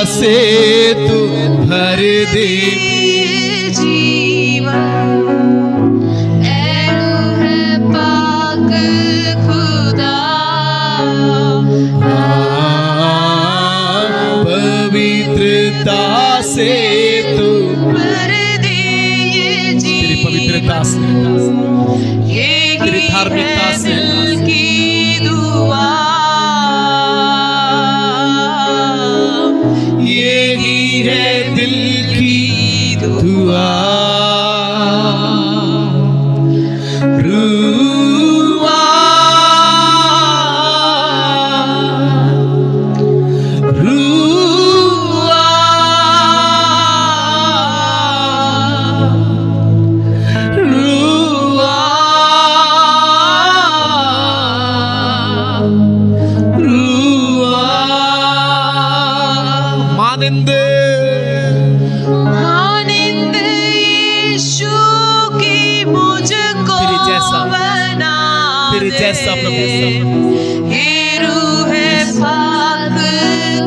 से तू भर दे जीवन, ऐ है पाक खुदा, पवित्रता से तू भर दे ये जीवन, तेरी पवित्रता से, ये तेरी धार्मिकता से, दिल की दुआ, यही है दिल की दुआ। रुआ रुआ रुआ रुआ मानिंद यीशु की मुझको बना तेरे जैसा प्रभु, हे रूह पाक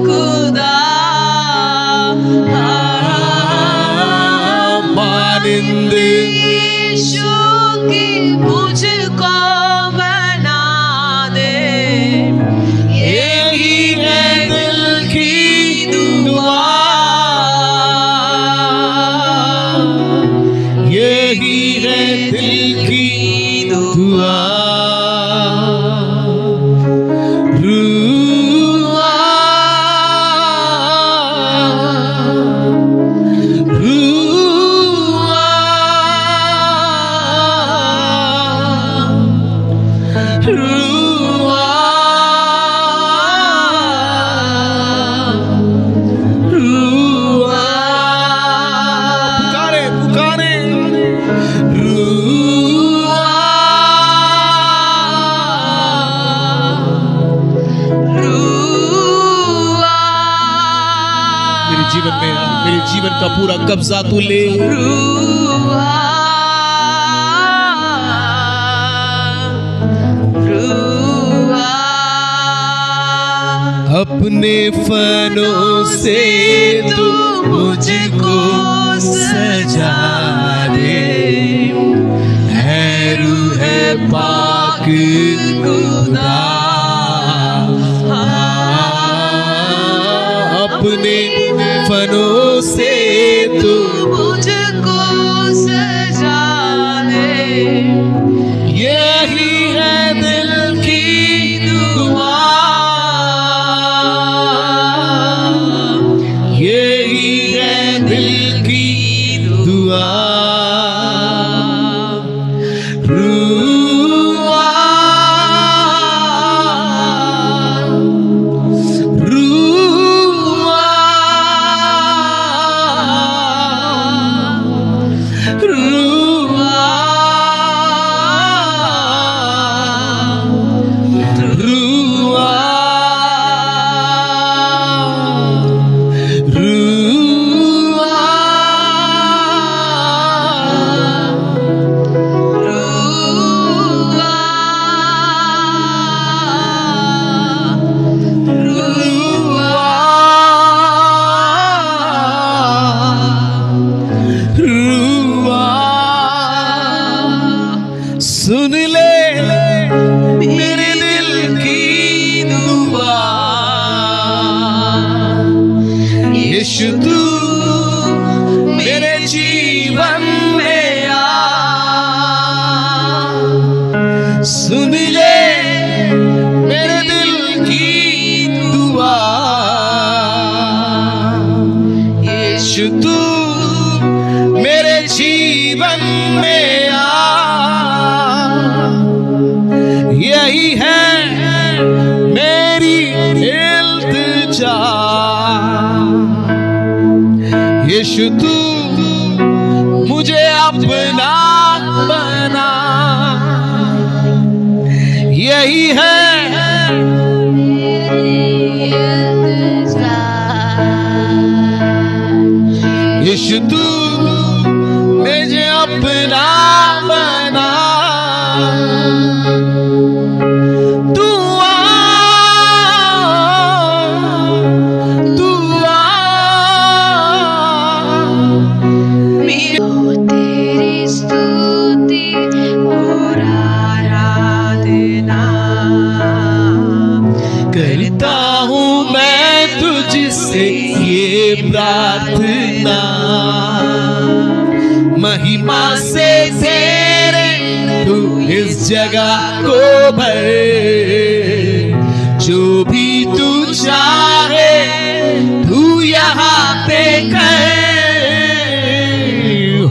खुदा, मानिंद यीशु की मुझको बना दे, यही है दिल की दुआ, यही है दिल की दुआ। रुआ रुआ रुआ रुआ पुकारे पुकारे रुआ रुआ, मेरे जीवन का पूरा कब्जा तू ले। रुआ रुआ, अपने फनों से तू मुझको सजा दे, है रूह पाक खुदा, अपने फनों से तू मुझको सजा दे, यही है दिल की दुआ, यही है दिल की दुआ। रुआ रुआ रुआ रुआ सुन ले मेरे दिल की दुआ, यीशु तू मेरे जीवन में आ, सुन ले मेरे दिल की दुआ, यीशु तू मेरे जीवन में आ, यही है मेरी इल्तिजा, यीशु तू अपना बना, यही है यीशु तू मुझे अपना बना, तू आ तेरी स्तुति और आराधना करता हूँ मैं तुझसे ये प्रार्थना, महिमा से तेरे तू इस जगह को भर, जो भी तू चाहे तू यहाँ पे कर,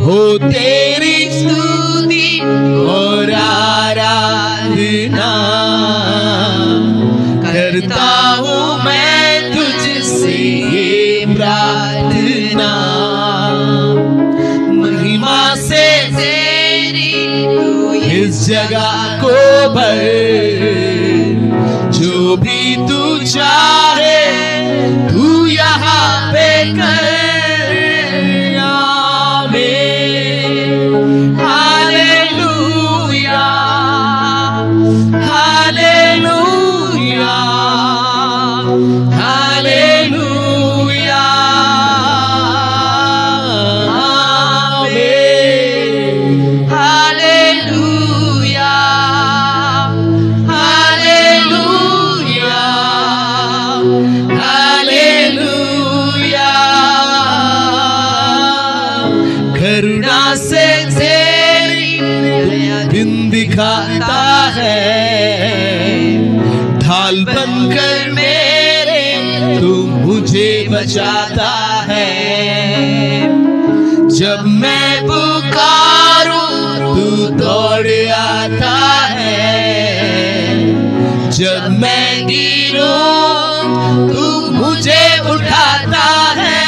हो तेरी स्तुति और आराधना करता हूँ मैं तुझसे ये प्रार्थना, महिमा से तेरी इस जगह को भर, जो भी तू चाहे तू यहाँ पे कर। आमीन, हालेलुया, हालेलुया, हालेलुया, आमीन, हालेलुया, हालेलुया, हालेलुया। करुणा से तेरी दिन दिखाता है, ढाल बनकर मेरे तू मुझे बचाता है, जब मैं पुकारूं तू दौड़ आता है, जब मैं गिरूं तू मुझे उठाता है,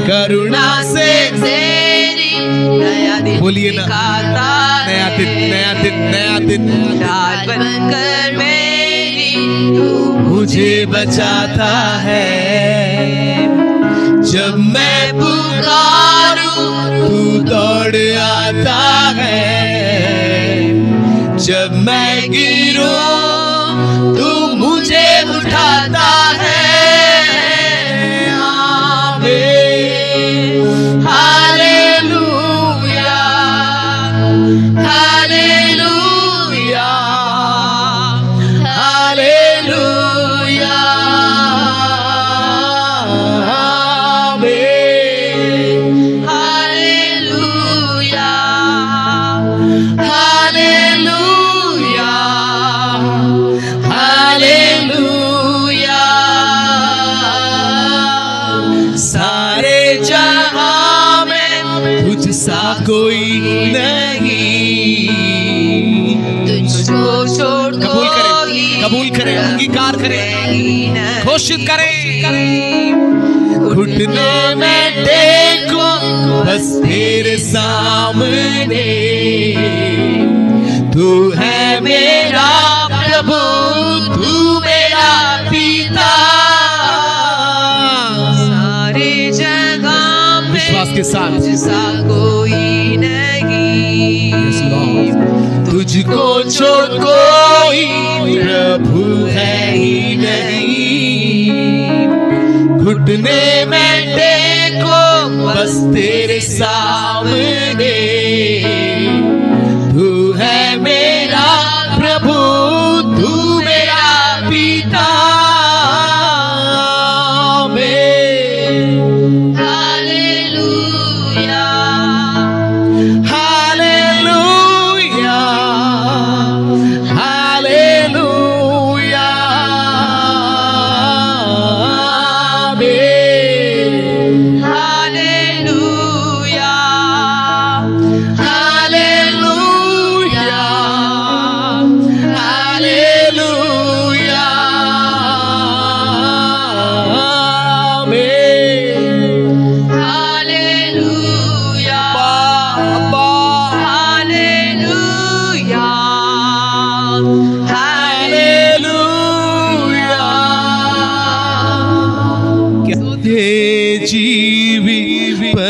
करुणा से तेरी नया दिन बोलिए ना, दिखाता नया दिन, नया दिन, नया दिन, ढाल बनकर मेरी तू मुझे बचाता है, जब मैं पुकारूं तू दौड़ आता है, जब मैं गिरूं तू मुझे उठाता है। आमीन, हालेलुया, हालेलुया, हालेलुया, आमीन, हालेलुया, हालेलुया, हालेलुया। सारे जहां में तुझ सा कोई नहीं, तुझको छोड़ कबूल करें, कोई कबूल करें, अंगीकार करें, नहीं, घोषित करें। घुटने में टेको बस तेरे सामने, तू है मेरा प्रभु, तू मेरा पिता। सारे जगह में विश्वास के साथ तुझसा कोई नहीं, तुझको छोड़ कोई प्रभु है ही नहीं, घुटने में टेको बस तेरे सामने, तू है मेरा प्रभु, तू मेरा पिता। आमीन, हालेलुया, हालेलुया, हालेलुया, आमीन, हालेलुया,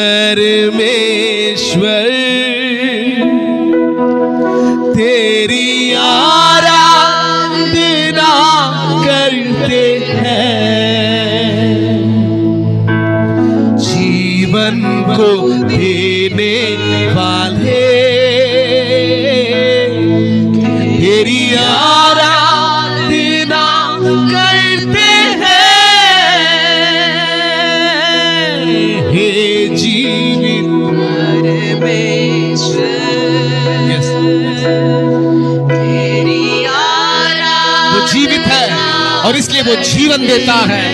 परमेश्वर तेरी आराधना करते हैं, जीवन को देने वाले तेरी आराधना करते हैं, हे जीवित तेरी आराधना। वो जीवित है और इसलिए वो जीवन देता है,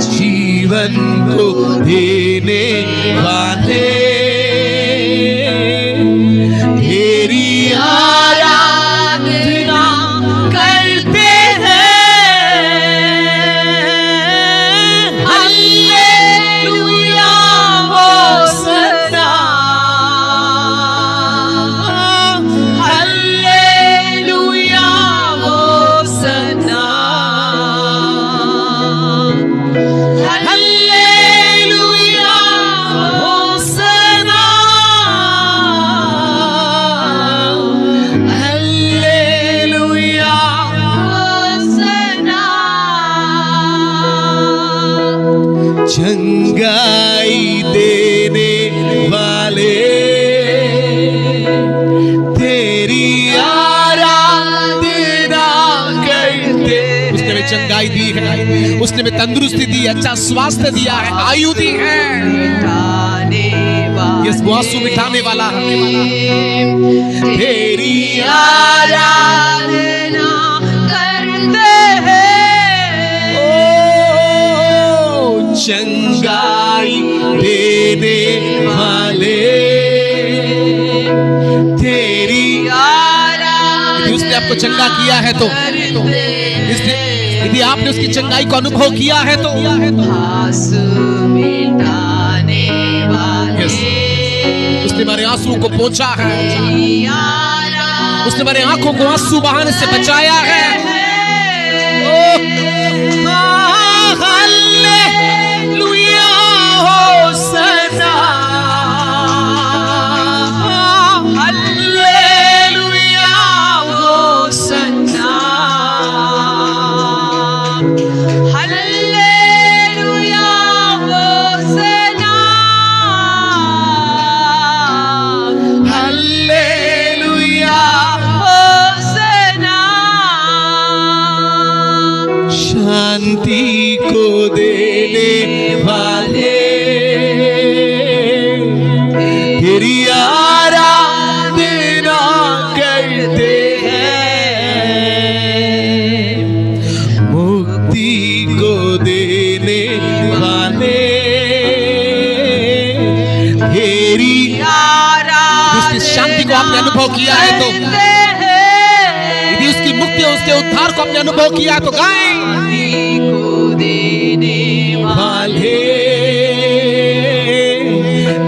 जीवन को देने वाले तेरी आराधना करते हैं। Hallelujah hosanna, hallelujah hosanna, hallelujah hosanna, hallelujah Hosanna. चंगाई देने वाले तेरी आराधना करते। उसने में चंगाई दी है, उसने में तंदुरुस्ती दी, अच्छा स्वास्थ्य दिया है, आयु दी है। यस, वो आंसू मिटाने वाला है। तेरी आराधना करते हैं। ओ चंगाई देने वाले तेरी यदि उसने आपको चंगा किया है तो यदि आपने उसकी चंगाई को अनुभव किया है तो आंसू मिटाने वाले यस, उसने हमारे आंसू को पोंछा है, उसने हमारे आंखों को आंसू बहाने से बचाया है। Hallelujah hosanna, hallelujah hosanna, hallelujah hosanna, hallelujah hosanna. शांति को देने वाले तेरी आराधना करते हैं, मुक्ति को देने वाले तेरी उसकी शांति को आपने अनुभव किया है तो यदि उसकी मुक्ति और उसके उद्धार को आपने अनुभव किया है तो गाएं। को देने वाले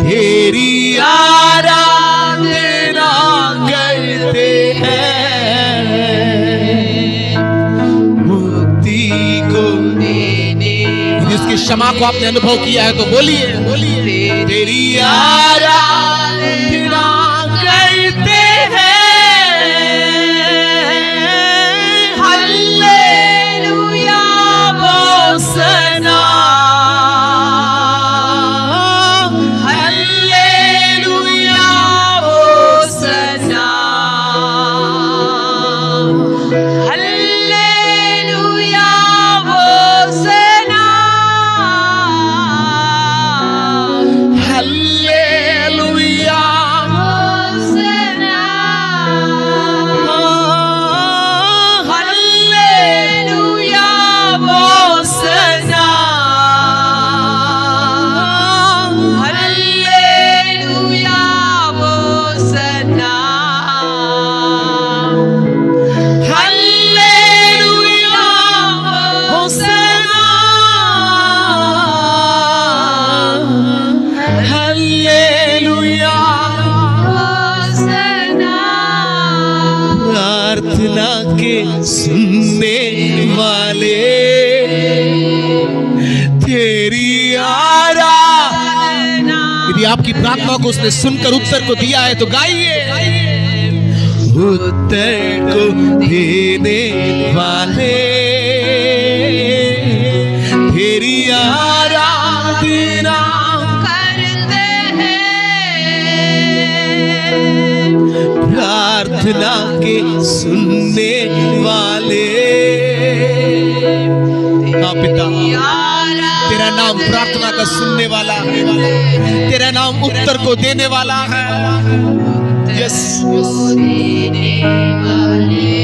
तेरी आराधना करते हैं, मुक्ति को देने यदि उसकी क्षमा को आपने अनुभव किया है तो बोलिए, बोलिए तेरी आराधना करते हैं। Hallelujah hosanna, hallelujah hosanna, hallelujah hosanna, hallelujah Hosanna. यदि आपकी प्रार्थना को उसने सुनकर उत्तर को दिया है तो गाइए। उत्तर को देने वाले तेरी आराधना करते हैं, प्रार्थना के सुनने वाले। हाँ पिता, तेरा नाम प्रार्थना का सुनने वाला है, तेरा नाम उत्तर को देने वाला है। यस देने वाले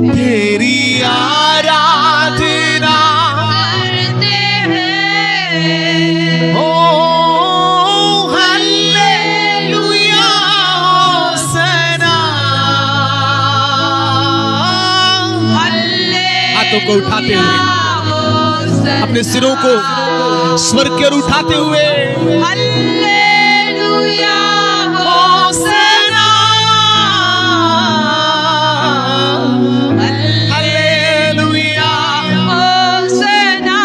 तेरी आराधना करते हैं। ओ हालेलुया होसना। हाथों को उठाते हुए, अपने सिरों को स्वर्ग की ओर उठाते हुए हालेलुया होसना, हालेलुया। होसना।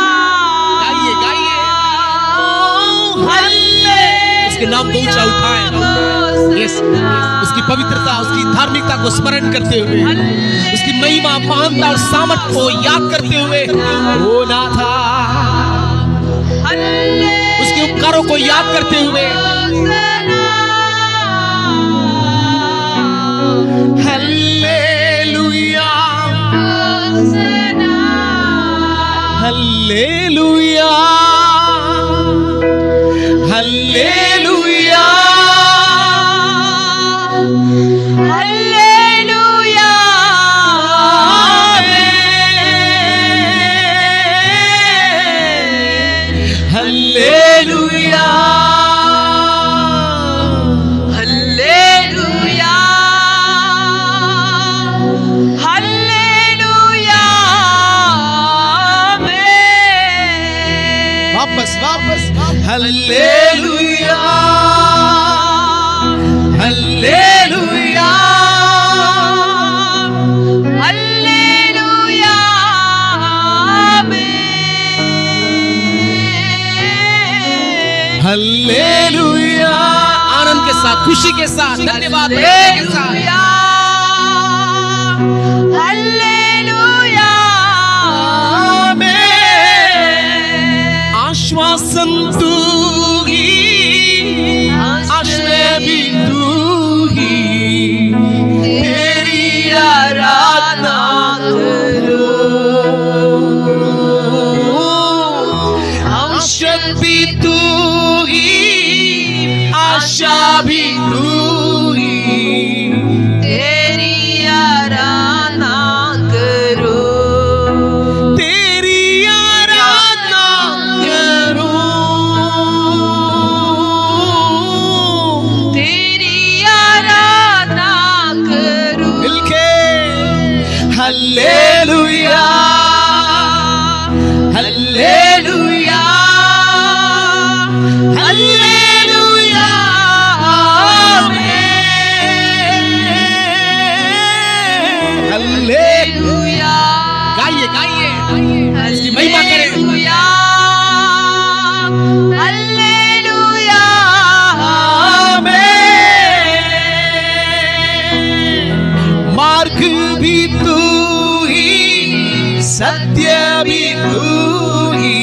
गाइए गाइए, हल्ले। उसके नाम को ऊंचा उठाएं। यस, उसकी पवित्रता, उसकी धार्मिकता को स्मरण करते हुए, उसकी महिमा, महानता और सामर्थ को याद करते हुए, ओ नाथा, उसके उपकारों को याद करते हुए, hallelujah hallelujah hallelujah hallelujah hallelujah hallelujah hallelujah वापस वापस हालेलुया हालेलुया हालेलुया हालेलुया। आनंद के साथ, खुशी के साथ, धन्यवाद के साथ हालेलुया आश्वासन तू ही, आश्रय भी तू ही, तेरी आराधना करो। औषध भी तू ही, आशा भी तू ही, तेरी आराधना करो। तेरी आराधना करो। तेरी आराधना करो। मिलके हालेलुया हालेलुया हालेलुया हालेलुया। गाइए गाइए, इसकी महिमा करें। हालेलुया हालेलुया मार्ग भी तू ही, सत्य भी तू ही,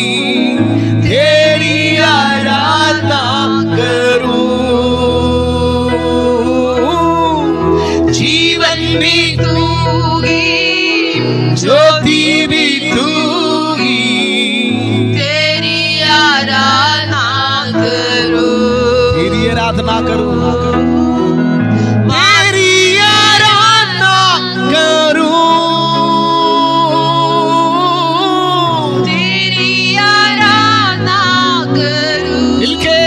तेरी आराधना करूं। जीवन भी तू ही, ज्योति भी तू ही, तेरी आराधना करो। तेरी आराधना करूं, तेरी आराधना करूं। तेरी आराधना करो। मिलके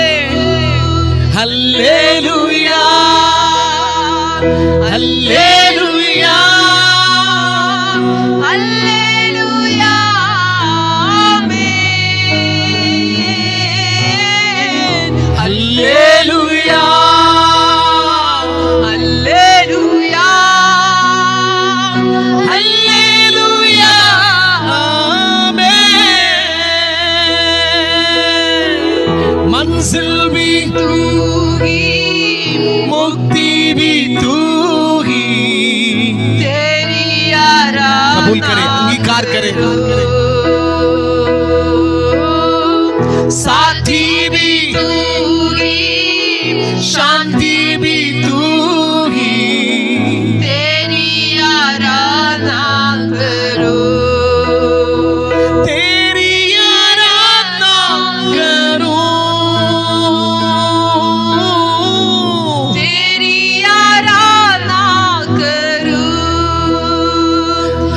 हालेलुया हालेलुया हालेलुया हालेलुया तू ही, मुक्ति भी तू ही। तेरी आराधना कबूल करें, अंगीकार करें। साथी भी तू ही, शांति भी तू ही। तेरी आराधना करो, तेरी आराधना करूं, तेरी आराधना करूं।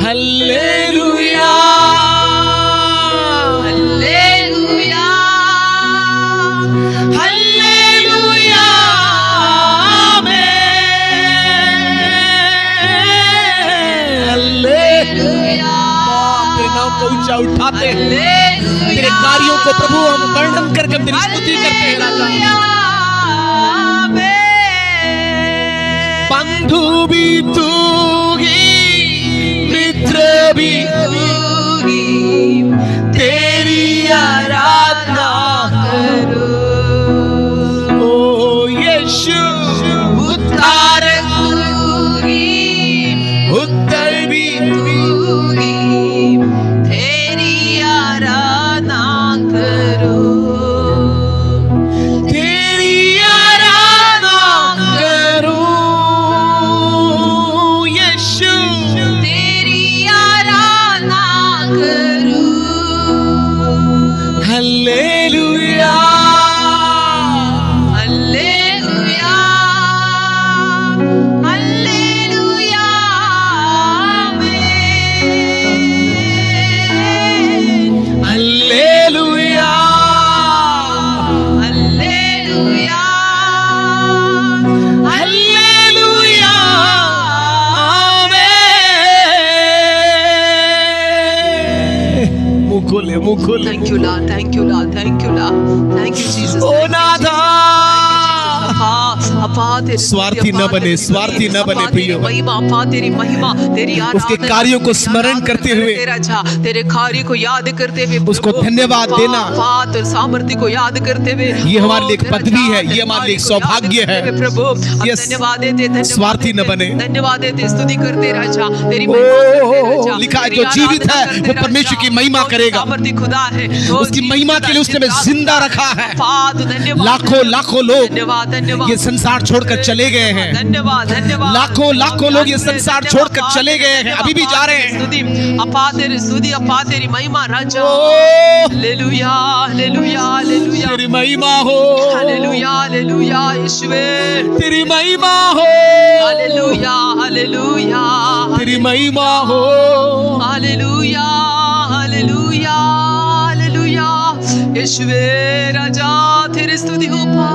हल्लेलुया, हालेलुया, हल्लेलुया, आमीन। हालेलुया, तेरे नाम को ऊंचा उठाते हैं, हालेलुया। तेरे कार्यों को प्रभु हम वर्णन करके हम तेरी स्तुति करते हैं राजा। बंधु भी तू ही, मित्र भी तेरी आराधना करो। ओ यीशु। उद्धारक उत्तर भी तेरी आराधना करो, तेरी आराधना करूं यीशु। तेरी आराधना करो। हल्लेलुया, हालेलुया, हालेलुया, आमीन। हल्लेलुया, हालेलुया, हल्लेलुया, आमीन। मुंह खोले, मुंह खोले। Thank you, Lord. Thank you, Lord. Thank you, Lord. Thank you, Jesus. ओ नाथा, अपा तेरी स्वार्थी न बने, स्वार्थी न बने प्रियो। महिमा, अपा तेरी महिमा, तेरी आराधना, उसके कार्यों को स्मरण करते हुए, तेरा अच्छा, तेरे कार्य को याद करते हुए उसको धन्यवाद देना। अपा तेरे सामर्थ्य को याद करते हुए, ये हमारे लिए एक पदवी है, ये हमारे लिए एक सौभाग्य है। प्रभु हम Yes. धन्यवाद देते, धन्यवाद स्वार्थी न देते, बने। धन्यवाद देते, स्तुति करते राजा, तेरी ओ, महिमा करते राजा, लिखा है तेरी जो जीवित आराधना है करते वो राजा, परमेश्वर की महिमा जो करेगा। सामर्थी खुदा है, उसकी महिमा के लिए उसने हमें जिंदा रखा है। धन्यवाद, लाखों लाखों लोग धन्यवाद, धन्यवाद, ये संसार छोड़कर चले गए हैं। धन्यवाद, धन्यवाद। लाखों लाखों लोग ये संसार छोड़कर चले गए हैं, अभी भी जा रहे हैं। स्तुति अपा तेरी स्तुति, अपा तेरी महिमा राजा। ओ, हालेलुया, हालेलुया, हालेलुया, तेरी महिमा हो, हालेलुया, हालेलुया, यीशुवे। तेरी महिमा हो, हालेलुया, हालेलुया, तेरी महिमा हो। हालेलुया, हालेलुया, हालेलुया, यीशुवे राजा तेरी स्तुति हो पा।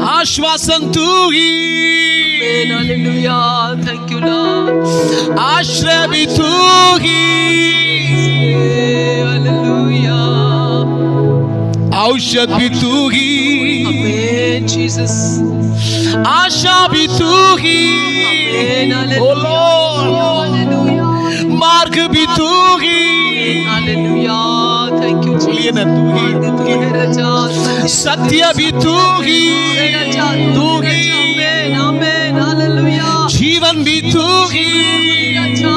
आश्वासन तू ही, हालेलुया, थैंक यू लॉर्ड। आश्रय भी तू ही, हालेलुया, औषध भी तू ही, आमेन जीसस, आशा भी तू ही, आमेन, ओ हालेलुया, लॉर्ड, हालेलुया, मार्ग भी तू ही। हालेलुया, थैंक यू बोलिए ना, तू ही, तू ही। राजा, सत्य भी तू ही, राजा, तू ही। आमेन, आमेन, हालेलुया, जीवन भी तू ही, राजा,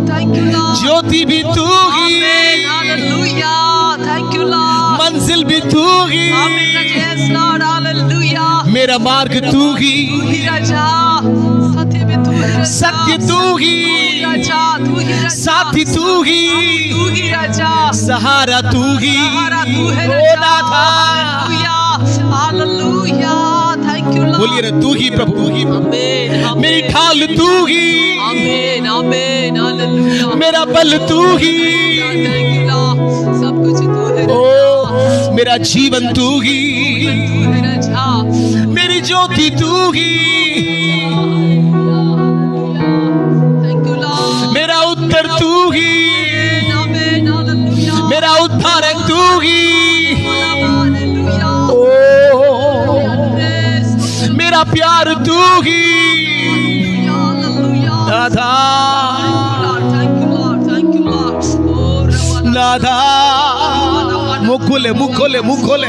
थैंक यू लॉर्ड, ज्योति भी तू ही, आमेन, हालेलुया, थैंक यू लॉर्ड, मंजिल भी तू ही, आमेन, यस लॉर्ड, हालेलुया, मेरा मार्ग तू ही, तू ही राजा, सत्य भी तू ही राजा, सत्य तू ही, राजा, तू ही राजा, साथी तू ही, तू ही राजा, सहारा तू ही, सहारा तू है ओ राजा, नाथा। Hallelujah, hallelujah, thank you Lord, बोलिए ना, तू ही प्रभु, तू ही प्रभु। आमेन, मेरी आमेन, ढाल तू ही, आमेन, आमेन, हालेलुया, मेरा बल तू ही, थैंक यू लॉर्ड, सब कुछ तू है ओ मेरा जीवन तू ही, तू है राजा, मेरी ज्योति तू ही, थैंक यू लॉर्ड, मेरा उत्तर तू ही, आमेन, हालेलुया, मेरा उद्धारक तू ही, हालेलुया, ओ मेरा प्यार तू ही, हालेलुया, नाथा, thank you Lord, thank you Lord, ओ रब्बा, नाथा। मुंह खोले, मुंह खोले, मुंह खोले।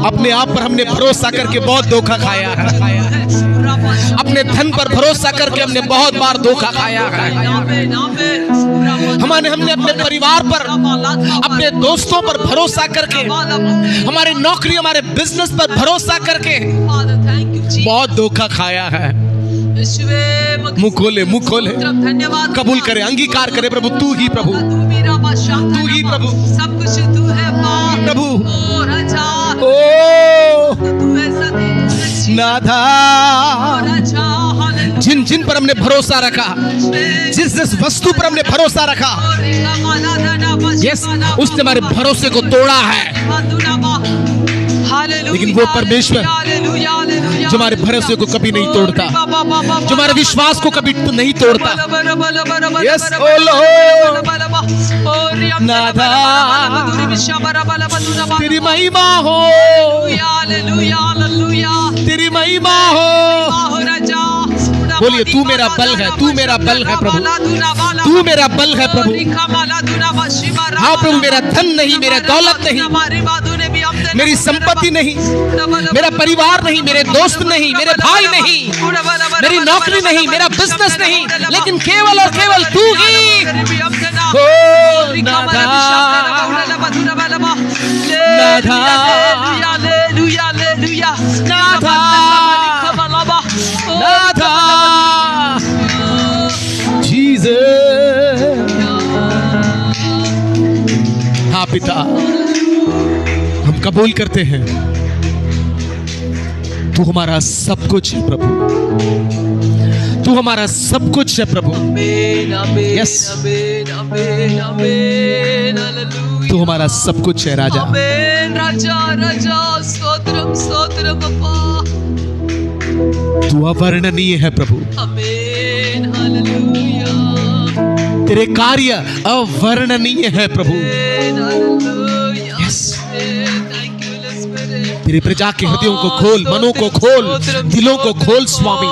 अपने आप पर हमने भरोसा करके बहुत धोखा खाया है। अपने धन पर भरोसा करके हमने बहुत बार धोखा खाया है। हमने अपने परिवार पर, अपने दोस्तों पर भरोसा करके, हमारे नौकरी, हमारे बिजनेस पर भरोसा करके बहुत धोखा खाया है। मुंह खोले, मुंह खोले, कबूल करे, अंगीकार करे, प्रभु तू ही प्रभु, तू ही प्रभु, सब कुछ तू है प्रभु। ओ नाथा, जिन जिन पर हमने भरोसा रखा, जिस जिस वस्तु पर हमने भरोसा रखा, यस, उसने हमारे भरोसे को तोड़ा है। लेकिन वो परमेश्वर जो हमारे भरोसे को कभी नहीं तोड़ता, जो हमारे विश्वास को कभी नहीं तोड़ता। यस ओ लॉर्ड, नाथा तेरी महिमा हो, तेरी महिमा हो। बोलिए, तू मेरा बल है, तू मेरा बल है प्रभु, तू मेरा बल है प्रभु। हाँ प्रभु, मेरा धन नहीं, मेरा दौलत नहीं, मेरी संपत्ति नहीं, मेरा परिवार नहीं, मेरे दोस्त नहीं, मेरे भाई नहीं, मेरी नौकरी नहीं, मेरा बिजनेस नहीं, लेकिन केवल और केवल तू ही। ओ नाथा, नाथा, नाथा, नाथा, जीसस। हाँ पिता, हम कबूल करते हैं, तू हमारा सब कुछ है प्रभु, तू हमारा सब कुछ है प्रभु। यस, तू हमारा सब कुछ है राजा। राजा राजा, स्तोत्रम स्तोत्रम अप्पा, तू अवर्णनीय है प्रभु। आमेन, हालेलुया। तेरे कार्य अवर्णनीय है प्रभु। Yes, thank you Holy Spirit. तेरी प्रजा के हृदयों को खोल, मनों को खोल, दिलों को खोल स्वामी।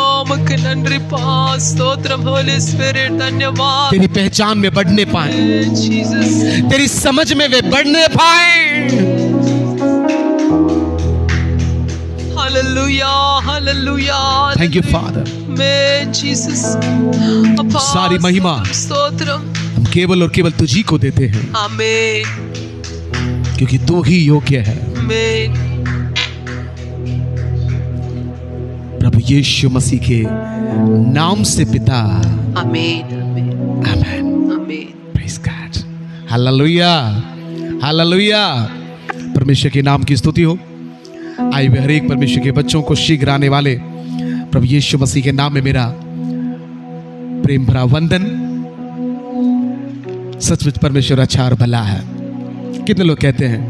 नंद्री पास, स्तोत्रम होली स्पिरिट, धन्यवाद। तेरी पहचान में बढ़ने पाए, जीसस, तेरी समझ में वे बढ़ने पाए। Hallelujah, hallelujah. Thank you father. मैं जीसस, सारी महिमा स्तोत्रम हम केवल और केवल तुझी को देते हैं, आमेन, क्योंकि तू ही योग्य है। आमेन। प्रभु यीशु मसीह के नाम से पिता, amen, amen, amen, amen. Praise God, hallelujah, hallelujah. परमेश्वर के नाम की स्तुति हो। आए हुए हर एक परमेश्वर के बच्चों को शीघ्र आने वाले प्रभु यीशु मसीह के नाम में मेरा प्रेम भरा वंदन। सचमुच परमेश्वर अच्छा और भला है। कितने लोग कहते हैं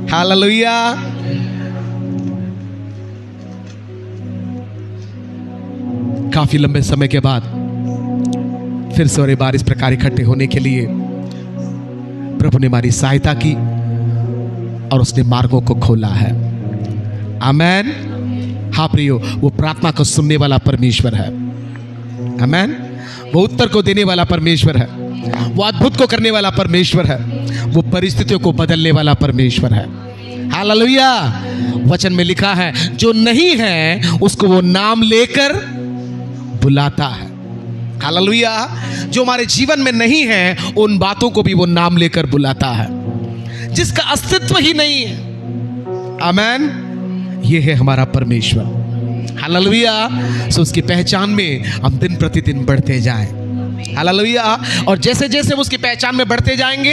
हालेलुया? काफी लंबे समय के बाद फिर से और एक बार इस प्रकार इकट्ठे होने के लिए प्रभु ने हमारी सहायता की और उसने मार्गों को खोला है। आमेन। हाँ प्रियो, वो प्रार्थना को सुनने वाला परमेश्वर है। आमेन। वो उत्तर को देने वाला परमेश्वर है, वो अद्भुत को करने वाला परमेश्वर है, वो परिस्थितियों को बदलने वाला परमेश्वर है। हालेलुया। वचन में लिखा है जो नहीं है उसको वो नाम लेकर बुलाता है। हालेलुया। जो हमारे जीवन में नहीं है उन बातों को भी वो नाम लेकर बुलाता है, जिसका अस्तित्व ही नहीं है। आमेन। ये है हमारा परमेश्वर। हालेलुया। सो उसकी पहचान में हम दिन प्रतिदिन बढ़ते जाएं। हालेलुया। और जैसे जैसे हम उसकी पहचान में बढ़ते जाएंगे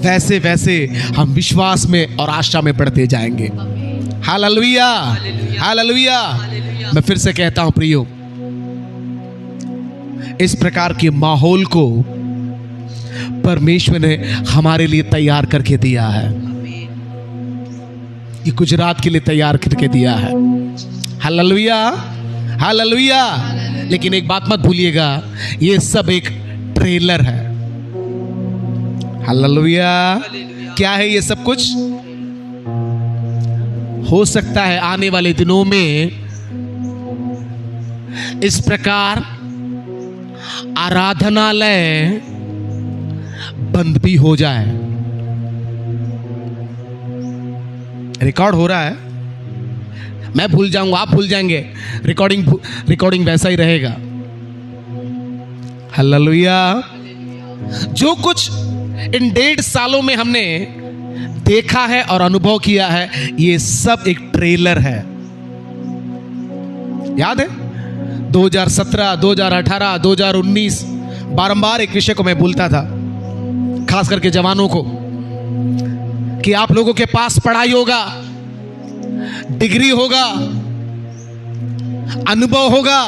वैसे वैसे हम विश्वास में और आशा में बढ़ते जाएंगे। Hallelujah, hallelujah. मैं फिर से कहता हूं प्रियो, इस प्रकार के माहौल को परमेश्वर ने हमारे लिए तैयार करके दिया है। ये गुजरात के लिए तैयार करके दिया है। Hallelujah, hallelujah. लेकिन एक बात मत भूलिएगा, ये सब एक ट्रेलर है। हालेलुया। क्या है ये सब कुछ? हो सकता है आने वाले दिनों में इस प्रकार आराधनालय बंद भी हो जाए। रिकॉर्ड हो रहा है, मैं भूल जाऊंगा, आप भूल जाएंगे, रिकॉर्डिंग वैसा ही रहेगा। हालेलुया। जो कुछ इन 1.5 सालों में हमने देखा है और अनुभव किया है, ये सब एक ट्रेलर है। याद है 2017, 2018, 2019, बारंबार एक विषय को मैं बोलता था, खास करके जवानों को, कि आप लोगों के पास पढ़ाई होगा, डिग्री होगा, अनुभव होगा,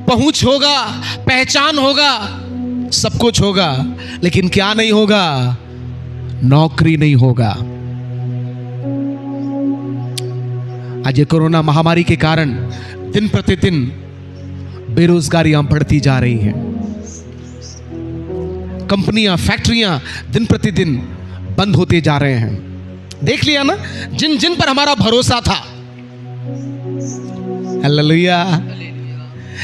पहुंच होगा, पहचान होगा, सब कुछ होगा, लेकिन क्या नहीं होगा? नौकरी नहीं होगा। आज ये कोरोना महामारी के कारण दिन प्रतिदिन बेरोजगारियां बढ़ती जा रही हैं। कंपनियां, फैक्ट्रियां दिन प्रतिदिन बंद होते जा रहे हैं। देख लिया ना, जिन जिन पर हमारा भरोसा था, हालेलुया,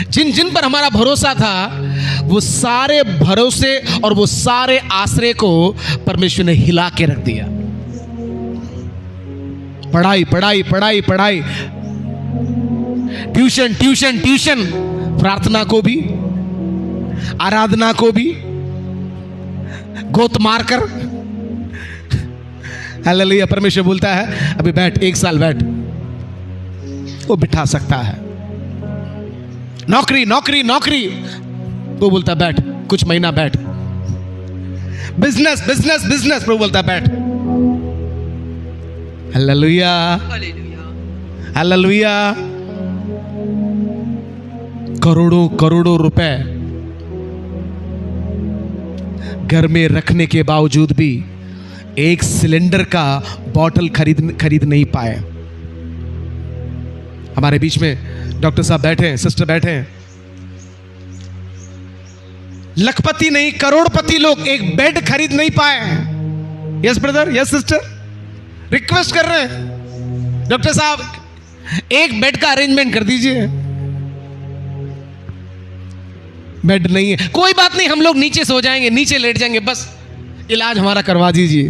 जिन जिन पर हमारा भरोसा था, वो सारे भरोसे और वो सारे आश्रय को परमेश्वर ने हिला के रख दिया। पढ़ाई पढ़ाई पढ़ाई पढ़ाई, ट्यूशन ट्यूशन ट्यूशन, प्रार्थना को भी, आराधना को भी गोत मारकर। हालेलुया। परमेश्वर बोलता है अभी बैठ, 1 साल बैठ, वो बिठा सकता है। नौकरी नौकरी नौकरी, वो बोलता बैठ, कुछ महीना बैठ। बिजनेस बिजनेस बिजनेस, वो बोलता बैठ। Hallelujah hallelujah. करोड़ों करोड़ों रुपए घर में रखने के बावजूद भी एक सिलेंडर का बॉटल खरीद नहीं पाए। हमारे बीच में डॉक्टर साहब बैठे हैं, सिस्टर बैठे हैं, लखपति नहीं करोड़पति लोग एक बेड खरीद नहीं पाए। Yes brother, yes sister, request कर रहे हैं डॉक्टर साहब एक बेड का अरेंजमेंट कर दीजिए। बेड नहीं है, कोई बात नहीं, हम लोग नीचे सो जाएंगे, नीचे लेट जाएंगे, बस इलाज हमारा करवा दीजिए।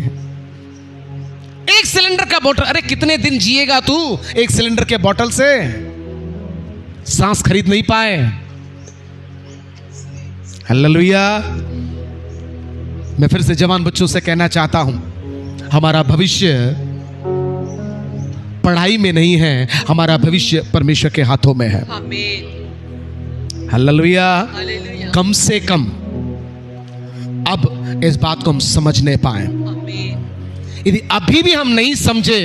एक सिलेंडर का बोतल, अरे कितने दिन जिएगा तू एक सिलेंडर के बोतल से? सांस खरीद नहीं पाए। हालेलुया। मैं फिर से जवान बच्चों से कहना चाहता हूं, हमारा भविष्य पढ़ाई में नहीं है, हमारा भविष्य परमेश्वर के हाथों में है। हालेलुया। कम से कम अब इस बात को हम समझने पाए। यदि अभी भी हम नहीं समझे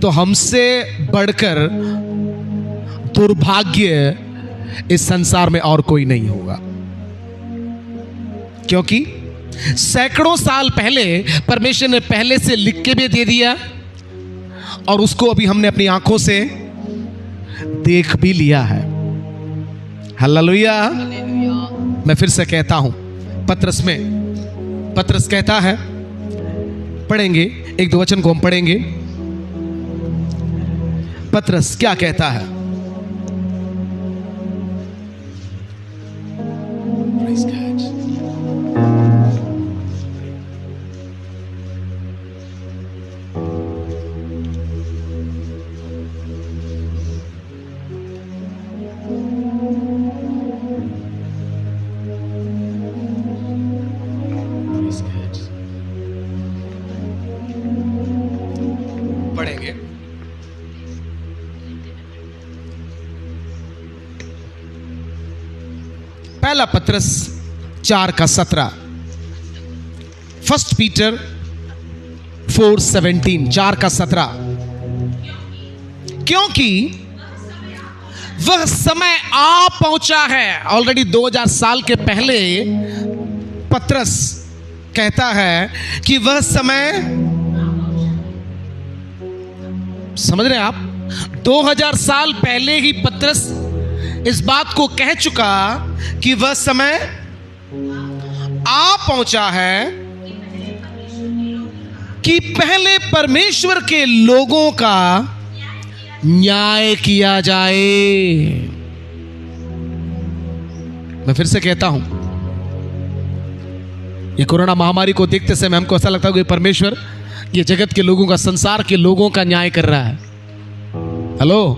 तो हमसे बढ़कर दुर्भाग्य इस संसार में और कोई नहीं होगा, क्योंकि सैकड़ों साल पहले परमेश्वर ने पहले से लिख के भी दे दिया और उसको अभी हमने अपनी आंखों से देख भी लिया है। हालेलुया। मैं फिर से कहता हूं, पत्रस कहता है, पढ़ेंगे 1-2 वचन को हम पढ़ेंगे। पत्रस क्या कहता है? पढ़ेंगे। पहला पत्रस 4:17, 1 पीटर 4:17, 4:17। क्योंकि वह समय आ पहुंचा है। ऑलरेडी 2000 साल के पहले पत्रस कहता है कि वह समय, समझ रहे हैं आप, 2000 साल पहले ही पत्रस इस बात को कह चुका कि वह समय आ पहुंचा है कि पहले परमेश्वर के लोगों का न्याय किया जाए। मैं फिर से कहता हूं, ये कोरोना महामारी को देखते समय हमको ऐसा लगता है कि परमेश्वर ये जगत के लोगों का, संसार के लोगों का न्याय कर रहा है। हेलो,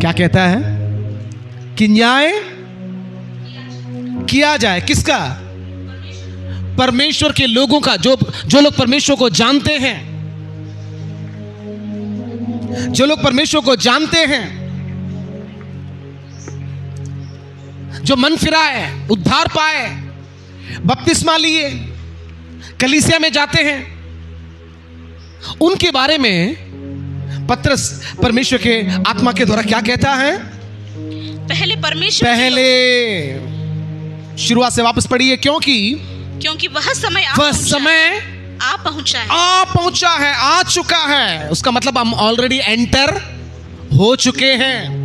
क्या कहता है कि न्याय किया जाए। किसका? परमेश्वर के लोगों का, जो लोग परमेश्वर को जानते हैं, जो लोग परमेश्वर को जानते हैं, जो मन फिराए, उद्धार पाए, बपतिस्मा लिए, कलीसिया में जाते हैं, उनके बारे में पत्रस परमेश्वर के आत्मा के द्वारा क्या कहता है? पहले शुरुआत से वापस पढ़िए। क्योंकि वह समय आ पहुंचा है, आ चुका है। उसका मतलब हम ऑलरेडी एंटर हो चुके हैं।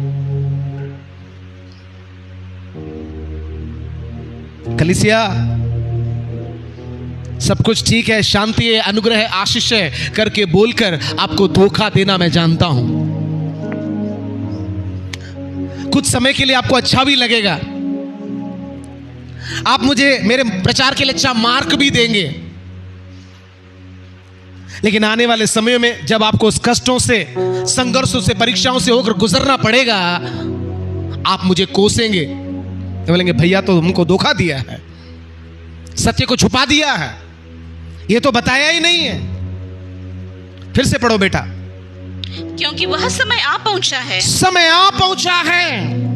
कलीसिया, सब कुछ ठीक है, शांति है, अनुग्रह है, आशीष है करके बोलकर आपको धोखा देना मैं जानता हूं। कुछ समय के लिए आपको अच्छा भी लगेगा, आप मुझे मेरे प्रचार के लिए अच्छा मार्क भी देंगे, लेकिन आने वाले समयों में जब आपको उस कष्टों से, संघर्षों से, परीक्षाओं से होकर गुजरना पड़ेगा, आप मुझे कोसेंगे, तो बोलेंगे भैया तो हमको धोखा दिया है, सत्य को छुपा दिया है, ये तो बताया ही नहीं है। फिर से पढ़ो बेटा। क्योंकि वह समय आ पहुंचा है,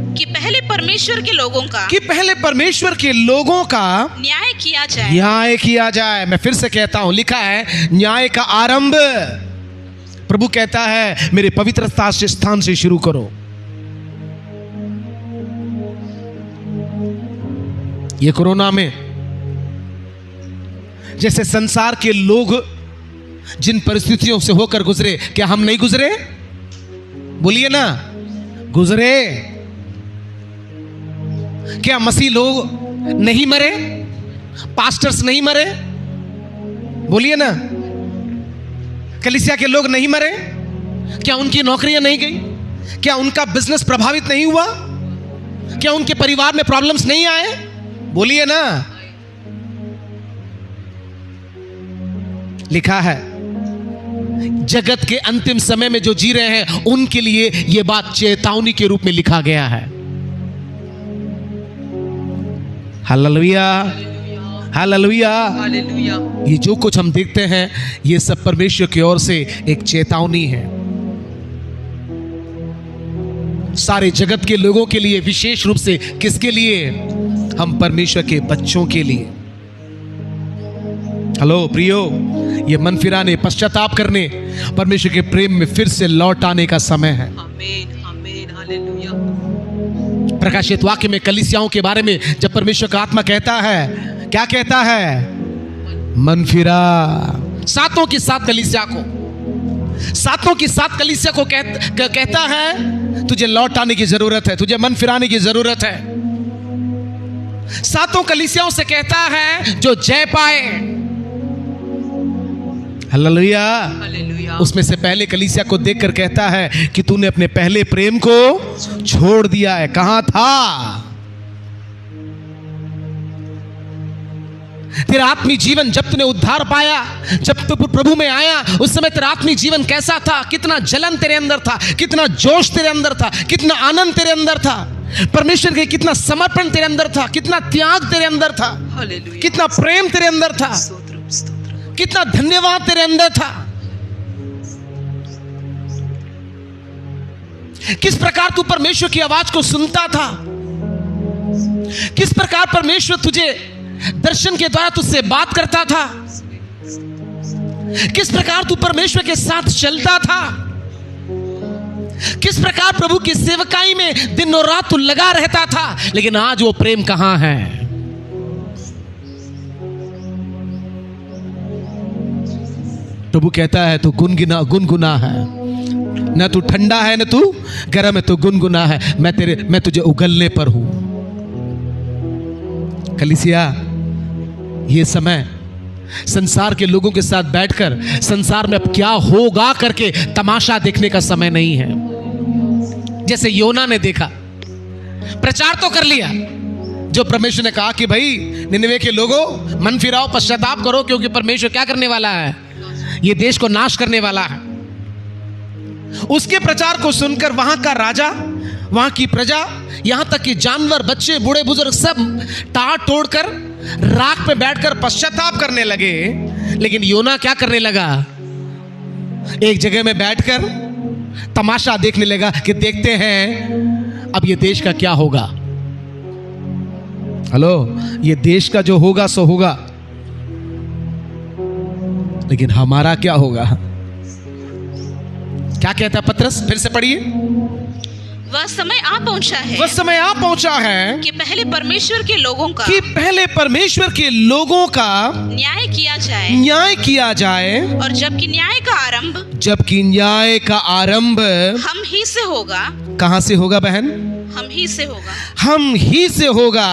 कि पहले परमेश्वर के लोगों का न्याय किया जाए। मैं फिर से कहता हूं, लिखा है न्याय का आरंभ प्रभु कहता है मेरे पवित्र स्थान से शुरू करो। ये कोरोना में जैसे संसार के लोग जिन परिस्थितियों से होकर गुजरे, क्या हम नहीं गुजरे? बोलिए ना, गुजरे। क्या मसीह लोग नहीं मरे? पास्टर्स नहीं मरे? बोलिए ना, कलीसिया के लोग नहीं मरे? क्या उनकी नौकरियां नहीं गई? क्या उनका बिजनेस प्रभावित नहीं हुआ? क्या उनके परिवार में प्रॉब्लम्स नहीं आए? बोलिए ना। लिखा है जगत के अंतिम समय में जो जी रहे हैं उनके लिए यह बात चेतावनी के रूप में लिखा गया है। Hallelujah, hallelujah, hallelujah. ये जो कुछ हम देखते हैं ये सब परमेश्वर की ओर से एक चेतावनी है, सारे जगत के लोगों के लिए, विशेष रूप से किसके लिए? हम परमेश्वर के बच्चों के लिए। हेलो प्रियो, ये मन फिराने, पश्चाताप करने, परमेश्वर के प्रेम में फिर से लौट आने का समय है। आमीन, आमीन, हालेलुया। प्रकाशित वाक्य में कलीसियाओं के बारे में जब परमेश्वर का आत्मा कहता है, क्या कहता है? मन फिरा। सातों की सात कलीसिया को कहता है तुझे लौट आने की जरूरत है, तुझे मन फिराने की जरूरत है। सातों कलीसियाओं से कहता है जो जय पाए। Hallelujah, hallelujah. उसमें से पहले कलीसिया को देखकर कहता है कि तूने अपने पहले प्रेम को छोड़ दिया है। कहां था तेरा आत्मिक जीवन? जब तूने उद्धार पाया, जब तू प्रभु में आया, उस समय तेरा आत्मिक जीवन कैसा था? कितना जलन तेरे अंदर था, कितना जोश तेरे अंदर था, कितना आनंद तेरे अंदर था, परमेश्वर के कितना समर्पण तेरे अंदर था, कितना त्याग तेरे अंदर था, हालेलुया। कितना प्रेम तेरे अंदर था, स्तोत्र, स्तोत्र। कितना धन्यवाद तेरे अंदर था। किस प्रकार तू परमेश्वर की आवाज को सुनता था, किस प्रकार परमेश्वर तुझे दर्शन के द्वारा तुझसे बात करता था, किस प्रकार तू परमेश्वर के साथ चलता था, किस प्रकार प्रभु की सेवकाई में दिन और रात तू लगा रहता था। लेकिन आज वो प्रेम कहां है? प्रभु कहता है तू गुनगुना है, न तू ठंडा है न तू गर्म है, तू गुनगुना है। मैं तुझे उगलने पर हूं। कलीसिया, ये समय संसार के लोगों के साथ बैठकर संसार में अब क्या होगा करके तमाशा देखने का समय नहीं है। जैसे योना ने देखा, प्रचार तो कर लिया, जो परमेश्वर ने कहा कि भाई निनवे के लोगों, मन फिराओ, पश्चाताप करो, क्योंकि परमेश्वर क्या करने वाला है, ये देश को नाश करने वाला है। उसके प्रचार को सुनकर वहां का राजा, वहां की प्रजा, यहां तक कि जानवर, बच्चे, बूढ़े बुजुर्ग सब टाट तोड़कर राख पे बैठकर पश्चाताप करने लगे। लेकिन योना क्या करने लगा, एक जगह में बैठकर तमाशा देखने लगा कि देखते हैं अब ये देश का क्या होगा। हेलो, ये देश का जो होगा सो होगा, लेकिन हमारा क्या होगा। क्या कहता है पतरस, फिर से पढ़िए। वह समय आ पहुंचा है, वह समय आ पहुंचा है कि पहले परमेश्वर के लोगों का, कि पहले परमेश्वर के लोगों का न्याय किया जाए, न्याय किया जाए, और जबकि न्याय का आरंभ, जबकि न्याय का आरंभ हम ही से होगा। कहां से होगा बहन, हम ही से होगा। हम ही से होगा।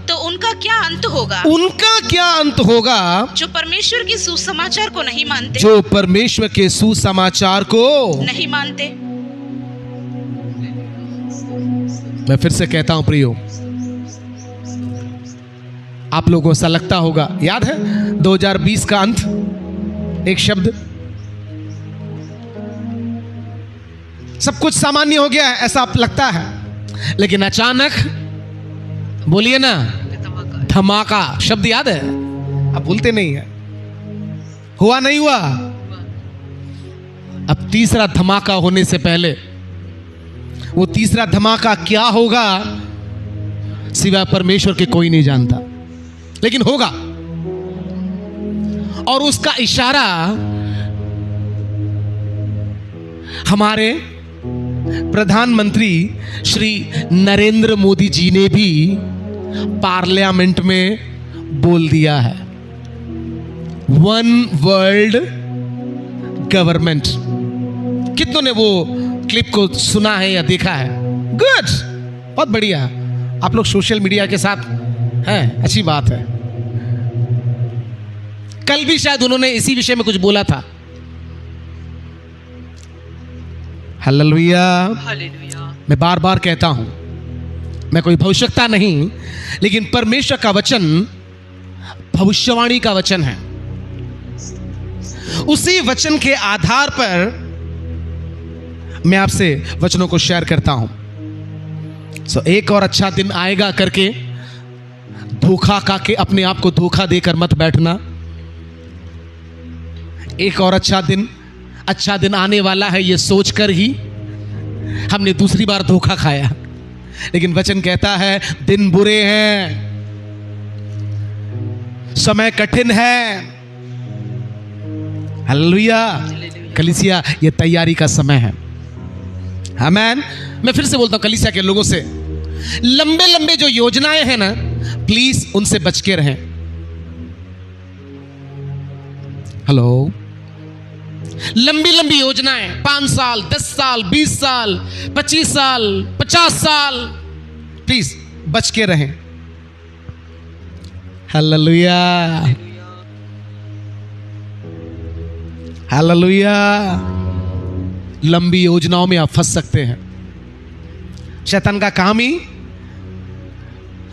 तो उनका क्या अंत होगा, उनका क्या अंत होगा, जो परमेश्वर के सुसमाचार को नहीं मानते, जो परमेश्वर के सुसमाचार को नहीं मानते। मैं फिर से कहता हूं प्रियो, आप लोगों को ऐसा लगता होगा, याद है 2020 का अंत, एक शब्द, सब कुछ सामान्य हो गया है ऐसा आप लगता है, लेकिन अचानक, बोलिए ना, धमाका शब्द याद है, आप भूलते नहीं है, हुआ नहीं हुआ। अब तीसरा धमाका होने से पहले, वो तीसरा धमाका क्या होगा सिवाय परमेश्वर के कोई नहीं जानता, लेकिन होगा। और उसका इशारा हमारे प्रधानमंत्री श्री नरेंद्र मोदी जी ने भी पार्लियामेंट में बोल दिया है, वन वर्ल्ड गवर्नमेंट। कितनों ने वो क्लिप को सुना है या देखा है? गुड, बहुत बढ़िया, आप लोग सोशल मीडिया के साथ हैं, अच्छी बात है। कल भी शायद उन्होंने इसी विषय में कुछ बोला था। हालेलुया। हालेलुया। मैं बार बार कहता हूं, मैं कोई भविष्यवक्ता नहीं, लेकिन परमेश्वर का वचन भविष्यवाणी का वचन है। उसी वचन के आधार पर मैं आपसे वचनों को शेयर करता हूं। एक और अच्छा दिन आएगा करके धोखा खा के अपने आप को धोखा देकर मत बैठना। एक और अच्छा दिन आने वाला है, ये सोचकर ही हमने दूसरी बार धोखा खाया। लेकिन वचन कहता है दिन बुरे हैं, समय कठिन है। हालेलुया। कलीसिया, ये तैयारी का समय है। आमीन। मैं फिर से बोलता हूं कलीसिया के लोगों से, लंबे लंबे जो योजनाएं हैं ना, प्लीज उनसे बच के रहें। हेलो, लंबी लंबी योजनाएं, 5 साल, 10 साल, 20 साल, 25 साल, 50 साल, प्लीज बच के रहें। Hallelujah, hallelujah. लंबी योजनाओं में आप फंस सकते हैं। शैतान का काम ही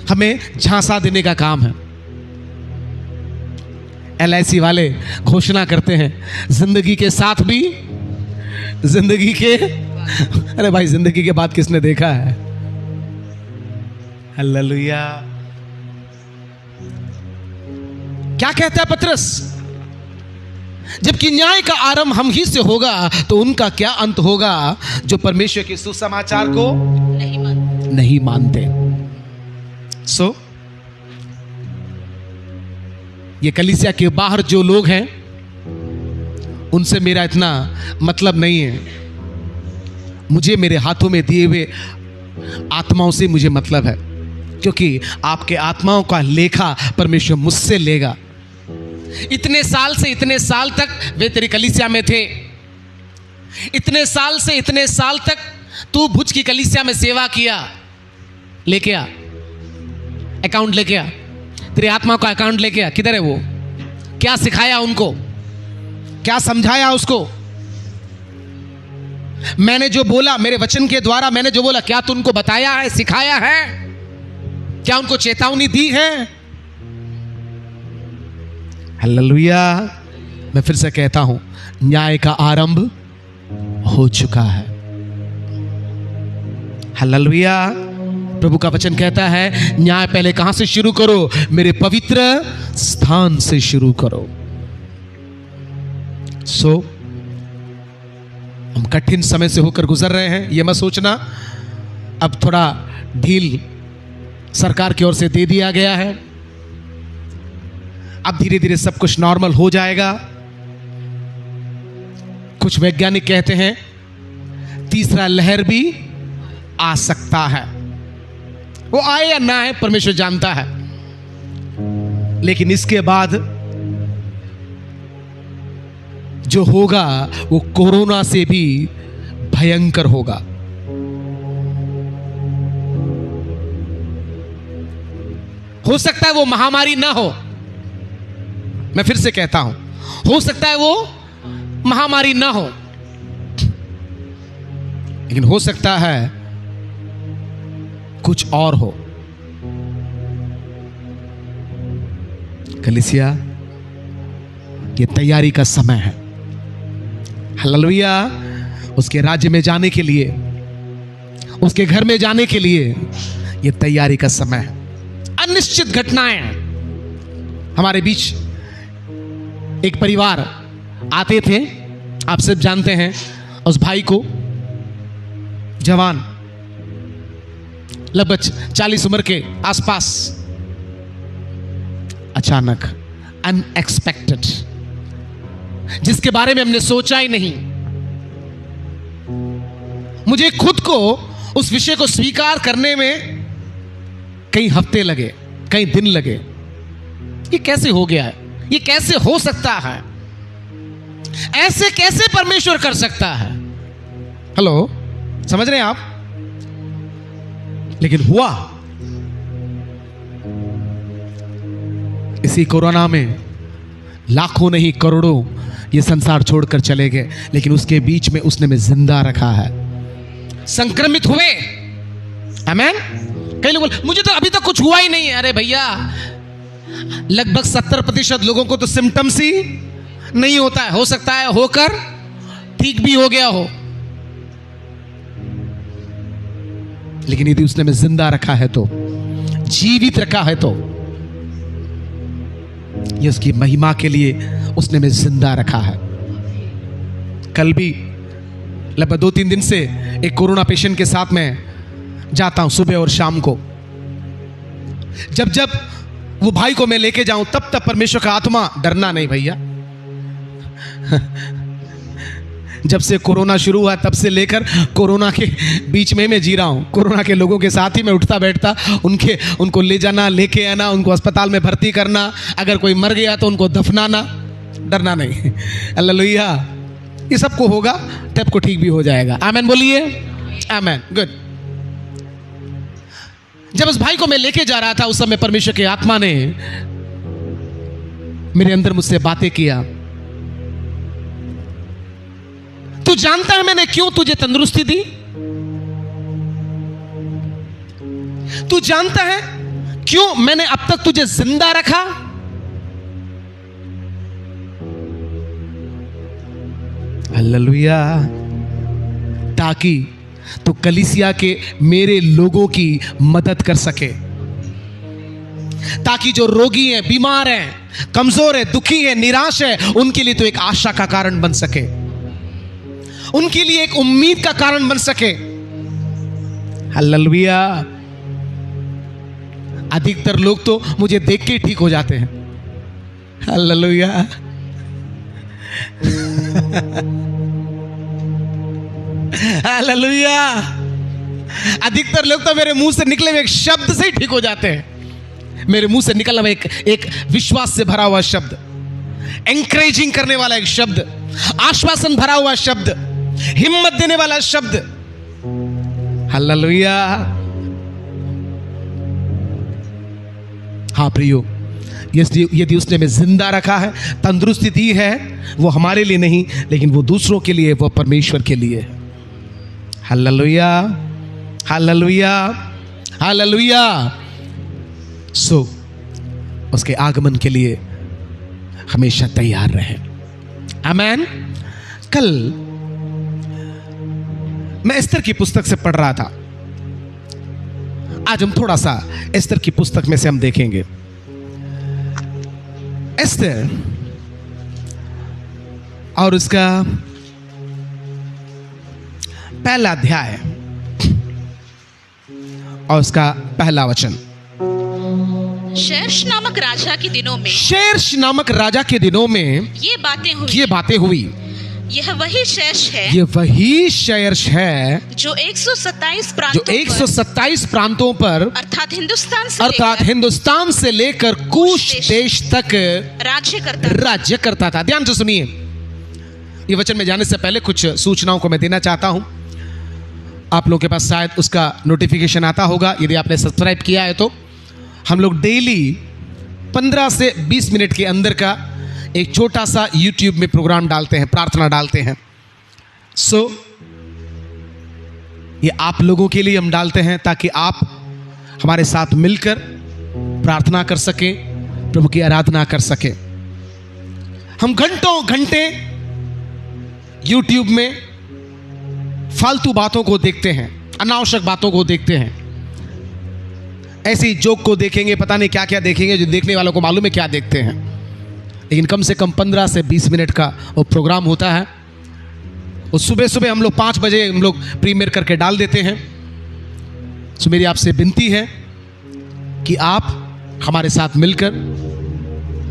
हमें झांसा देने का काम है। LIC वाले घोषणा करते हैं जिंदगी के साथ भी, जिंदगी के, अरे भाई जिंदगी के बाद किसने देखा है? हालेलुया। क्या कहता है पतरस? जबकि न्याय का आरंभ हम ही से होगा, तो उनका क्या अंत होगा जो परमेश्वर के सुसमाचार को नहीं मानते। ये कलीसिया के बाहर जो लोग हैं उनसे मेरा इतना मतलब नहीं है। मुझे मेरे हाथों में दिए हुए आत्माओं से मुझे मतलब है, क्योंकि आपके आत्माओं का लेखा परमेश्वर मुझसे लेगा। इतने साल से इतने साल तक वे तेरी कलीसिया में थे, इतने साल से इतने साल तक तू भुज की कलीसिया में सेवा किया। लेके आ अकाउंट, लेके आ तेरी आत्मा का अकाउंट, लेके आ। किधर है वो? क्या सिखाया उनको, क्या समझाया उसको? मैंने जो बोला, मेरे वचन के द्वारा मैंने जो बोला, क्या तू उनको बताया है, सिखाया है? क्या उनको चेतावनी दी है? हालेलुया। मैं फिर से कहता हूं, न्याय का आरंभ हो चुका है। हालेलुया। प्रभु का वचन कहता है, न्याय पहले कहां से शुरू करो? मेरे पवित्र स्थान से शुरू करो। हम कठिन समय से होकर गुजर रहे हैं, यह मत सोचना अब थोड़ा ढील सरकार की ओर से दे दिया गया है, अब धीरे धीरे सब कुछ नॉर्मल हो जाएगा। कुछ वैज्ञानिक कहते हैं तीसरा लहर भी आ सकता है। वो आए या ना आए परमेश्वर जानता है, लेकिन इसके बाद जो होगा वो कोरोना से भी भयंकर होगा। हो सकता है वो महामारी ना हो, मैं फिर से कहता हूं, हो सकता है वो महामारी ना हो, लेकिन हो सकता है कुछ और हो। कलीसिया, ये तैयारी का समय है। हालेलुया। उसके राज्य में जाने के लिए, उसके घर में जाने के लिए ये तैयारी का समय है। अनिश्चित घटनाएं हमारे बीच एक परिवार आते थे, आप सब जानते हैं उस भाई को, जवान लगभग 40 उम्र के आसपास, अचानक अनएक्सपेक्टेड, जिसके बारे में हमने सोचा ही नहीं। मुझे खुद को उस विषय को स्वीकार करने में कई हफ्ते लगे, कई दिन लगे। ये कैसे हो गया है? ये कैसे हो सकता है? ऐसे कैसे परमेश्वर कर सकता है? हेलो, समझ रहे हैं आप? लेकिन हुआ। इसी कोरोना में लाखों नहीं करोड़ों ये संसार छोड़कर चले गए, लेकिन उसके बीच में उसने में जिंदा रखा है। संक्रमित हुए, आमेन। कई लोग बोले मुझे तो अभी तक कुछ हुआ ही नहीं है। अरे भैया, लगभग 70% लोगों को तो सिम्टम्स ही नहीं होता है। हो सकता है होकर ठीक भी हो गया हो, लेकिन यदि उसने में जिंदा रखा है तो, जीवित रखा है तो, ये उसकी महिमा के लिए उसने में जिंदा रखा है। कल भी लगभग 2-3 दिन से एक कोरोना पेशेंट के साथ में जाता हूं सुबह और शाम को। जब जब वो भाई को मैं लेके जाऊं तब तब परमेश्वर का आत्मा, डरना नहीं भैया। जब से कोरोना शुरू हुआ तब से लेकर कोरोना के बीच में मैं जी रहा हूं। कोरोना के लोगों के साथ ही मैं उठता बैठता, उनको ले जाना, लेके आना, उनको अस्पताल में भर्ती करना, अगर कोई मर गया तो उनको दफनाना। डरना नहीं, हालेलुया। ये सबको होगा, तब को ठीक भी हो जाएगा। आमेन बोलिए, आमेन। गुड। जब उस भाई को मैं लेके जा रहा था, उस समय परमेश्वर की आत्मा ने मेरे अंदर मुझसे बातें किया। तू जानता है मैंने क्यों तुझे तंदुरुस्ती दी? तू जानता है क्यों मैंने अब तक तुझे जिंदा रखा? हालेलुया। ताकि तो कलीसिया के मेरे लोगों की मदद कर सके, ताकि जो रोगी हैं, बीमार हैं, कमजोर है, दुखी है, निराश है, उनके लिए तो एक आशा का कारण बन सके, उनके लिए एक उम्मीद का कारण बन सके। हालेलुया। अधिकतर लोग तो मुझे देख के ठीक हो जाते हैं। हालेलुया। हालेलुया। अधिकतर लोग तो मेरे मुंह से निकले हुए एक शब्द से ही ठीक हो जाते हैं। मेरे मुंह से निकला हुआ एक विश्वास से भरा हुआ शब्द, एनकरेजिंग करने वाला एक शब्द, आश्वासन भरा हुआ शब्द, हिम्मत देने वाला शब्द। हालेलुया। हाँ प्रियो, यदि उसने हमें जिंदा रखा है, तंदुरुस्ती दी है, वो हमारे लिए नहीं, लेकिन वो दूसरों के लिए, वो परमेश्वर के लिए। Hallelujah, hallelujah, hallelujah. सो उसके आगमन के लिए हमेशा तैयार रहे। आमेन। कल मैं एस्तर की पुस्तक से पढ़ रहा था। आज हम थोड़ा सा एस्तर की पुस्तक में से हम देखेंगे। एस्तर और उसका पहला अध्याय और उसका पहला वचन। शेर्श नामक राजा के दिनों में, शेर्श नामक राजा के दिनों में ये बातें हुई। यह वही शेर्श है, ये वही शेर्श है जो 127 प्रांतों पर अर्थात हिंदुस्तान से लेकर कूश देश तक राज्य करता था। ध्यान से सुनिए। ये वचन में जाने से पहले कुछ सूचनाओं को मैं देना चाहता हूं। आप लोगों के पास शायद उसका नोटिफिकेशन आता होगा। यदि आपने सब्सक्राइब किया है तो हम लोग डेली 15 से 20 मिनट के अंदर का एक छोटा सा YouTube में प्रोग्राम डालते हैं, प्रार्थना डालते हैं। सो ये आप लोगों के लिए हम डालते हैं ताकि आप हमारे साथ मिलकर प्रार्थना कर सकें, प्रभु की आराधना कर सकें। हम घंटों घंटे YouTube में फालतू बातों को देखते हैं, अनावश्यक बातों को देखते हैं। ऐसी जोक को देखेंगे, पता नहीं क्या क्या देखेंगे, जो देखने वालों को मालूम है क्या देखते हैं। लेकिन कम से कम 15 से 20 मिनट का वो प्रोग्राम होता है। और सुबह सुबह हम लोग 5 बजे हम लोग प्रीमियर करके डाल देते हैं। तो मेरी आपसे विनती है कि आप हमारे साथ मिलकर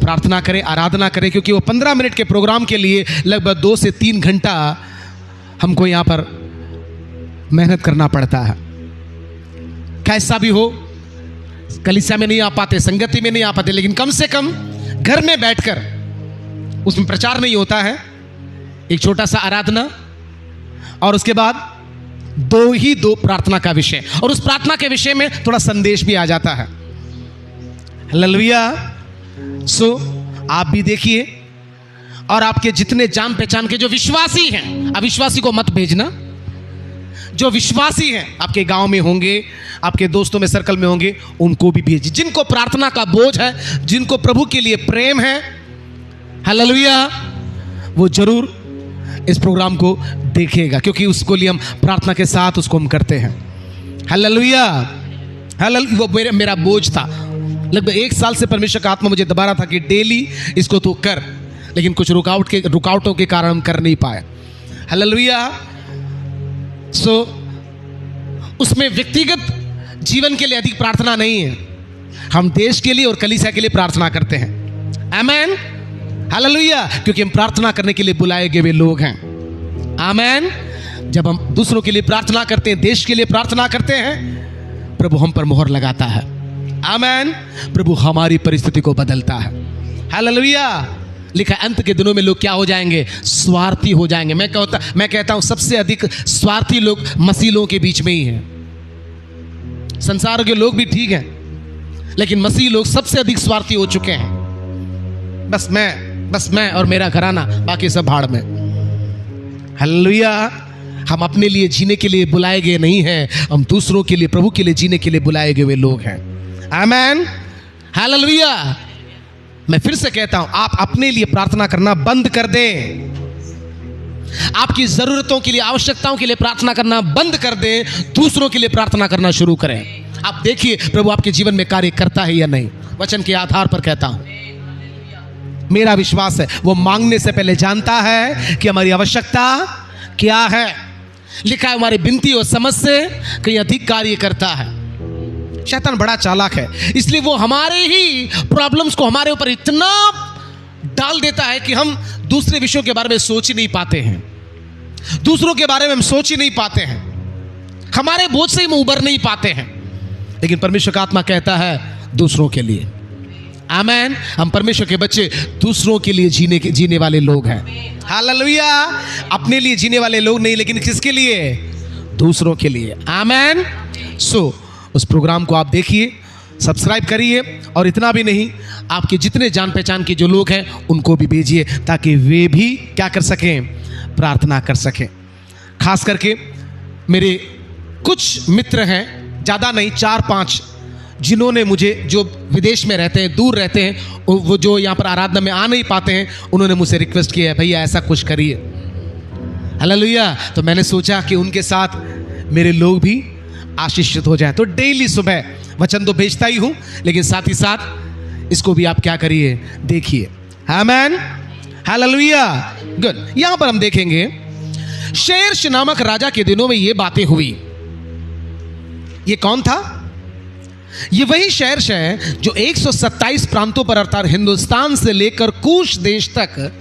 प्रार्थना करें, आराधना करें, क्योंकि वो 15 मिनट के प्रोग्राम के लिए लगभग 2 से 3 घंटा हमको यहाँ पर मेहनत करना पड़ता है। कैसा भी हो, कलीसिया में नहीं आ पाते, संगति में नहीं आ पाते, लेकिन कम से कम घर में बैठकर, उसमें प्रचार नहीं होता है, एक छोटा सा आराधना और उसके बाद 2 प्रार्थना का विषय, और उस प्रार्थना के विषय में थोड़ा संदेश भी आ जाता है। हालेलुया। सो आप भी देखिए, और आपके जितने जान पहचान के जो विश्वासी हैं, अविश्वासी को मत भेजना, जो विश्वासी हैं आपके गांव में होंगे, आपके दोस्तों में सर्कल में होंगे, उनको भी भेजिए। जिनको प्रार्थना का बोझ है, जिनको प्रभु के लिए प्रेम है, हालेलुया, वो जरूर इस प्रोग्राम को देखेगा, क्योंकि उसको लिए हम प्रार्थना के साथ उसको हम करते हैं। हालेलुया। वो मेरा बोझ था। लगभग 1 साल से परमेश्वर का आत्मा मुझे दबा रहा था कि डेली इसको तो कर, लेकिन कुछ रुकावटों के कारण हम कर नहीं पाए। हालेलुया। सो उसमें व्यक्तिगत जीवन के लिए अधिक प्रार्थना नहीं है, हम देश के लिए और कलीसिया के लिए प्रार्थना करते हैं। आमेन। हालेलुया। क्योंकि हम प्रार्थना करने के लिए बुलाए गए हुए लोग हैं। आमेन। जब हम दूसरों के लिए प्रार्थना करते हैं, देश के लिए प्रार्थना करते हैं, प्रभु हम पर मोहर लगाता है। आमेन। प्रभु हमारी परिस्थिति को बदलता है। हालेलुया। लिखा अंत के दिनों में लोग क्या हो जाएंगे? स्वार्थी हो जाएंगे। मैं कहता हूं सबसे अधिक स्वार्थी लोग मसीलों के बीच में ही हैं। संसार के लोग भी ठीक हैं, लेकिन मसीह लोग सबसे अधिक स्वार्थी हो चुके हैं। बस मैं और मेरा घराना, बाकी सब भाड़ में। हालेलुया। हम अपने लिए जीने के लिए बुलाए गए नहीं हैं, हम दूसरों के लिए, प्रभु के लिए जीने के लिए बुलाए गए हुए लोग हैं। आमेन। हालेलुया। मैं फिर से कहता हूं, आप अपने लिए प्रार्थना करना बंद कर दें। आपकी जरूरतों के लिए, आवश्यकताओं के लिए प्रार्थना करना बंद कर दें, दूसरों के लिए प्रार्थना करना शुरू करें। आप देखिए प्रभु आपके जीवन में कार्य करता है या नहीं। वचन के आधार पर कहता हूं, मेरा विश्वास है वो मांगने से पहले जानता है कि हमारी आवश्यकता क्या है। लिखा है हमारी विनती और समझ से कहीं अधिक कार्य करता है। शैतान बड़ा चालाक है, इसलिए वो हमारे ही प्रॉब्लम्स को हमारे ऊपर इतना डाल देता है कि हम दूसरे विषयों के बारे में सोच ही नहीं पाते हैं, दूसरों के बारे में हम सोच ही नहीं पाते हैं, हमारे बोझ से हम उबर नहीं पाते हैं। लेकिन परमेश्वर का आत्मा कहता है दूसरों के लिए। आमेन। हम परमेश्वर के बच्चे दूसरों के लिए जीने वाले लोग हैं। हालेलुया। अपने लिए जीने वाले लोग नहीं, लेकिन किसके लिए? दूसरों के लिए। आमेन। सो उस प्रोग्राम को आप देखिए, सब्सक्राइब करिए, और इतना भी नहीं, आपके जितने जान पहचान के जो लोग हैं उनको भी भेजिए, ताकि वे भी क्या कर सकें? प्रार्थना कर सकें। खास करके मेरे कुछ मित्र हैं, ज़्यादा नहीं, 4-5, जिन्होंने मुझे, जो विदेश में रहते हैं, दूर रहते हैं, वो जो यहाँ पर आराधना में आ नहीं पाते हैं, उन्होंने मुझसे रिक्वेस्ट किया है, भैया ऐसा कुछ करिए। हालेलुया। तो मैंने सोचा कि उनके साथ मेरे लोग भी आशीषित हो जाए। तो डेली सुबह वचन तो भेजता ही हूं, लेकिन साथ ही साथ इसको भी आप क्या करिए, देखिए। आमेन, हालेलुया, गुड। यहां पर हम देखेंगे शेरश नामक राजा के दिनों में ये बातें हुई। ये कौन था? ये वही शेरश है जो 127 प्रांतों पर अर्थात हिंदुस्तान से लेकर कूश देश तक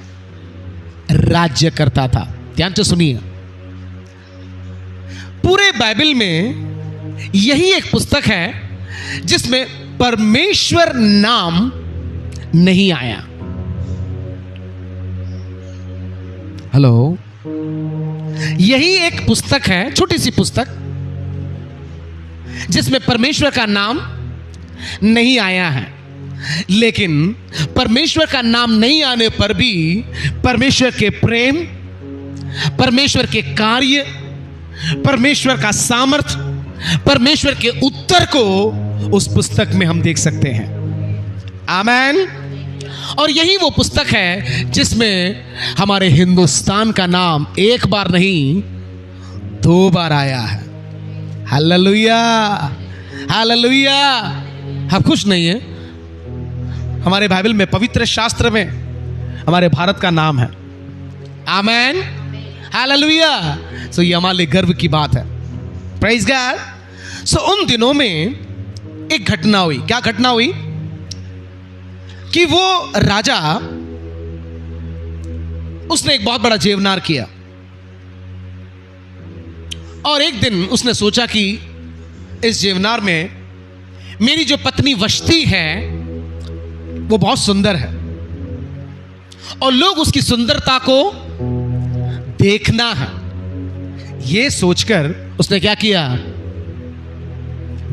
राज्य करता था। ध्यान से सुनिए, पूरे बाइबल में यही एक पुस्तक है जिसमें परमेश्वर नाम नहीं आया। हेलो, यही एक पुस्तक है, छोटी सी पुस्तक, जिसमें परमेश्वर का नाम नहीं आया है। लेकिन परमेश्वर का नाम नहीं आने पर भी परमेश्वर के प्रेम, परमेश्वर के कार्य, परमेश्वर का सामर्थ, परमेश्वर के उत्तर को उस पुस्तक में हम देख सकते हैं। आमेन। और यही वो पुस्तक है जिसमें हमारे हिंदुस्तान का नाम एक बार नहीं 2 बार आया है। Hallelujah, hallelujah. हम खुश नहीं है? हमारे बाइबल में, पवित्र शास्त्र में हमारे भारत का नाम है। आमेन, हालेलुया। सो ये हमारे लिए गर्व की बात है। Praise God. सो उन दिनों में एक घटना हुई। क्या घटना हुई? कि वो राजा, उसने एक बहुत बड़ा जेवनार किया, और एक दिन उसने सोचा कि इस जेवनार में मेरी जो पत्नी वष्टी है वो बहुत सुंदर है और लोग उसकी सुंदरता को देखना है। ये सोचकर उसने क्या किया?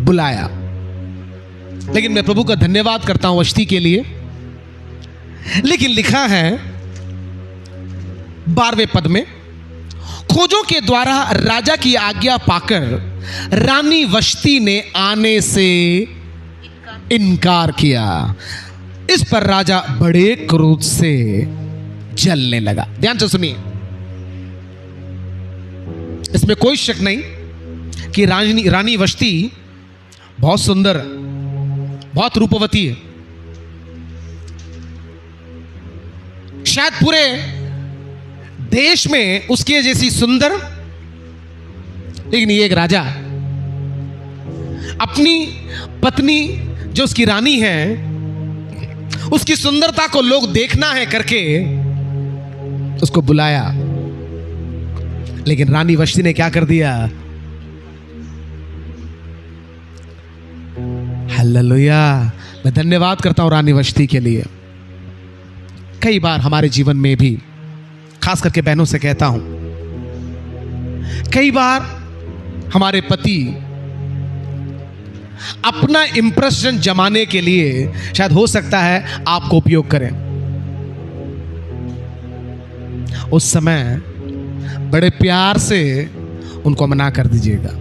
बुलाया। लेकिन मैं प्रभु का धन्यवाद करता हूं वष्टी के लिए। लेकिन लिखा है 12वें पद में, खोजों के द्वारा राजा की आज्ञा पाकर रानी वष्टी ने आने से इनकार किया। इस पर राजा बड़े क्रोध से जलने लगा। ध्यान से सुनिए, इसमें कोई शक नहीं कि रानी वष्टी बहुत सुंदर है, बहुत रूपवती है। शायद पूरे देश में उसके जैसी सुंदर, लेकिन ये एक राजा अपनी पत्नी जो उसकी रानी है, उसकी सुंदरता को लोग देखना है करके उसको बुलाया। लेकिन रानी वष्टी ने क्या कर दिया? हालेलुया। मैं धन्यवाद करता हूं रानी वष्टी के लिए। कई बार हमारे जीवन में भी, खास करके बहनों से कहता हूं, कई बार हमारे पति अपना इंप्रेशन जमाने के लिए शायद हो सकता है आपको उपयोग करें। उस समय बड़े प्यार से उनको मना कर दीजिएगा।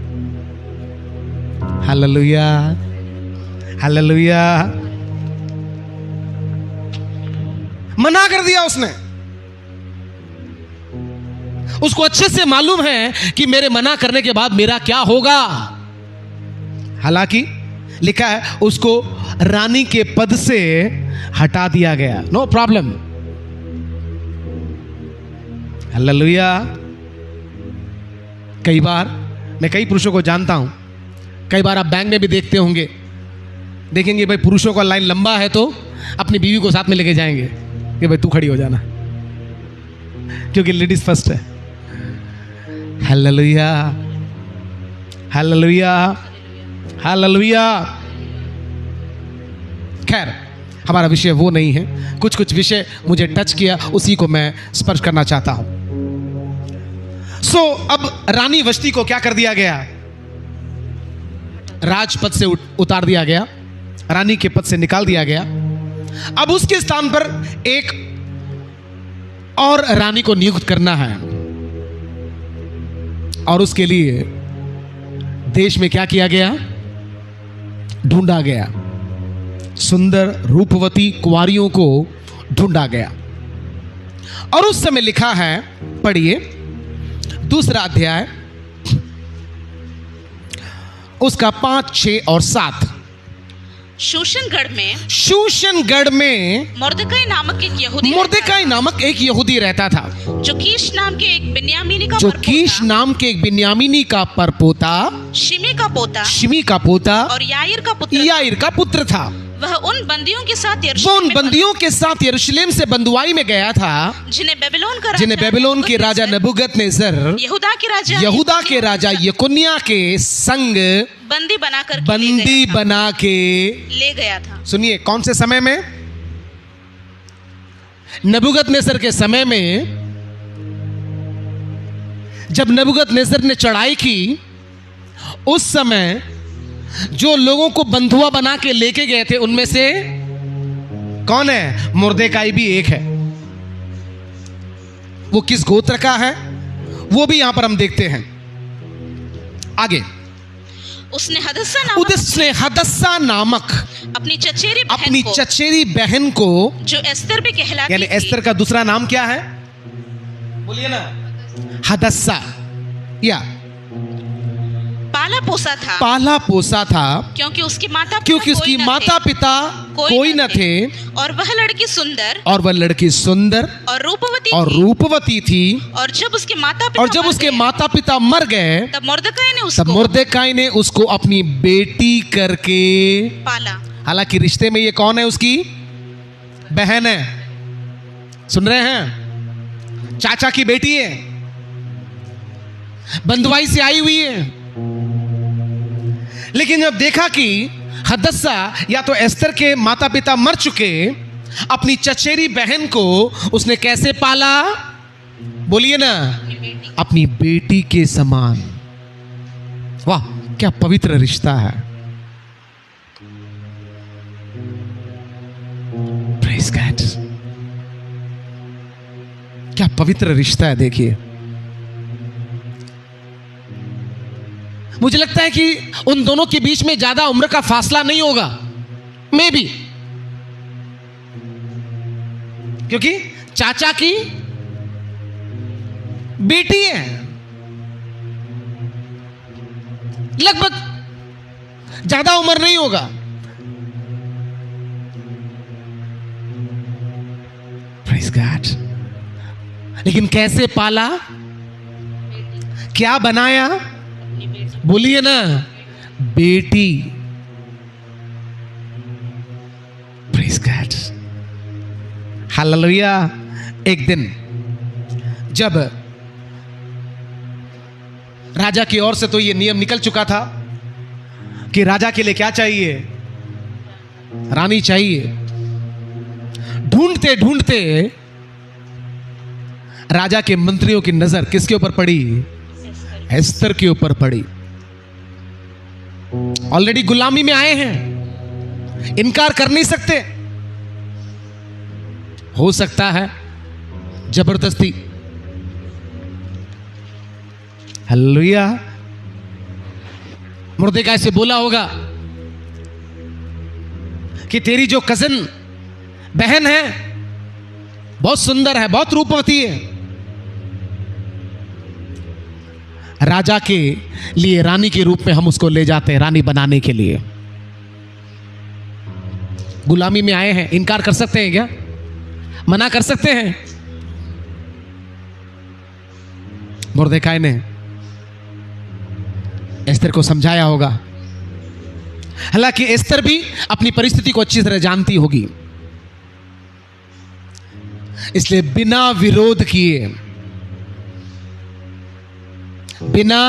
Hallelujah, hallelujah. मना कर दिया उसने। उसको अच्छे से मालूम है कि मेरे मना करने के बाद मेरा क्या होगा। हालांकि लिखा है उसको रानी के पद से हटा दिया गया। No problem. हालेलुया। कई बार मैं कई पुरुषों को जानता हूं, कई बार आप बैंक में भी देखते होंगे, देखेंगे भाई पुरुषों का लाइन लंबा है तो अपनी बीवी को साथ में लेके जाएंगे कि भाई तू खड़ी हो जाना, क्योंकि लेडीज फर्स्ट है। Hallelujah, hallelujah, hallelujah. खैर, हमारा विषय वो नहीं है। कुछ कुछ विषय मुझे टच किया, उसी को मैं स्पर्श करना चाहता हूं। अब रानी वष्टी को क्या कर दिया गया? राजपद से उतार दिया गया, रानी के पद से निकाल दिया गया। अब उसके स्थान पर एक और रानी को नियुक्त करना है, और उसके लिए देश में क्या किया गया? ढूंढा गया, सुंदर रूपवती कुंवारियों को ढूंढा गया। और उस समय लिखा है, पढ़िए 2 अध्याय उसका 5, 6 और 7। शूशनगढ़ में मुर्दकाई नामक एक यहूदी रहता था, जो कीश नाम के एक बिन्यामीनी का परपोता शिमी का पोता और याईर का पुत्र था। वह उन बंदियों के साथ यरूशलेम से बंधुआई में गया था, जिन्हें बेबीलोन के राजा नबूकदनेस्सर यहूदा के राजा यकोन्याह के संग बंदी बना के ले गया था। सुनिए, कौन से समय में? नबूकदनेस्सर के समय में, जब नबूकदनेस्सर ने चढ़ाई की, उस समय जो लोगों को बंधुआ बना के लेके गए थे, उनमें से कौन है? मुर्देकाई भी एक है। वो किस गोत्र का है वो भी यहां पर हम देखते हैं। आगे, उसने हदस्सा नामक अपनी चचेरी बहन को, जो एस्तर भी कहलाती यानी एस्तर का दूसरा नाम क्या है? बोलिए ना। हदस्सा, या पाला पोसा था, क्योंकि उसकी माता पिता कोई न थे, और वह लड़की सुंदर और रूपवती थी। और जब उसके माता पिता मर गए, तब मुर्देकाई ने उसको अपनी बेटी करके पाला। हालांकि रिश्ते में ये कौन है? उसकी बहन है। सुन रहे हैं? चाचा की बेटी है, बंधुआई से आई हुई है। लेकिन जब देखा कि हदस्सा, या तो एस्तर के माता पिता मर चुके, अपनी चचेरी बहन को उसने कैसे पाला? बोलिए ना, अपनी बेटी के समान। वाह, क्या पवित्र रिश्ता है। प्रेज़ गॉड, क्या पवित्र रिश्ता है। देखिए, मुझे लगता है कि उन दोनों के बीच में ज्यादा उम्र का फासला नहीं होगा, मे बी, क्योंकि चाचा की बेटी है। लगभग ज्यादा उम्र नहीं होगा। Praise God. लेकिन कैसे पाला, क्या बनाया? बोलिए ना, बेटी। Praise God, hallelujah. एक दिन जब राजा की ओर से तो ये नियम निकल चुका था कि राजा के लिए क्या चाहिए? रानी चाहिए। ढूंढते ढूंढते राजा के मंत्रियों की नजर किसके ऊपर पड़ी? एस्तर के ऊपर पड़ी। ऑलरेडी गुलामी में आए हैं, इनकार कर नहीं सकते। हो सकता है जबरदस्ती। हालेलुया। मुर्देकाई से बोला होगा कि तेरी जो कजिन बहन है बहुत सुंदर है, बहुत रूपवती है, राजा के लिए रानी के रूप में हम उसको ले जाते हैं, रानी बनाने के लिए। गुलामी में आए हैं, इनकार कर सकते हैं क्या? मना कर सकते हैं? मुर्देकाई ने एस्तर को समझाया होगा। हालांकि एस्तर भी अपनी परिस्थिति को अच्छी तरह जानती होगी, इसलिए बिना विरोध किए, बिना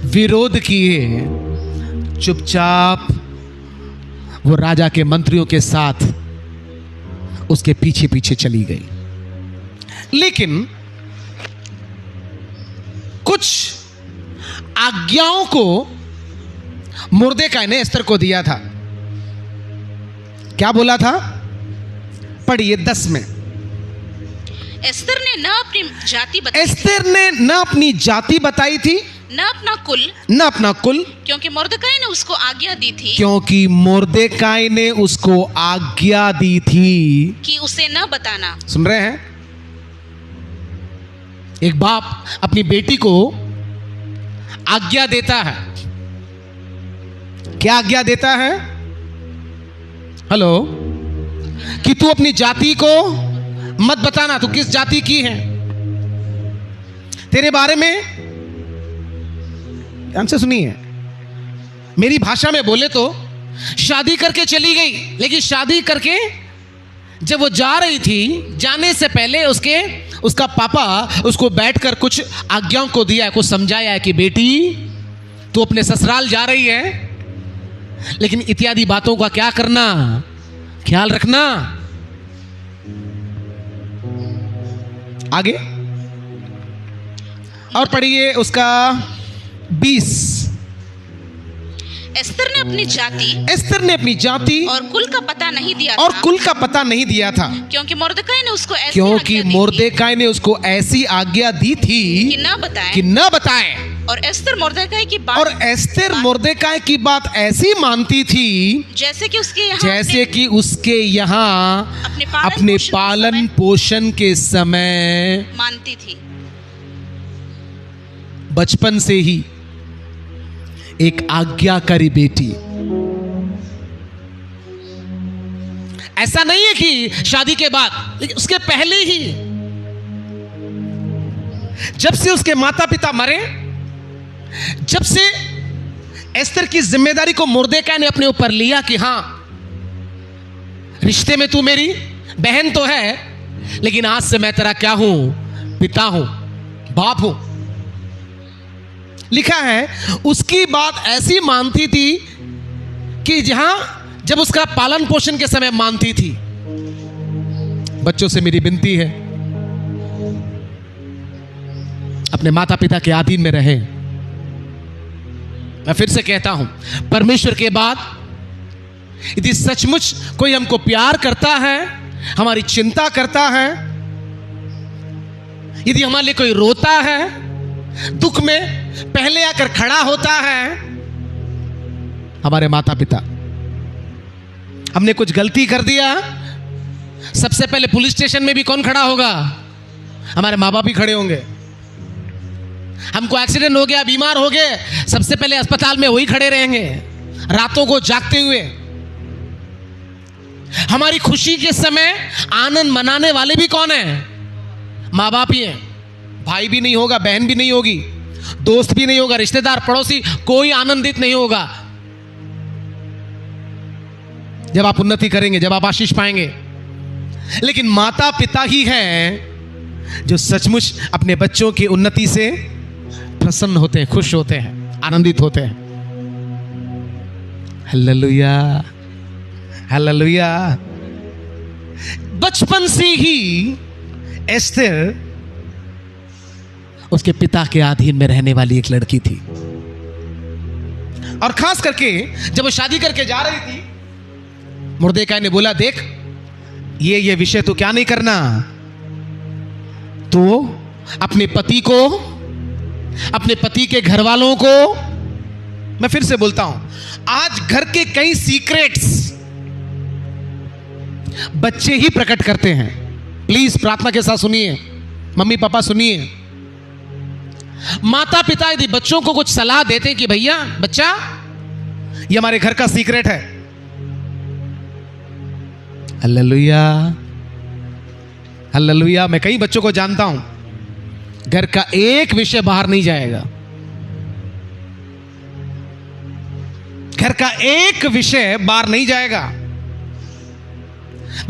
विरोध किए चुपचाप वो राजा के मंत्रियों के साथ उसके पीछे पीछे चली गई। लेकिन कुछ आज्ञाओं को मुर्देकाई ने एस्तर को दिया था। क्या बोला था? पढ़िए 10 में। एस्तर ने न अपनी जाति बताई थी, न अपना कुल, न अपना कुल, क्योंकि मुर्दकाई ने उसको आज्ञा दी थी, क्योंकि मुर्देकाई ने उसको आज्ञा दी थी कि उसे न बताना। सुन रहे हैं? एक बाप अपनी बेटी को आज्ञा देता है। क्या आज्ञा देता है? हेलो, कि तू अपनी जाति को मत बताना, तू किस जाति की है, तेरे बारे में ध्यान से सुनिए, मेरी भाषा में बोले तो शादी करके चली गई, लेकिन शादी करके जब वो जा रही थी, जाने से पहले उसका पापा उसको बैठकर कुछ आज्ञाओं को दिया है, कुछ समझाया है कि बेटी तू अपने ससुराल जा रही है, लेकिन इत्यादि बातों का क्या करना, ख्याल रखना। आगे और पढ़िए उसका 20। एस्तर ने अपनी जाति और कुल का पता नहीं दिया और था, कुल का पता नहीं दिया था, क्योंकि मुर्दकाई ने उसको ऐसी क्योंकि आज्ञा दी थी मुर्देकाई ने उसको ऐसी आज्ञा दी थी कि न बताए। कि न बताए। और एस्तर मुर्दकाई की बात, और एस्तर मुर्देकाई की बात ऐसी मानती थी जैसे कि उसके यहाँ जैसे कि उसके यहाँ अपने पालन पोषण के समय मानती थी। बचपन से ही एक आज्ञाकारी बेटी। ऐसा नहीं है कि शादी के बाद, लेकिन उसके पहले ही, जब से उसके माता पिता मरे, जब से एस्तर की जिम्मेदारी को मुर्देकाई ने अपने ऊपर लिया कि हां, रिश्ते में तू मेरी बहन तो है, लेकिन आज से मैं तेरा क्या हूं, पिता हूं, बाप हूं। लिखा है उसकी बात ऐसी मानती थी कि जब उसका पालन पोषण के समय मानती थी। बच्चों से मेरी विनती है, अपने माता पिता के अधीन में रहे। मैं फिर से कहता हूं, परमेश्वर के बाद यदि सचमुच कोई हमको प्यार करता है, हमारी चिंता करता है, यदि हमारे लिए कोई रोता है, दुख में पहले आकर खड़ा होता है, हमारे माता पिता। हमने कुछ गलती कर दिया, सबसे पहले पुलिस स्टेशन में भी कौन खड़ा होगा? हमारे माँ बाप ही खड़े होंगे। हमको एक्सीडेंट हो गया, बीमार हो गए, सबसे पहले अस्पताल में वही खड़े रहेंगे, रातों को जागते हुए। हमारी खुशी के समय आनंद मनाने वाले भी कौन है? माँ बाप ही हैं। भाई भी नहीं होगा, बहन भी नहीं होगी, दोस्त भी नहीं होगा, रिश्तेदार पड़ोसी कोई आनंदित नहीं होगा। जब आप उन्नति करेंगे, जब आप आशीष पाएंगे, लेकिन माता पिता ही हैं जो सचमुच अपने बच्चों की उन्नति से प्रसन्न होते हैं, खुश होते हैं, आनंदित होते हैं। Hallelujah, hallelujah. बचपन से ही एस्तर उसके पिता के अधीन में रहने वाली एक लड़की थी, और खास करके जब वो शादी करके जा रही थी, मुर्देकाई ने बोला, देख ये विषय तो क्या नहीं करना, तो अपने पति को, अपने पति के घर वालों को, मैं फिर से बोलता हूं, आज घर के कई सीक्रेट्स बच्चे ही प्रकट करते हैं। प्लीज प्रार्थना के साथ सुनिए, मम्मी पापा सुनिए। माता पिता यदि बच्चों को कुछ सलाह देते हैं कि भैया बच्चा ये हमारे घर का सीक्रेट है, हालेलुया, हालेलुया। मैं कई बच्चों को जानता हूं, घर का एक विषय बाहर नहीं जाएगा, घर का एक विषय बाहर नहीं जाएगा।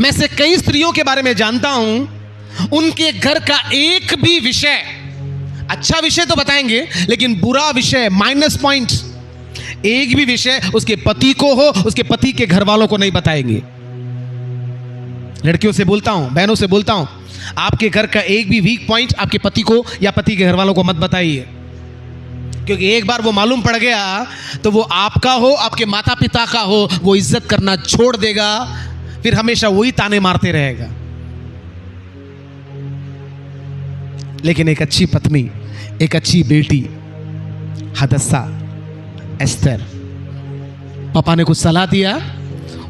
मैं से कई स्त्रियों के बारे में जानता हूं, उनके घर का एक भी विषय, अच्छा विषय तो बताएंगे, लेकिन बुरा विषय, माइनस पॉइंट, एक भी विषय उसके पति को हो, उसके पति के घर वालों को नहीं बताएंगे। लड़कियों से बोलता हूं, बहनों से बोलता हूं, आपके घर का एक भी वीक पॉइंट आपके पति को या पति के घर वालों को मत बताइए, क्योंकि एक बार वो मालूम पड़ गया तो वो आपका हो, आपके माता पिता का हो, वो इज्जत करना छोड़ देगा, फिर हमेशा वही ताने मारते रहेगा। लेकिन एक अच्छी पत्नी, एक अच्छी बेटी हदस्सा, एस्तर। पापा ने कुछ सलाह दिया,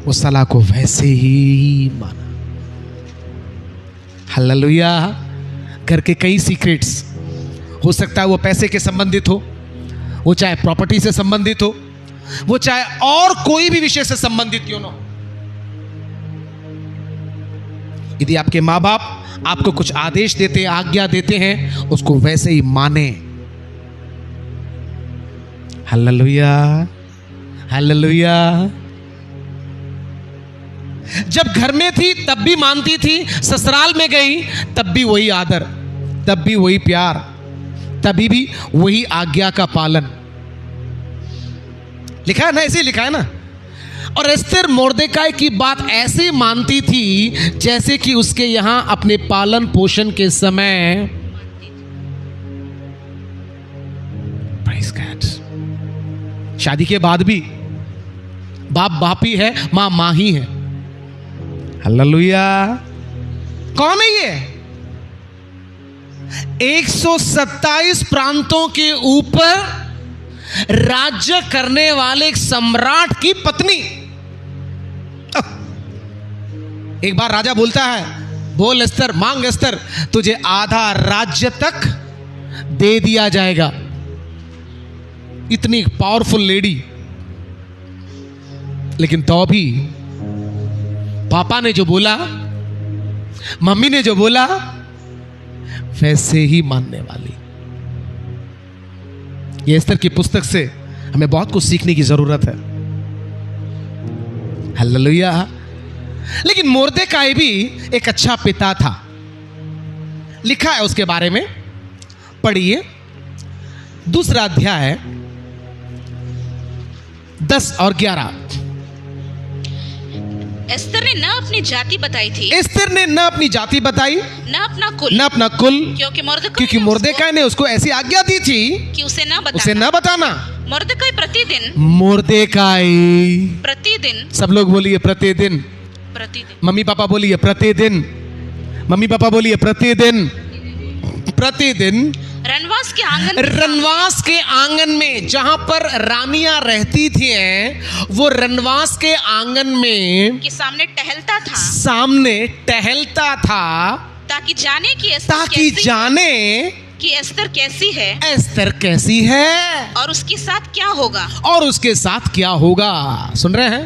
उस सलाह को वैसे ही माना। हालेलुया। घर के कई सीक्रेट्स, हो सकता है वो पैसे के संबंधित हो, वो चाहे प्रॉपर्टी से संबंधित हो, वो चाहे और कोई भी विषय से संबंधित क्यों ना हो। यदि आपके माँ बाप आपको कुछ आदेश देते हैं, आज्ञा देते हैं, उसको वैसे ही माने। Hallelujah, hallelujah. जब घर में थी तब भी मानती थी, ससुराल में गई तब भी वही आदर, तब भी वही प्यार, तभी भी वही आज्ञा का पालन। लिखा है ना, ऐसे ही लिखा है ना। और एस्तर मोर्देकाई की बात ऐसे मानती थी जैसे कि उसके यहां अपने पालन पोषण के समय। Praise God। शादी के बाद भी बाप बाप ही है, मां मां ही है। हालेलुया। कौन है ये? 127 प्रांतों के ऊपर राज्य करने वाले एक सम्राट की पत्नी। एक बार राजा बोलता है, बोल एस्तर, मांग एस्तर, तुझे आधा राज्य तक दे दिया जाएगा। इतनी पावरफुल लेडी, लेकिन तो भी पापा ने जो बोला, मम्मी ने जो बोला, वैसे ही मानने वाली। ये एस्तर की पुस्तक से हमें बहुत कुछ सीखने की जरूरत है। हालेलुया। लेकिन मोर्देकाई भी एक अच्छा पिता था। लिखा है उसके बारे में, पढ़िए 2 अध्याय 10 और 11। एस्तर ने न अपनी जाति बताई थी, एस्तर ने न अपनी जाति बताई, न अपना कुल, न अपना कुल, क्योंकि मोर्देकाई ने उसको ऐसी आज्ञा दी थी कि उसे न बताना। मोर्देकाई प्रतिदिन, सब लोग बोलिए प्रतिदिन। मम्मी पापा बोलिए प्रतिदिन, मम्मी पापा बोलिए प्रतिदिन। प्रतिदिन रनवास के आंगन में, जहां पर रानियां रहती थी, वो रनवास के आंगन में के सामने टहलता था, ताकि जाने कि एस्तर कैसी है और उसके साथ क्या होगा। सुन रहे हैं?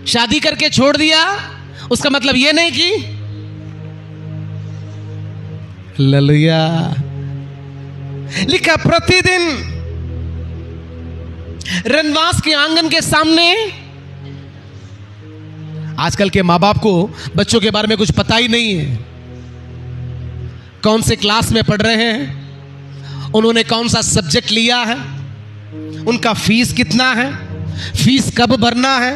शादी करके छोड़ दिया, उसका मतलब यह नहीं कि हालेलुया। लिखा प्रतिदिन रनवास के आंगन के सामने। आजकल के माँ बाप को बच्चों के बारे में कुछ पता ही नहीं है। कौन से क्लास में पढ़ रहे हैं, उन्होंने कौन सा सब्जेक्ट लिया है, उनका फीस कितना है, फीस कब भरना है,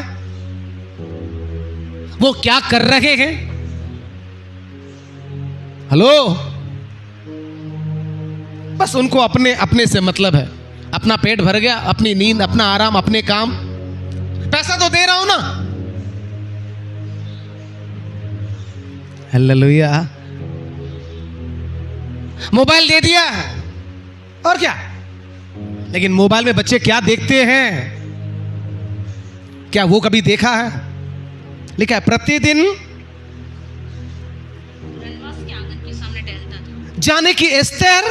वो क्या कर रहे हैं। हेलो, बस उनको अपने से मतलब है। अपना पेट भर गया, अपनी नींद, अपना आराम, अपने काम। पैसा तो दे रहा हूं ना। हालेलुया। मोबाइल दे दिया है, और क्या। लेकिन मोबाइल में बच्चे क्या देखते हैं, क्या वो कभी देखा है? लिखा है प्रतिदिन जाने की एस्तर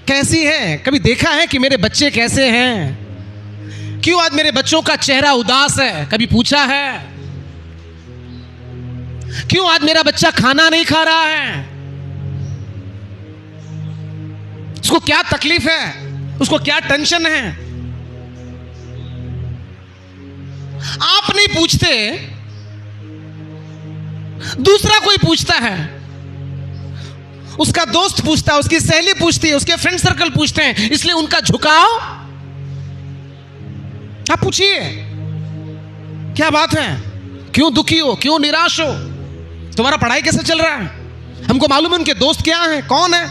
कैसी है। कभी देखा है कि मेरे बच्चे कैसे हैं? क्यों आज मेरे बच्चों का चेहरा उदास है? कभी पूछा है? क्यों आज मेरा बच्चा खाना नहीं खा रहा है? उसको क्या तकलीफ है, उसको क्या टेंशन है? आप नहीं पूछते, दूसरा कोई पूछता है। उसका दोस्त पूछता है, उसकी सहेली पूछती है, उसके फ्रेंड सर्कल पूछते हैं, इसलिए उनका झुकाव। आप पूछिए क्या बात है, क्यों दुखी हो, क्यों निराश हो, तुम्हारा पढ़ाई कैसे चल रहा है? हमको मालूम है उनके दोस्त क्या हैं, कौन है।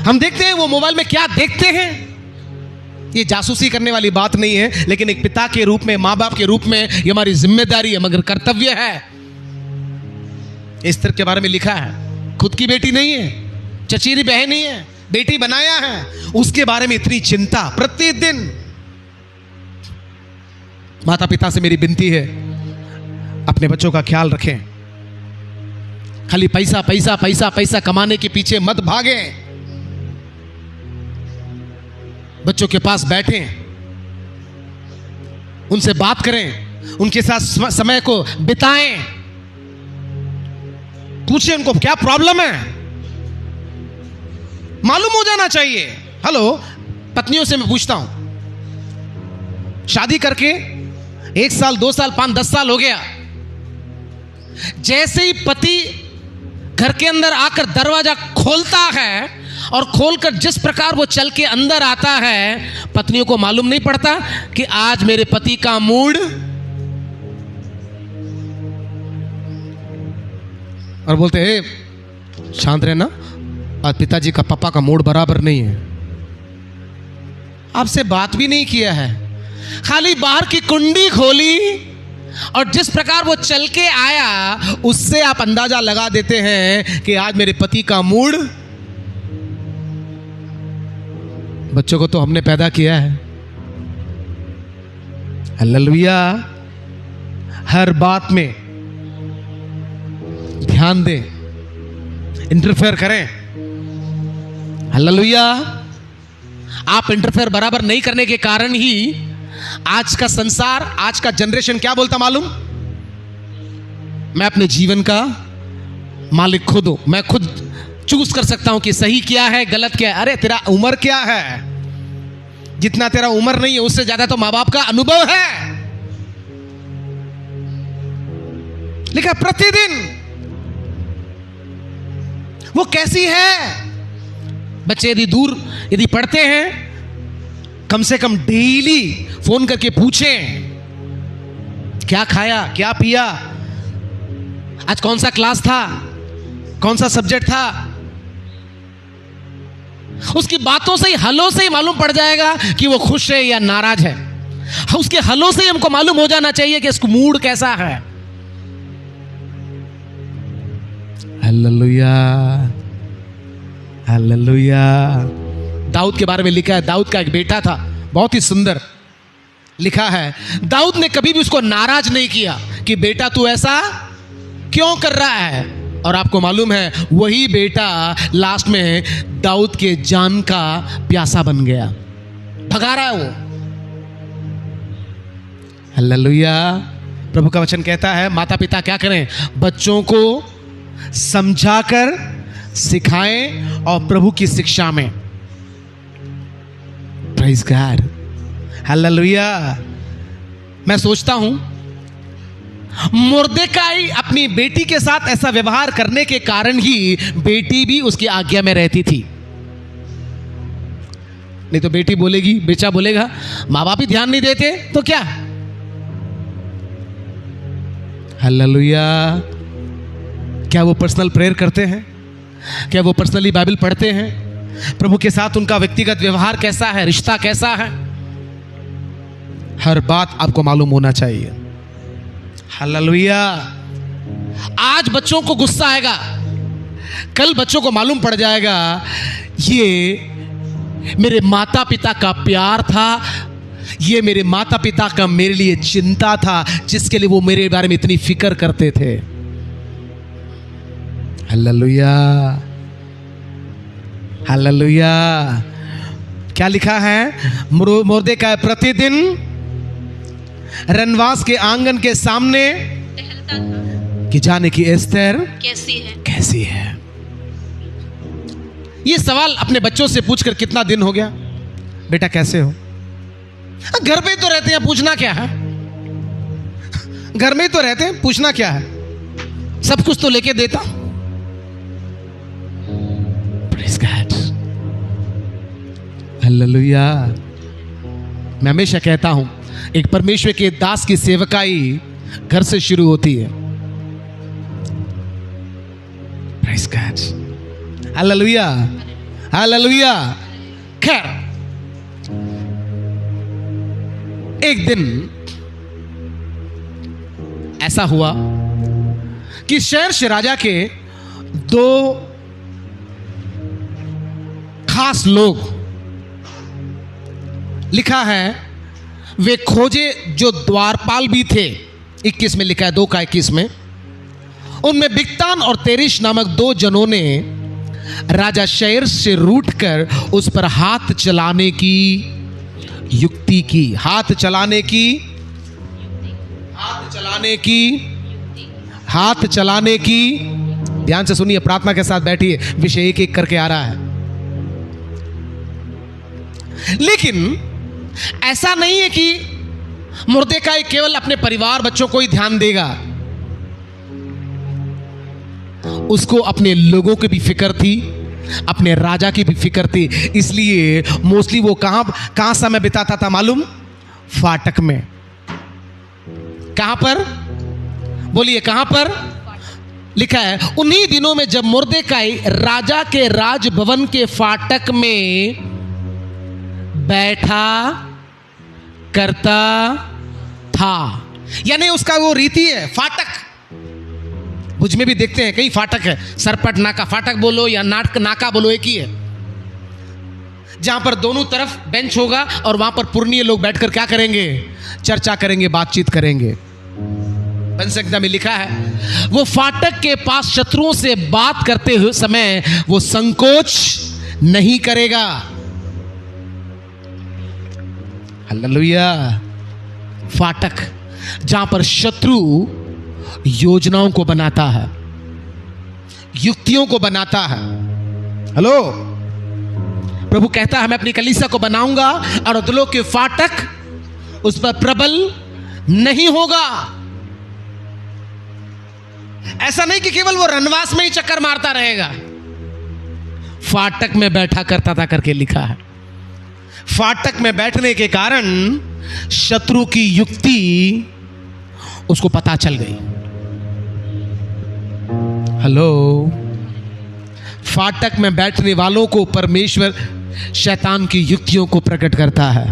हम देखते हैं वो मोबाइल में क्या देखते हैं। ये जासूसी करने वाली बात नहीं है, लेकिन एक पिता के रूप में, माँ बाप के रूप में ये हमारी जिम्मेदारी है, मगर कर्तव्य है। एस्तर के बारे में लिखा है, खुद की बेटी नहीं है, चचेरी बहन नहीं है, बेटी बनाया है, उसके बारे में इतनी चिंता प्रतिदिन। माता पिता से मेरी विनती है, अपने बच्चों का ख्याल रखें। खाली पैसा पैसा पैसा पैसा कमाने के पीछे मत भागें। बच्चों के पास बैठें, उनसे बात करें, उनके साथ समय को बिताएं, पूछें उनको क्या प्रॉब्लम है, मालूम हो जाना चाहिए। हेलो, पत्नियों से मैं पूछता हूं, शादी करके 1 साल 2 साल 5 10 साल हो गया, जैसे ही पति घर के अंदर आकर दरवाजा खोलता है और खोलकर जिस प्रकार वो चल के अंदर आता है, पत्नियों को मालूम नहीं पड़ता कि आज मेरे पति का मूड, और बोलते हैं शांत रहना, आज पिताजी का पापा का मूड बराबर नहीं है। आपसे बात भी नहीं किया है, खाली बाहर की कुंडी खोली और जिस प्रकार वो चल के आया उससे आप अंदाजा लगा देते हैं कि आज मेरे पति का मूड। बच्चों को तो हमने पैदा किया है, हालेलुया। हर बात में ध्यान दें, इंटरफेयर करें, हालेलुया। आप इंटरफेयर बराबर नहीं करने के कारण ही आज का संसार, आज का जनरेशन क्या बोलता मालूम? मैं अपने जीवन का मालिक खुद हूं, मैं खुद चूज कर सकता हूं कि सही क्या है गलत क्या है। अरे तेरा उम्र क्या है? जितना तेरा उम्र नहीं है उससे ज्यादा तो मां बाप का अनुभव है। लिखा प्रतिदिन वो कैसी है। बच्चे यदि पढ़ते हैं, कम से कम डेली फोन करके पूछें क्या खाया, क्या पिया, आज कौन सा क्लास था, कौन सा सब्जेक्ट था। उसकी बातों से ही, हलों से ही मालूम पड़ जाएगा कि वो खुश है या नाराज है। उसके हलों से ही हमको मालूम हो जाना चाहिए कि इसका मूड कैसा है। Hallelujah, hallelujah. दाऊद के बारे में लिखा है, दाऊद का एक बेटा था, बहुत ही सुंदर लिखा है। दाऊद ने कभी भी उसको नाराज नहीं किया कि बेटा तू ऐसा क्यों कर रहा है। और आपको मालूम है वही बेटा लास्ट में दाऊद के जान का प्यासा बन गया, भगा रहा है वो। हालेलुया। प्रभु का वचन कहता है माता पिता क्या करें? बच्चों को समझाकर सिखाएं और प्रभु की शिक्षा में। Praise God, hallelujah. मैं सोचता हूं मुर्देकाई अपनी बेटी के साथ ऐसा व्यवहार करने के कारण ही बेटी भी उसकी आज्ञा में रहती थी। नहीं तो बेटी बोलेगी, बेचा बोलेगा मां बाप ही ध्यान नहीं देते तो क्या। हालेलुया। क्या वो पर्सनल प्रेयर करते हैं? क्या वो पर्सनली बाइबल पढ़ते हैं? प्रभु के साथ उनका व्यक्तिगत व्यवहार कैसा है, रिश्ता कैसा है? हर बात आपको मालूम होना चाहिए। हालेलुया। आज बच्चों को गुस्सा आएगा, कल बच्चों को मालूम पड़ जाएगा ये मेरे माता पिता का प्यार था, ये मेरे माता पिता का मेरे लिए चिंता था, जिसके लिए वो मेरे बारे में इतनी फिक्र करते थे। Hallelujah, hallelujah. क्या लिखा है? मुर्देकाई प्रतिदिन रनवास के आंगन के सामने टहलता था कि जाने की एस्तेर कैसी है। ये सवाल अपने बच्चों से पूछकर कितना दिन हो गया? बेटा कैसे हो? घर पे तो रहते हैं, पूछना क्या है? घर में तो रहते हैं, पूछना क्या है? सब कुछ तो लेके देता। Praise God, hallelujah. मैं हमेशा कहता हूं एक परमेश्वर के दास की सेवकाई घर से शुरू होती है। Praise God, hallelujah, hallelujah. खैर, एक दिन ऐसा हुआ कि शहर राजा के 2 खास लोग, लिखा है वे खोजे जो द्वारपाल भी थे, 21 में लिखा है, 2 का 21 में। उनमें बिक्तान और तेरिश नामक 2 जनों ने राजा शैर से रूठकर उस पर हाथ चलाने की युक्ति की। हाथ चलाने की ध्यान से सुनिए, प्रार्थना के साथ बैठिए, विषय एक एक करके आ रहा है। लेकिन ऐसा नहीं है कि मुर्देकाई केवल अपने परिवार बच्चों को ही ध्यान देगा, उसको अपने लोगों की भी फिक्र थी, अपने राजा की भी फिक्र थी। इसलिए मोस्टली वो कहां समय बिताता था मालूम? फाटक में। कहां पर? बोलिए कहां पर? लिखा है उन्हीं दिनों में जब मुर्देकाई राजा के राजभवन के फाटक में बैठा करता था। यानी उसका वो रीति है, फाटक। भुज में भी देखते हैं कई फाटक है, सरपट नाका फाटक बोलो या नाका बोलो, एक ही है, जहां पर दोनों तरफ बेंच होगा और वहां पर पुरनीय लोग बैठकर क्या करेंगे? चर्चा करेंगे, बातचीत करेंगे। पंचसंहिता में लिखा है वो फाटक के पास शत्रुओं से बात करते हुए समय वो संकोच नहीं करेगा। हालेलुया। फाटक जहां पर शत्रु योजनाओं को बनाता है, युक्तियों को बनाता है। हेलो, प्रभु कहता है मैं अपनी कलीसिया को बनाऊंगा और अधलों के फाटक उस पर प्रबल नहीं होगा। ऐसा नहीं कि केवल वो रनवास में ही चक्कर मारता रहेगा, फाटक में बैठा करता था करके लिखा है। फाटक में बैठने के कारण शत्रु की युक्ति उसको पता चल गई। हेलो, फाटक में बैठने वालों को परमेश्वर शैतान की युक्तियों को प्रकट करता है।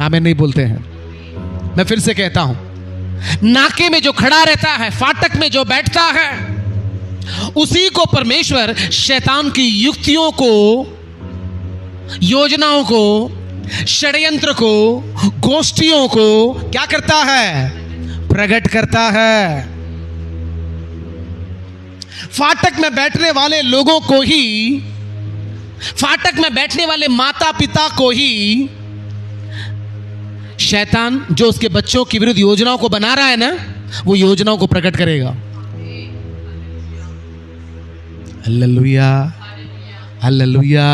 आमीन नहीं बोलते हैं? मैं फिर से कहता हूं, नाके में जो खड़ा रहता है, फाटक में जो बैठता है, उसी को परमेश्वर शैतान की युक्तियों को, योजनाओं को, षड्यंत्र को, गोष्ठियों को क्या करता है? प्रकट करता है। फाटक में बैठने वाले लोगों को ही, फाटक में बैठने वाले माता पिता को ही शैतान जो उसके बच्चों की विरुद्ध योजनाओं को बना रहा है ना, वो योजनाओं को प्रकट करेगा। Hallelujah, hallelujah.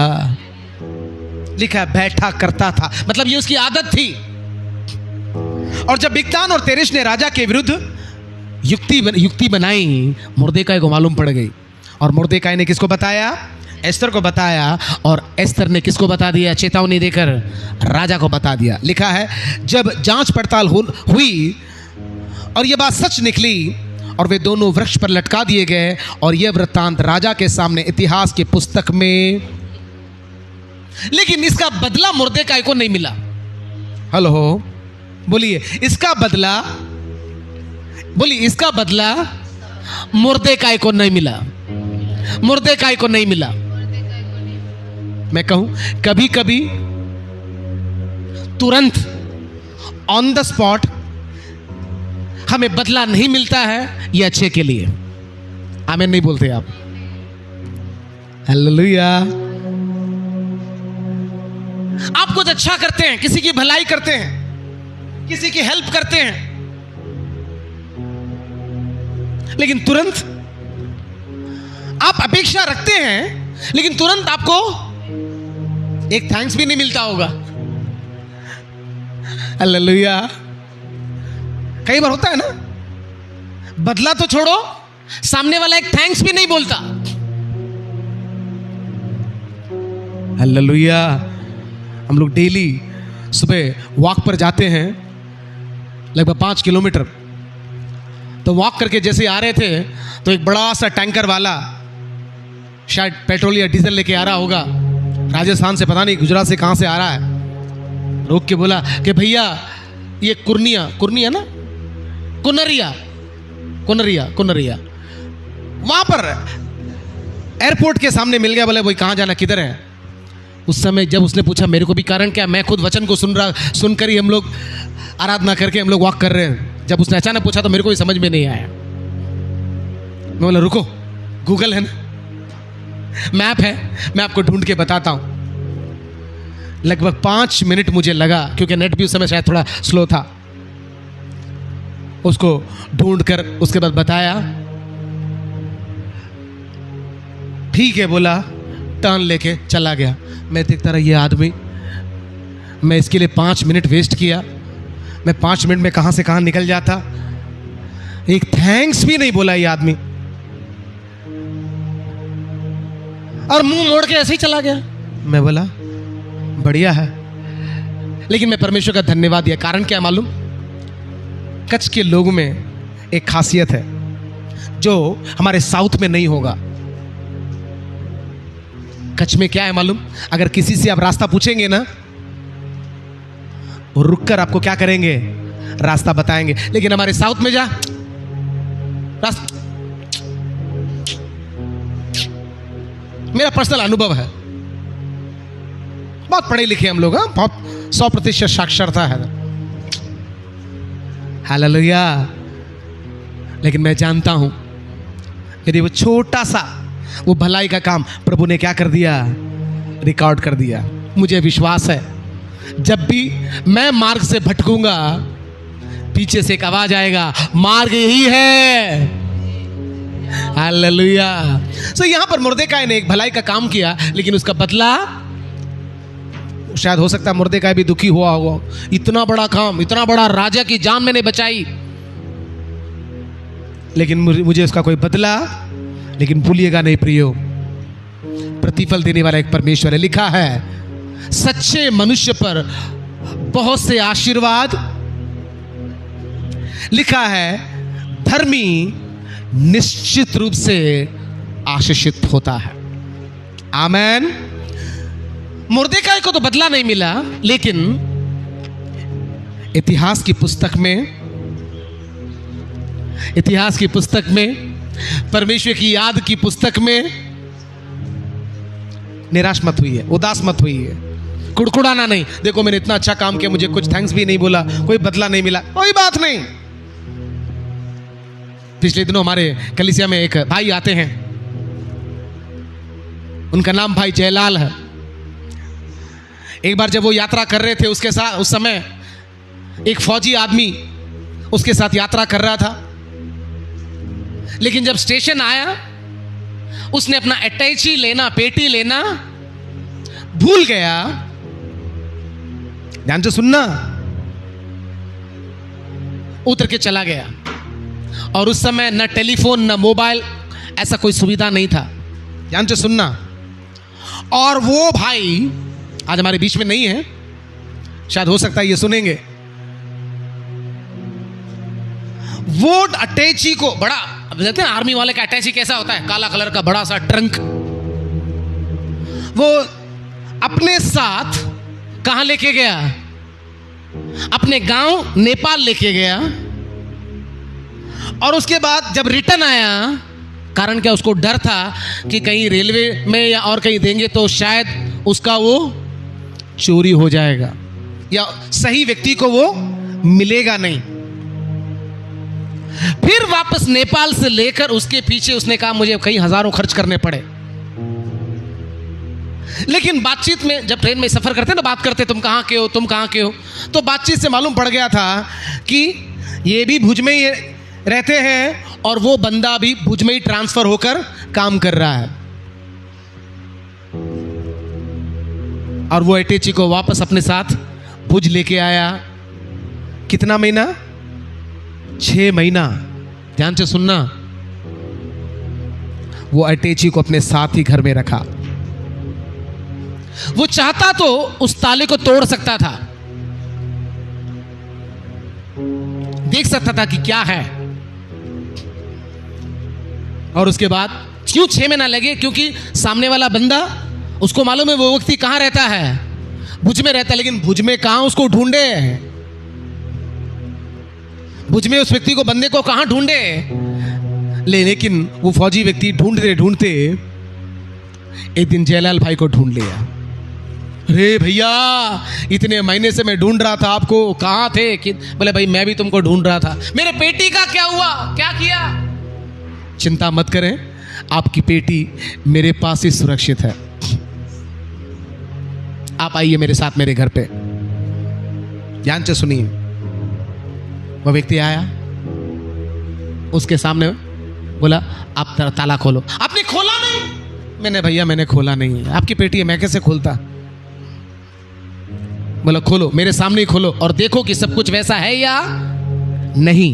लिखा है बैठा करता था, मतलब ये उसकी आदत थी। और जब बिक्तान और तेरिश ने राजा के विरुद्ध युक्ति बनाई, मुर्देकाई को मालूम पड़ गई। और मुर्देकाई ने किसको बताया? एस्तर को बताया। और एस्तर ने किसको बता दिया? चेतावनी देकर राजा को बता दिया। लिखा है जब जांच पड़ताल हुई और यह बात सच निकली और वे दोनों वृक्ष पर लटका दिए गए, और यह वृत्तांत राजा के सामने इतिहास की पुस्तक में। लेकिन इसका बदला मुर्देकाई को नहीं मिला। हेलो, बोलिए इसका बदला, बोलिए इसका बदला मुर्देकाई को नहीं मिला। मुर्देकाई को नहीं मिला। मैं कहूं कभी कभी तुरंत ऑन द स्पॉट हमें बदला नहीं मिलता है, ये अच्छे के लिए। आमीन नहीं बोलते आप? हालेलुया। आप कुछ अच्छा करते हैं, किसी की भलाई करते हैं, किसी की हेल्प करते हैं, लेकिन तुरंत आप अपेक्षा रखते हैं, लेकिन तुरंत आपको एक थैंक्स भी नहीं मिलता होगा। हालेलुया। कई बार होता है ना, बदला तो छोड़ो, सामने वाला एक थैंक्स भी नहीं बोलता। हालेलुया। हम लोग डेली सुबह वॉक पर जाते हैं, लगभग 5 किलोमीटर। तो वॉक करके जैसे आ रहे थे तो एक बड़ा सा टैंकर वाला, शायद पेट्रोल या डीजल लेके आ रहा होगा, राजस्थान से, पता नहीं गुजरात से कहां से आ रहा है, रोक के बोला कि भैया ये कुर्निया ना, कुनरिया वहां पर एयरपोर्ट के सामने मिल गया। बोले भाई कहां जाना, किधर है? उस समय जब उसने पूछा मेरे को भी कारण क्या, मैं खुद वचन को सुनकर ही हम लोग आराधना करके हम लोग वॉक कर रहे हैं। जब उसने अचानक पूछा तो मेरे को भी समझ में नहीं आया। मैं बोला रुको, गूगल है ना, मैप है, मैं आपको ढूंढ के बताता हूं। लगभग 5 मिनट मुझे लगा, क्योंकि नेट भी उस समय शायद थोड़ा स्लो था। उसको ढूंढ कर उसके बाद बताया, ठीक है बोला, टर्न लेके चला गया। मैं देखता रहा ये आदमी, मैं इसके लिए 5 मिनट वेस्ट किया। मैं 5 मिनट में कहां से कहां निकल जाता, एक थैंक्स भी नहीं बोला ये आदमी, और मुंह मोड़ के ऐसे ही चला गया। मैं बोला बढ़िया है, लेकिन मैं परमेश्वर का धन्यवाद दिया। कारण क्या मालूम, कच्छ के लोगों में एक खासियत है जो हमारे साउथ में नहीं होगा। कच्छ में क्या है मालूम, अगर किसी से आप रास्ता पूछेंगे ना, वो रुककर आपको क्या करेंगे, रास्ता बताएंगे। लेकिन हमारे साउथ में जा रास्ता, मेरा पर्सनल अनुभव है, बहुत पढ़े लिखे हम लोग, बहुत 100% साक्षरता है, हालेलुया। लेकिन मैं जानता हूं यदि वो छोटा सा वो भलाई का काम प्रभु ने क्या कर दिया, रिकॉर्ड कर दिया। मुझे विश्वास है जब भी मैं मार्ग से भटकूंगा, पीछे से एक आवाज आएगा, मार्ग यही है, हालेलुया। सो यहां पर मुर्देकाई ने एक भलाई का काम किया, लेकिन उसका बदला, शायद हो सकता है मुर्देकाई भी दुखी हुआ होगा, इतना बड़ा काम, इतना बड़ा राजा की जान मैंने बचाई, लेकिन मुझे उसका कोई बदला। लेकिन भूलिएगा नहीं प्रियो, प्रतिफल देने वाला एक परमेश्वर है। लिखा है सच्चे मनुष्य पर बहुत से आशीर्वाद, लिखा है धर्मी निश्चित रूप से आशीषित होता है। आमेन। मुर्देकाई को तो बदला नहीं मिला, लेकिन इतिहास की पुस्तक में, परमेश्वर की याद की पुस्तक में निराश मत हुई है, उदास मत हुई है, कुड़कुड़ाना नहीं। देखो मैंने इतना अच्छा काम किया, मुझे कुछ थैंक्स भी नहीं बोला, कोई बदला नहीं मिला, कोई बात नहीं। पिछले दिनों हमारे कलीसिया में एक भाई आते हैं, उनका नाम भाई जयलाल है। एक बार जब वो यात्रा कर रहे थे, उसके साथ उस समय एक फौजी आदमी उसके साथ यात्रा कर रहा था, लेकिन जब स्टेशन आया उसने अपना अटैची लेना, पेटी लेना भूल गया। ध्यान से सुनना, उतर के चला गया, और उस समय न टेलीफोन न मोबाइल, ऐसा कोई सुविधा नहीं था। ध्यान से सुनना। और वो भाई आज हमारे बीच में नहीं है, शायद हो सकता है ये सुनेंगे। वो अटैची को, बड़ा, अब देखते हैं आर्मी वाले का अटैची कैसा होता है, काला कलर का बड़ा सा ट्रंक, वो अपने साथ कहां लेके गया, अपने गांव नेपाल लेके गया। और उसके बाद जब रिटर्न आया, कारण क्या, उसको डर था कि कहीं रेलवे में या और कहीं देंगे तो शायद उसका वो चोरी हो जाएगा या सही व्यक्ति को वो मिलेगा नहीं। फिर वापस नेपाल से लेकर उसके पीछे उसने कहा मुझे कई हजारों खर्च करने पड़े। लेकिन बातचीत में, जब ट्रेन में सफर करते हैं ना, बात करते तुम कहां के हो, तुम कहां के हो, तो बातचीत से मालूम पड़ गया था कि ये भी भुज में ही रहते हैं और वो बंदा भी भुज में ही ट्रांसफर होकर काम कर रहा है। और वो अटैची को वापस अपने साथ भुज लेके आया। कितना महीना? 6 महीना। ध्यान से सुनना। वो अटैची को अपने साथ ही घर में रखा। वो चाहता तो उस ताले को तोड़ सकता था, देख सकता था कि क्या है, और उसके बाद क्यों 6 महीना लगे, क्योंकि सामने वाला बंदा, उसको मालूम है वो व्यक्ति कहां रहता है, भुज में रहता है। लेकिन भुज में कहां उसको ढूंढे, भुज में उस व्यक्ति को, बंदे को कहां ढूंढे। लेकिन वो फौजी व्यक्ति ढूंढते ढूंढते एक दिन जयलाल भाई को ढूंढ लिया। अरे भैया, इतने महीने से मैं ढूंढ रहा था आपको, कहाँ थे? बोले भाई मैं भी तुमको ढूंढ रहा था। मेरे पेटी का क्या हुआ, क्या किया? चिंता मत करें, आपकी पेटी मेरे पास ही सुरक्षित है। आप आइए मेरे साथ मेरे घर पे। ध्यान से सुनिए। वो व्यक्ति आया, उसके सामने बोला आप ताला खोलो। आपने खोला नहीं? मैंने भैया मैंने खोला नहीं है, आपकी पेटी है, मैं कैसे खोलता? बोला खोलो, मेरे सामने ही खोलो और देखो कि सब कुछ वैसा है या नहीं।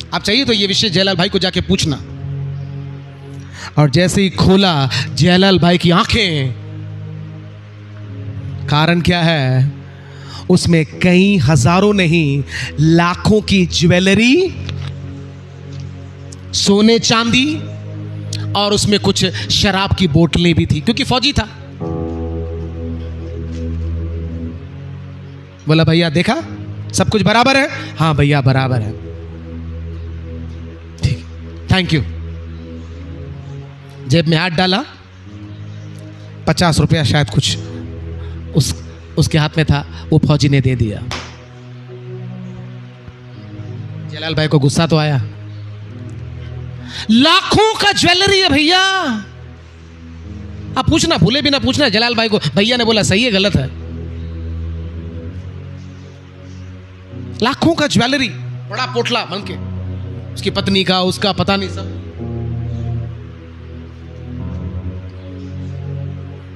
आप चाहिए तो ये विषय जयलाल भाई को जाके पूछना। और जैसे ही खोला, जयलाल भाई की आंखें, कारण क्या है? उसमें कई हजारों नहीं लाखों की ज्वेलरी, सोने चांदी और उसमें कुछ शराब की बोतलें भी थी, क्योंकि फौजी था। बोला भैया देखा सब कुछ बराबर है? हाँ भैया बराबर है। ठीक, थैंक यू। जेब में हाथ डाला, 50 रुपया शायद कुछ उसके हाथ में था, वो फौजी ने दे दिया। जयलाल भाई को गुस्सा तो आया, लाखों का ज्वेलरी है भैया। आप पूछना, भूले भी ना पूछना जयलाल भाई को। भैया ने बोला सही है गलत है? लाखों का ज्वेलरी, बड़ा पोटला बन के, उसकी पत्नी का, उसका पता नहीं सब।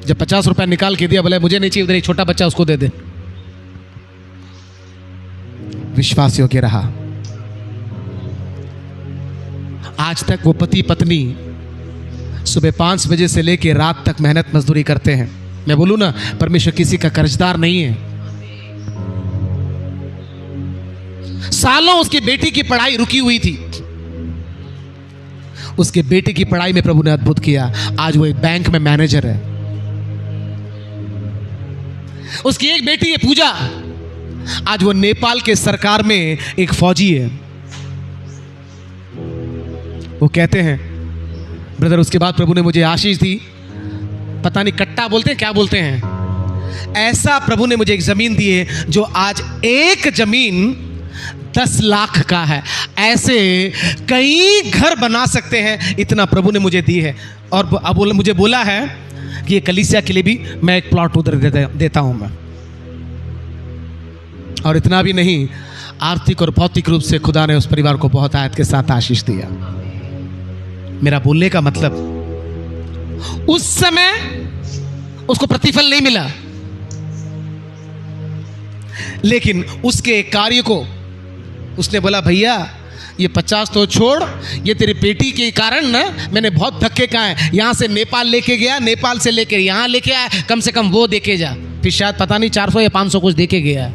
जब 50 रुपया निकाल के दिया, बोले मुझे नहीं चाहिए, उधर एक छोटा बच्चा उसको दे दे। विश्वास योग्य रहा। आज तक वो पति पत्नी सुबह 5 बजे से लेकर रात तक मेहनत मजदूरी करते हैं। मैं बोलूं ना, परमेश्वर किसी का कर्जदार नहीं है। सालों उसकी बेटी की पढ़ाई रुकी हुई थी, उसके बेटे की पढ़ाई में प्रभु ने अद्भुत किया। आज वो एक बैंक में मैनेजर है। उसकी एक बेटी है पूजा, आज वो नेपाल के सरकार में एक फौजी है। वो कहते हैं ब्रदर, उसके बाद प्रभु ने मुझे आशीष दी, पता नहीं कट्टा बोलते हैं क्या बोलते हैं, ऐसा प्रभु ने मुझे एक जमीन दी है जो आज एक जमीन 10 लाख का है। ऐसे कई घर बना सकते हैं, इतना प्रभु ने मुझे दी है। और अब मुझे बोला है कि ये कलीसिया के लिए भी मैं एक प्लॉट उधर देता हूं मैं। और इतना भी नहीं, आर्थिक और भौतिक रूप से खुदा ने उस परिवार को बहुत आयत के साथ आशीष दिया। मेरा बोलने का मतलब, उस समय उसको प्रतिफल नहीं मिला, लेकिन उसके कार्य को उसने बोला भैया ये 50 तो छोड़, ये तेरी बेटी के कारण ना मैंने बहुत धक्के खाए। यहां से नेपाल लेके गया, नेपाल से लेके यहां लेके आया, कम से कम वो देके जा। फिर शायद पता नहीं 400 या 500 कुछ देके गया।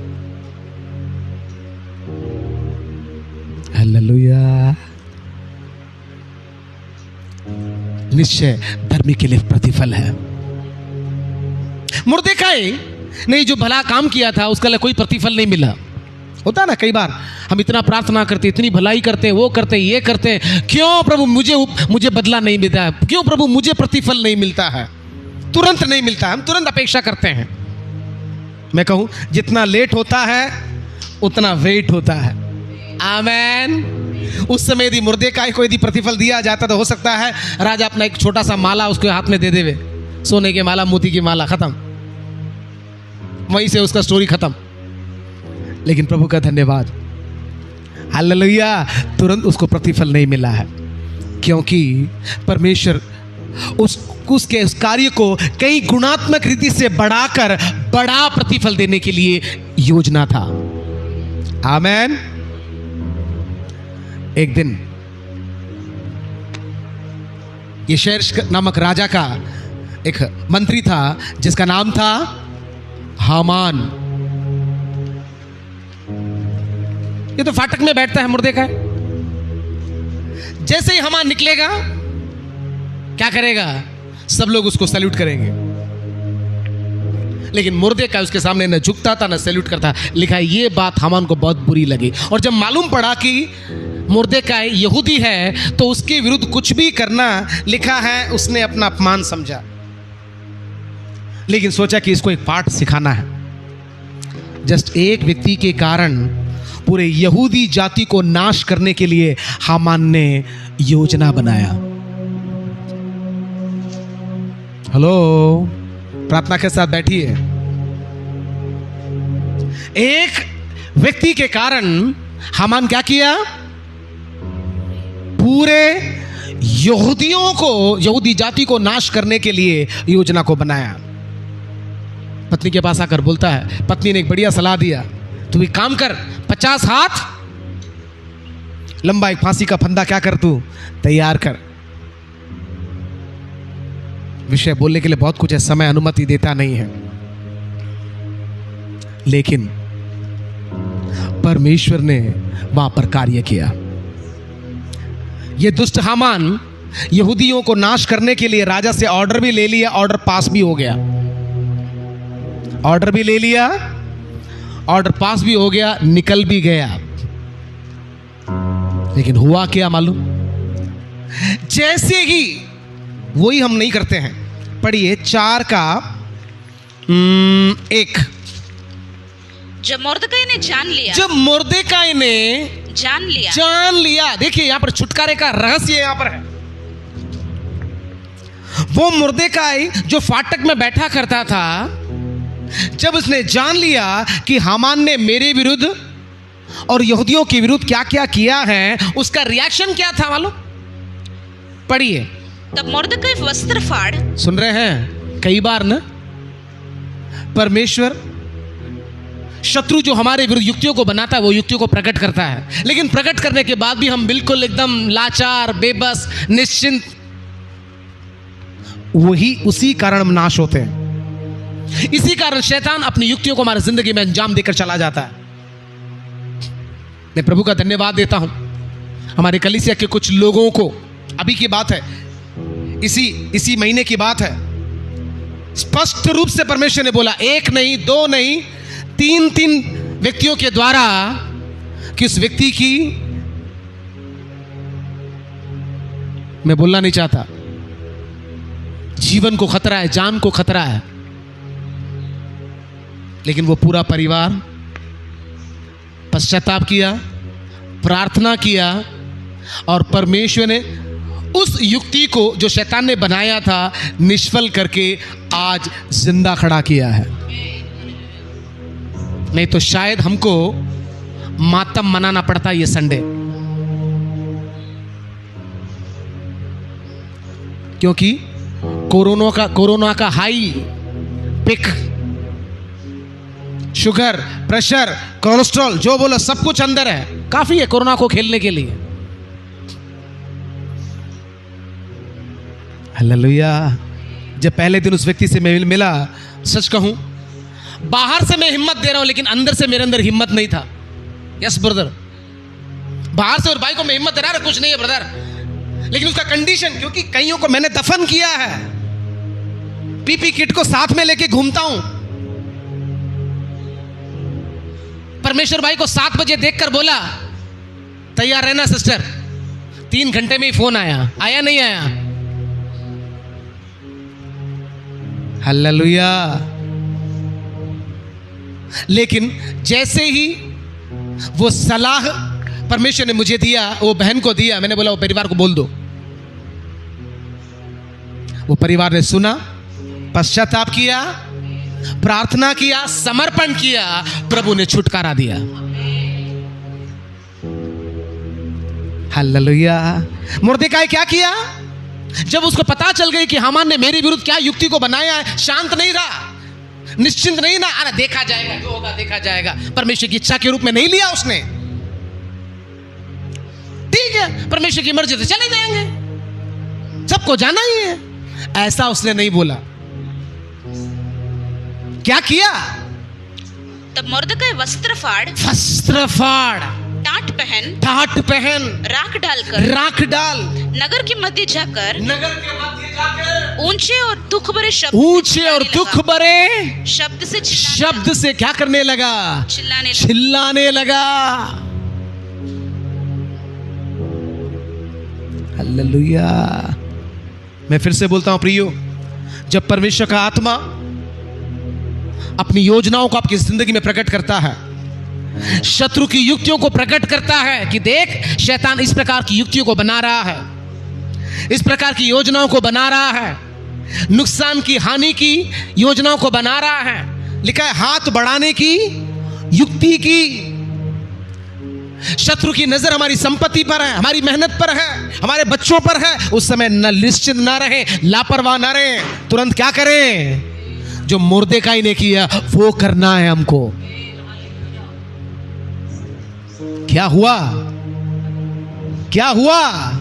हालेलुया। निश्चय धर्मी के लिए प्रतिफल है। मुर्देखाई नहीं, जो भला काम किया था उसका कोई प्रतिफल नहीं मिला। होता ना कई बार हम इतना प्रार्थना करते, इतनी भलाई करते, वो करते, ये करते, क्यों प्रभु मुझे बदला नहीं मिलता है? क्यों प्रभु मुझे प्रतिफल नहीं मिलता है? तुरंत नहीं मिलता है, हम तुरंत अपेक्षा करते हैं। मैं कहूं जितना लेट होता है उतना वेट होता है। आमेन। उस समय यदि मुर्देखाई को यदि प्रतिफल दिया जाता तो हो सकता है राजा अपना एक छोटा सा माला उसके हाथ में दे देवे, सोने के माला, मोती की माला, खत्म, वहीं से उसका स्टोरी खत्म। लेकिन प्रभु का धन्यवाद, हालेलुया, तुरंत उसको प्रतिफल नहीं मिला है, क्योंकि परमेश्वर उसके उस कार्य को कई गुणात्मक रीति से बढ़ाकर बड़ा प्रतिफल देने के लिए योजना था। आमेन। एक दिन यशेर्श नामक राजा का एक मंत्री था जिसका नाम था हामान। ये तो फाटक में बैठता है मुर्देखाई। जैसे ही हामान निकलेगा क्या करेगा? सब लोग उसको सैल्यूट करेंगे, लेकिन मुर्देखाई उसके सामने न झुकता था न सैल्यूट करता। लिखा है ये बात हामान को बहुत बुरी लगी, और जब मालूम पड़ा कि मुर्देखाई यहूदी है तो उसके विरुद्ध कुछ भी करना, लिखा है उसने अपना अपमान समझा। लेकिन सोचा कि इसको एक पाठ सिखाना है। जस्ट एक व्यक्ति के कारण पूरे यहूदी जाति को नाश करने के लिए हामान ने योजना बनाया। हेलो, प्रार्थना के साथ बैठिए। एक व्यक्ति के कारण हामान क्या किया? पूरे यहूदियों को, यहूदी जाति को नाश करने के लिए योजना को बनाया। पत्नी के पास आकर बोलता है, पत्नी ने एक बढ़िया सलाह दिया, तू एक काम कर, 50 हाथ लंबा एक फांसी का फंदा क्या कर, तू तैयार कर। विषय बोलने के लिए बहुत कुछ है, समय अनुमति देता नहीं है, लेकिन परमेश्वर ने वहां पर कार्य किया। यह दुष्ट हामान यहूदियों को नाश करने के लिए राजा से ऑर्डर भी ले लिया, ऑर्डर पास भी हो गया, ऑर्डर भी ले लिया, ऑर्डर पास भी हो गया, निकल भी गया। लेकिन हुआ क्या मालूम? जैसे ही, वही हम नहीं करते हैं, पढ़िए 4 का 1। जब मोर्देकाई ने जान लिया, जब मोर्देकाई ने जान लिया, देखिए यहां पर छुटकारे का रहस्य यहां पर है। वो मोर्देकाई जो फाटक में बैठा करता था, जब उसने जान लिया कि हामान ने मेरे विरुद्ध और यहूदियों के विरुद्ध क्या क्या किया है, उसका रिएक्शन क्या था मालूम? पढ़िए। तब मोर्देकाई वस्त्र फाड़, सुन रहे हैं? कई बार ना परमेश्वर शत्रु जो हमारे विरुद्ध युक्तियों को बनाता है, वो युक्तियों को प्रकट करता है, लेकिन प्रकट करने के बाद भी हम बिल्कुल एकदम लाचार, बेबस, निश्चिंत, वही उसी कारण हम नाश होते हैं। इसी कारण शैतान अपनी युक्तियों को हमारी जिंदगी में अंजाम देकर चला जाता है। मैं प्रभु का धन्यवाद देता हूं, हमारे कलीसिया के कुछ लोगों को, अभी की बात है, इसी महीने की बात है, स्पष्ट रूप से परमेश्वर ने बोला, 1 नहीं 2 नहीं 3 व्यक्तियों के द्वारा, कि उस व्यक्ति की, मैं बोलना नहीं चाहता, जीवन को खतरा है, जान को खतरा है, लेकिन वो पूरा परिवार पश्चाताप किया, प्रार्थना किया, और परमेश्वर ने उस युक्ति को जो शैतान ने बनाया था निष्फल करके आज जिंदा खड़ा किया है। नहीं तो शायद हमको मातम मनाना पड़ता ये संडे, क्योंकि कोरोना का high peak, sugar, pressure, cholesterol, जो बोलो सब कुछ अंदर है, काफी है कोरोना को खेलने के लिए। हालेलुया। जब पहले दिन उस व्यक्ति से मैं मिला, सच कहूं, बाहर से मैं हिम्मत दे रहा हूं, लेकिन अंदर से मेरे अंदर हिम्मत नहीं था। यस ब्रदर, बाहर से और भाई को मैं हिम्मत दे रहा, कुछ नहीं है ब्रदर, लेकिन उसका कंडीशन, क्योंकि कईयों को मैंने दफन किया है, पीपी किट को साथ में लेके घूमता हूं। परमेश्वर भाई को 7 बजे देखकर बोला, तैयार रहना सिस्टर, 3 घंटे में ही फोन आया नहीं आया? हालेलुया। लेकिन जैसे ही वो सलाह परमेश्वर ने मुझे दिया, वो बहन को दिया, मैंने बोला वो परिवार को बोल दो। वो परिवार ने सुना, पश्चाताप किया, प्रार्थना किया, समर्पण किया, प्रभु ने छुटकारा दिया। हालेलुया। मोर्देकाई क्या किया? जब उसको पता चल गई कि हामान ने मेरे विरुद्ध क्या युक्ति को बनाया है, शांत नहीं रहा, निश्चिंत नहीं ना, अरे देखा जाएगा, जो होगा देखा जाएगा, परमेश्वर की इच्छा के रूप में नहीं लिया उसने। ठीक है, परमेश्वर की मर्जी, तो चले जाएंगे, सबको जाना ही है, ऐसा उसने नहीं बोला। क्या किया? तब मोर्देकाई वस्त्र फाड़, टाट पहन, राख डाल, नगर के मध्य जाकर ऊंचे और दुख भरे शब्द से क्या करने लगा? चिल्लाने लगा। हालेलुया। मैं फिर से बोलता हूं प्रियो, जब परमेश्वर का आत्मा अपनी योजनाओं को आपकी जिंदगी में प्रकट करता है, शत्रु की युक्तियों को प्रकट करता है कि देख शैतान इस प्रकार की युक्तियों को बना रहा है, इस प्रकार की योजनाओं को बना रहा है, नुकसान की हानि की योजनाओं को बना रहा है। लिखा है हाथ बढ़ाने की युक्ति की। शत्रु की नजर हमारी संपत्ति पर है, हमारी मेहनत पर है, हमारे बच्चों पर है। उस समय न निश्चित ना रहे, लापरवाह ना रहे, तुरंत क्या करें? जो मुर्देकाई ने किया वो करना है हमको। क्या हुआ? क्या हुआ?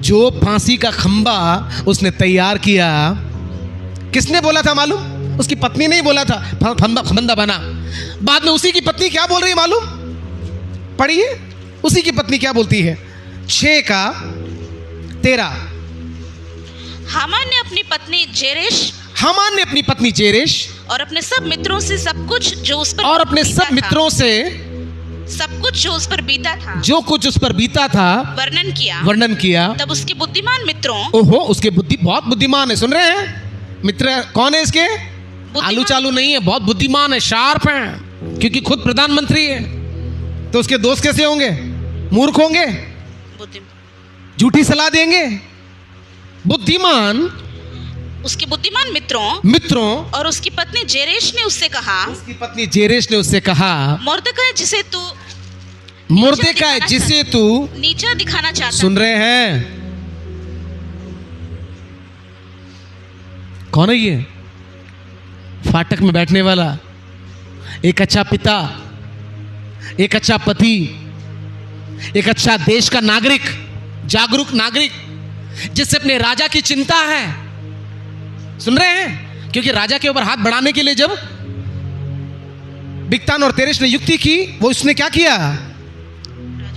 जो फांसी का खंबा उसने तैयार किया, किसने बोला था मालूम? उसकी पत्नी ने ही बोला था फंदा बना। बाद में उसी की पत्नी क्या बोल रही है मालूम? पढ़िए उसी की पत्नी क्या बोलती है। 6:13 हामान ने अपनी पत्नी जेरेश और अपने सब मित्रों से सब कुछ जो उस पर उस पर बीता था, जो कुछ उस पर बीता था वर्णन किया। तब उसके बुद्धिमान मित्रों, ओहो उसके बहुत बुद्धिमान है। सुन रहे हैं? मित्र कौन है इसके? आलू चालू नहीं है, बहुत बुद्धिमान है, शार्प है, क्योंकि खुद प्रधानमंत्री है। तो उसके दोस्त कैसे होंगे? मूर्ख होंगे, झूठी सलाह देंगे। बुद्धिमान, उसके बुद्धिमान मित्रों और उसकी पत्नी जेरेश ने उससे कहा, मुर्देकाई जिसे तू नीचा दिखाना चाहता। सुन रहे हैं? कौन है ये? फाटक में बैठने वाला, एक अच्छा पिता, एक अच्छा पति, एक अच्छा देश का नागरिक, जागरूक नागरिक, जिससे अपने राजा की चिंता है। सुन रहे हैं? क्योंकि राजा के ऊपर हाथ बढ़ाने के लिए जब बिक्तान और तेरेश ने युक्ति की, वो उसने क्या किया?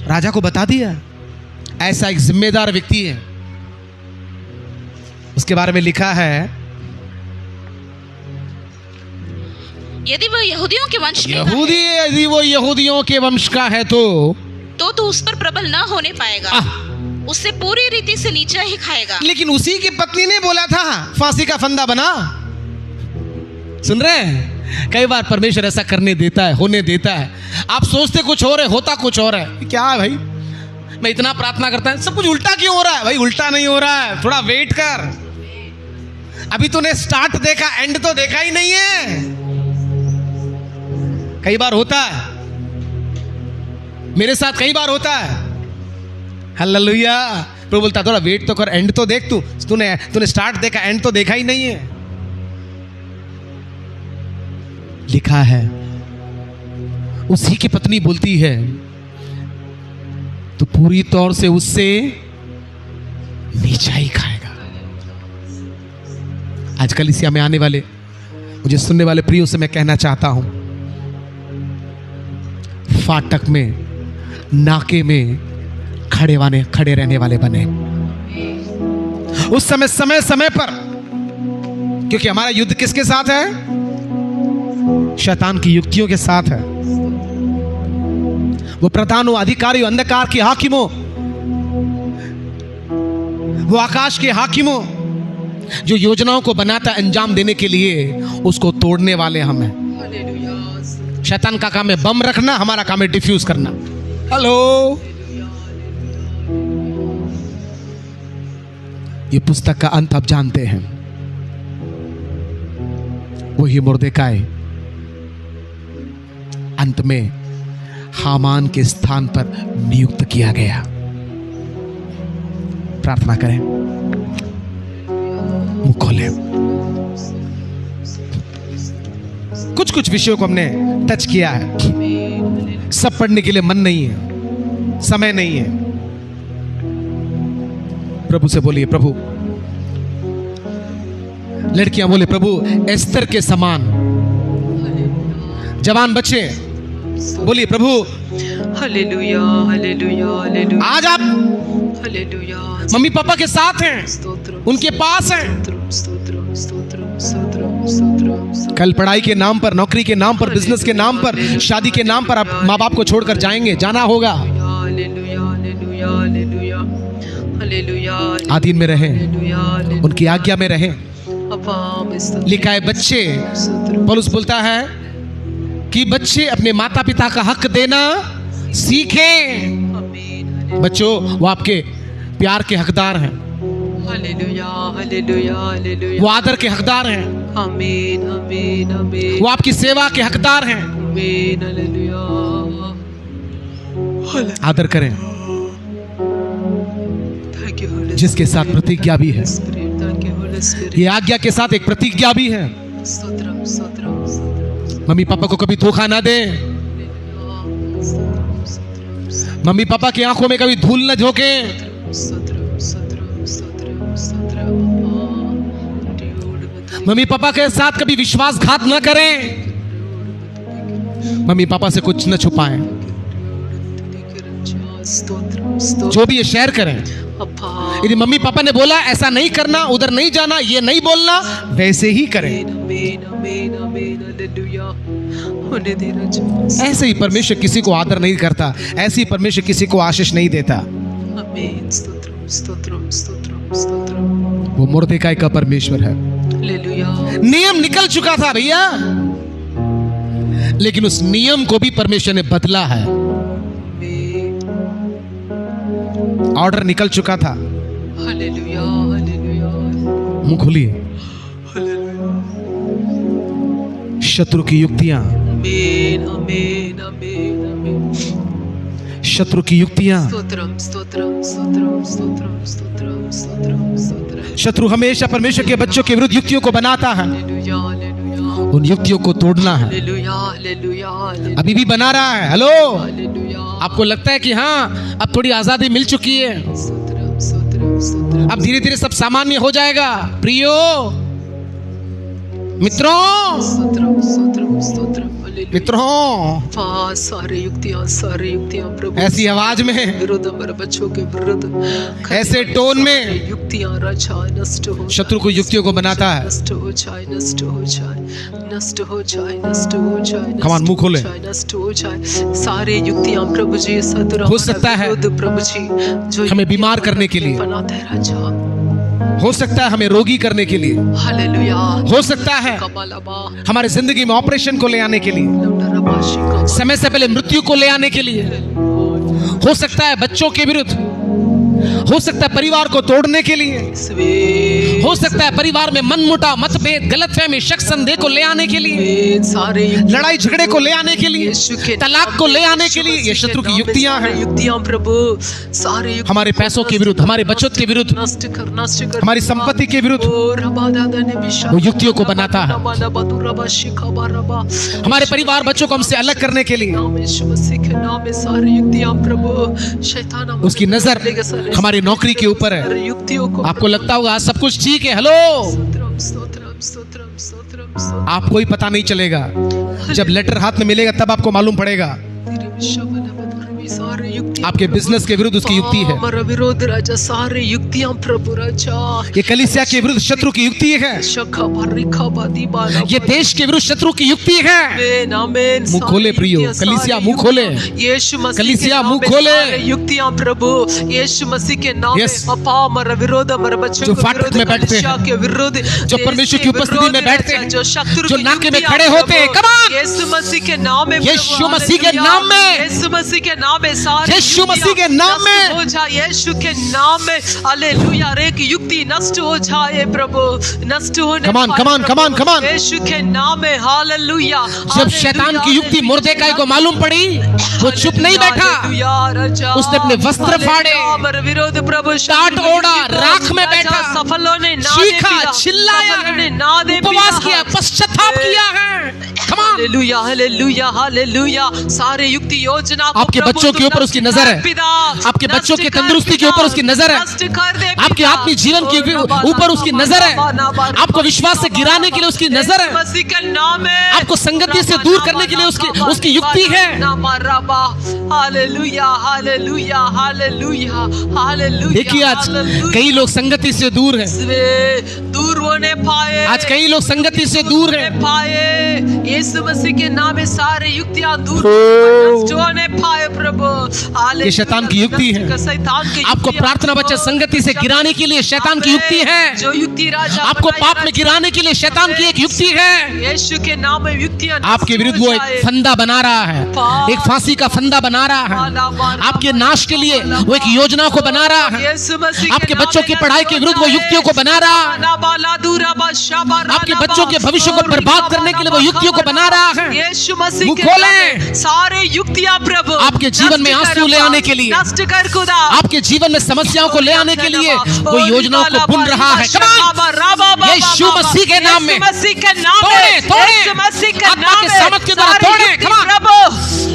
राजा को बता दिया। ऐसा एक जिम्मेदार व्यक्ति है। उसके बारे में लिखा है, यदि वो यहूदियों के वंश में यदि वो यहूदियों के वंश का है तो तू उस पर प्रबल न होने पाएगा, उससे पूरी रीति से नीचा ही खाएगा। लेकिन उसी की पत्नी ने बोला था फांसी का फंदा बना। सुन रहे हैं? कई बार परमेश्वर ऐसा करने देता है, होने देता है। आप सोचते कुछ और है, होता कुछ और है। क्या है भाई, मैं इतना प्रार्थना करता हूं, सब कुछ उल्टा क्यों हो रहा है? भाई उल्टा नहीं हो रहा है, थोड़ा वेट कर। अभी तूने स्टार्ट देखा, एंड तो देखा ही नहीं है। कई बार होता है, मेरे साथ कई बार होता है। हालेलुया। प्रभु बोलता थोड़ा वेट तो कर, एंड तो देख। तूने स्टार्ट देखा, एंड तो देखा ही नहीं है। लिखा है उसी की पत्नी बोलती है तो पूरी तौर से उससे नीचा ही खाएगा। आजकल इसी में आने वाले, मुझे सुनने वाले प्रियो से मैं कहना चाहता हूं, फाटक में, नाके में खड़े रहने वाले बने उस समय पर, क्योंकि हमारा युद्ध किसके साथ है? शैतान की युक्तियों के साथ है। वो प्रधानों, अधिकारियों, अंधकार के हाकिमों, वो आकाश के हाकिमों, जो योजनाओं को बनाता अंजाम देने के लिए, उसको तोड़ने वाले हम हैं। शैतान का काम है बम रखना, हमारा काम है डिफ्यूज करना। हेलो, ये पुस्तक का अंत आप जानते हैं। वही मुर्देकाई अंत में हामान के स्थान पर नियुक्त किया गया। प्रार्थना करें, मुंह खोलें। कुछ विषयों को हमने टच किया है, सब पढ़ने के लिए मन नहीं है, समय नहीं है। प्रभु से बोलिए, प्रभु। लड़कियां बोले, प्रभु एस्तर के समान। जवान बच्चे बोलिए, प्रभु हालेलुया, हालेलुया, हालेलुया। आज आप हालेलुया, मम्मी पापा के साथ हैं, उनके पास हैं। कल पढ़ाई के नाम पर, नौकरी के नाम पर, बिजनेस के नाम पर, शादी के नाम पर आप माँ बाप को छोड़कर जाएंगे, जाना होगा। आधीन में रहें, उनकी आज्ञा में रहें, अब्बा मैं स्तुति लिखा है बच्चे, स्तोत्रम पौलुस बोलता है कि बच्चे अपने माता पिता का हक देना सीखें। आमीन बच्चों, वो आपके प्यार के हकदार हैं, हालेलुया हालेलुया हालेलुया वो आदर के हकदार हैं, आमीन आमीन आमीन वो आपकी सेवा के हकदार हैं। आमीन हालेलुया आदर करें, थैंक यू होली जिसके साथ प्रतिज्ञा भी है। Spirit, thank you Holy spirit. ये आज्ञा के साथ एक प्रतिज्ञा भी है। स्तोत्रम स्तोत्रम स्तोत्रम मम्मी पापा को कभी धोखा ना दे, स्तोत्रम स्तोत्रम स्तोत्रम मम्मी पापा की आंखों में कभी धूल न झोंके, स्तोत्रम स्तोत्रम स्तोत्रम स्तोत्रम मम्मी पापा के साथ कभी विश्वासघात न करें, मम्मी पापा से कुछ न छुपाएं। स्तोत्रम स्तोत्रम जो भी ये शेयर करें, अब्बा यदि मम्मी पापा ने बोला ऐसा नहीं करना, उधर नहीं जाना, ये नहीं बोलना, वैसे ही करें। आमीन आमीन आमीन हालेलुया होने दे राजा। ऐसे ही परमेश्वर किसी को आदर नहीं करता, ऐसे ही परमेश्वर किसी को आशीष नहीं देता। आमीन स्तोत्रम स्तोत्रम स्तोत्रम स्तोत्रम वो मुर्देकाई का परमेश्वर है। हालेलुया नियम निकल चुका था भैया, लेकिन उस नियम को भी परमेश्वर ने बदला है। ऑर्डर निकल चुका था। हालेलुया हालेलुया मुंह खोलिए। शत्रु की युक्तियां, आमीन आमीन आमीन आमीन शत्रु की युक्तियां, स्तोत्रम स्तोत्रम स्तोत्रम स्तोत्रम स्तोत्रम स्तोत्रम स्तोत्रम शत्रु हमेशा परमेश्वर के बच्चों के विरुद्ध युक्तियों को बनाता है। हालेलुया हालेलुया उन युक्तियों को तोड़ना है। हालेलुया हालेलुया हालेलुया अभी भी बना रहा है। हेलो, हालेलुया आपको लगता है कि हाँ अब थोड़ी आजादी मिल चुकी है, स्तोत्रम स्तोत्रम स्तोत्रम अब धीरे धीरे सब सामान्य हो जाएगा। प्रियो मित्रों, स्तोत्रम स्तोत्रम स्तोत्रम हालेलुया मित्रों, सारे युक्तियां प्रभु ऐसी आवाज में, विरुद्ध हमारे बच्चों के विरुद्ध ऐसे टोन में युक्तियां राजा नष्ट हो शत्रु को युक्तियों को बनाता है। नष्ट हो जाए नष्ट हो जाए नष्ट हो जाए नष्ट हो जाए Come on, मुंह खोले। नष्ट हो जाए सारे युक्तियां प्रभु जी सतुर हो सकता है प्रभु जी जो हमें बीमार करने के लिए, बनाते हैं राजा, हो सकता है हमें रोगी करने के लिए, हालेलुया हो सकता है कबालबा हमारे जिंदगी में ऑपरेशन को ले आने के लिए, लौंडराबाशी का समय से पहले मृत्यु को ले आने के लिए, हो सकता है बच्चों के विरुद्ध, हो सकता है परिवार को तोड़ने के लिए, हो सकता है परिवार में मनमुटाव, मतभेद, गलतफहमी, शक, संदेह को ले आने के लिए, सारे लड़ाई झगड़े को ले आने के लिए, तलाक को ले आने के लिए, ये शत्रु की युक्तियां हैं। युक्तियां प्रभु सारे हमारे पैसों के विरुद्ध, हमारे बचत के विरुद्ध, नष्ट कर हमारी संपत्ति के विरुद्ध वो युक्तियों को बनाता है। हमारे परिवार बच्चों को हमसे अलग करने के लिए सारी युक्तियां प्रभु शैतान उसकी नजर हमारी नौकरी के ऊपर है। युक्तियों को आपको लगता होगा सब कुछ ठीक है। हेलो, स्तोत्रम स्तोत्रम स्तोत्रम स्तोत्रम स्तोत्रम आपको ही पता नहीं चलेगा, जब लेटर हाथ में मिलेगा तब आपको मालूम पड़ेगा। सारे युक्ति आपके बिजनेस के विरुद्ध उसकी युक्ति है, हमारा विरोध राजा सारे युक्तियां प्रभु राजा, ये कलीसिया के विरुद्ध शत्रु की युक्ति है, शखा भरिखा बादी बाला ये देश के विरुद्ध शत्रु की युक्ति है। आमीन आमीन मुंह खोले प्रियो, कलीसिया मुंह खोले, यीशु मसीह कलीसिया के मुंह नाम में खोले। सारे युक्तियां प्रभु यीशु मसीह के नाम में Yes. पापा हमारा विरोध हमारे बच्चों जो के फाटक विरोध, में बैठते कलीसिया हैं, के विरोध, जो देश परमेश्वर के की उपस्थिति विरोध में बैठते राजा, हैं, जो शत्रु जो की नाके में युक्तियां खड़े होते हैं, प्रभु, come on! यीशु मसीह के नाम में यीशु प्रभु, मसीह के हालेलुया। नाम में, यीशु मसीह के नाम में सारी यीशु मसीह के युक्तियां नाम में, नष्ट हो जाए, यीशु के नाम में हालेलुया। हर एक युक्ति नष्ट हो जाए प्रभु, नष्ट होने Come on, पाए come on, come on, Prabhu, come on. यीशु के नाम में हालेलुया। जब शैतान की युक्ति मुर्देकाई को मालूम पड़ी, वो चुप नहीं बैठा, उसने अपने वस्त्र फाड़े, विरोध प्रभु टाट ओढ़ा, राख में बैठा, सफल होने ना चीखा, चिल्लाया है, उपवास किया, पश्चाताप किया है। Come on! Hallelujah hallelujah hallelujah. सारे युक्ति योजना को आपके प्रभु बच्चों के तू ऊपर उसकी नजर है, नष्ट कर पिता, आपके नष्ट बच्चों की कर तंदुरुस्ती के पिता, ऊपर उसकी नजर है, नष्ट कर दे आपके पिता। आत्मिक जीवन के ऊपर उसकी नजर है, आपको विश्वास से गिराने के लिए उसकी नजर है, मसीह के नाम में आपको संगति से दूर करने के लिए उसकी युक्ति है। Hallelujah hallelujah hallelujah hallelujah. देखिए आज कई लोग संगति से दूर हैं, दूर होने पाए। आज कई लोग संगति से दूर हैं। पाए यीशु मसीह के नाम में सारे युक्तियां दूर नष्ट होने पाए प्रभु। ये शैतान की युक्ति है। शैतान की आपको प्रार्थना बच्चा संगति से गिराने के लिए शैतान की युक्ति है। जो युक्ति राजा आपको पाप में गिराने के लिए शैतान की एक युक्ति है। यीशु के नाम में युक्तियां आपके विरुद्ध वो एक फंदा बना रहा है, एक फांसी का फंदा बना रहा है। आपके नाश के लिए वो एक योजना को बना रहा है। आपके बच्चों की पढ़ाई के विरुद्ध वो युक्तियों को बना रहा है। आपके बच्चों के भविष्य को बर्बाद करने के लिए वो युक्तियों को बना रहा है। यीशु मसीह मुंह के खोलें। सारे युक्तियां प्रभु आपके जीवन में आंसू ले आने के लिए, नष्ट कर खुदा आपके जीवन में समस्याओं को ले आने के लिए वो योजनाओं को बुन रहा है। यीशु मसीह के नाम में तोड़े, तोड़े। आत्मा के सामर्थ के द्वारा तोड़े।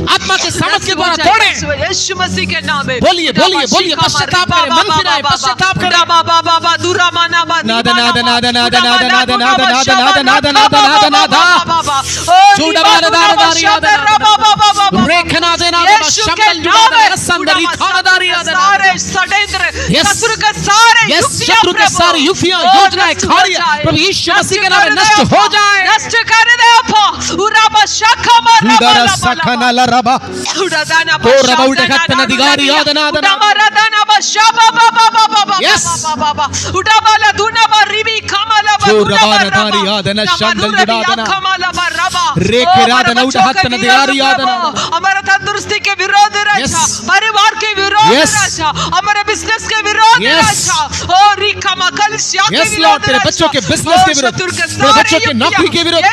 आत्मा के सामर्थ के द्वारा तोड़े। यीशु मसीह के नाम में बोलिए, बोलिए, बोलिए। पश्चाताप करें, मन फिराए, पश्चाताप करें। नादा नादा नादा नादा नादा नादा नादा नादा नादा नादा नादा नादा नादा चूड़ा वाला दार दारी यादा रेखना देना शब्द जुड़ा रसंदरी खाना दारी यादा सारे षड्यंत्र शत्रु के सारे शत्रु के सारी युक्तियां योजनाएं खारियां प्रभु यीशु मसीह के नाम में नष्ट हो जाए। नष्ट कर दे अपा उराबा शाखा मारा उदारा सखना ला रबा उड़ादाना तो रबा उड़खत नदिगारी यादा नादा उड़ामारा दाना बशाबा बाबा बाबा Yes. बाबा उड़ामाला दुनाबा रिबी खामाला जो रबा नदारी यादा न शंदल जुड़ा देना खामाला रबा रेखे राधा उड़खत नदिगारी यादा हमारा तंदुरुस्ती के विरोध राजा, परिवार के विरोध राजा, हमारे बिजनेस के विरोध राजा, ओ रिका मकलसिया के विरोध तेरे बच्चों के बिजनेस के विरोध, तेरे बच्चों के नौकरी के विरोध,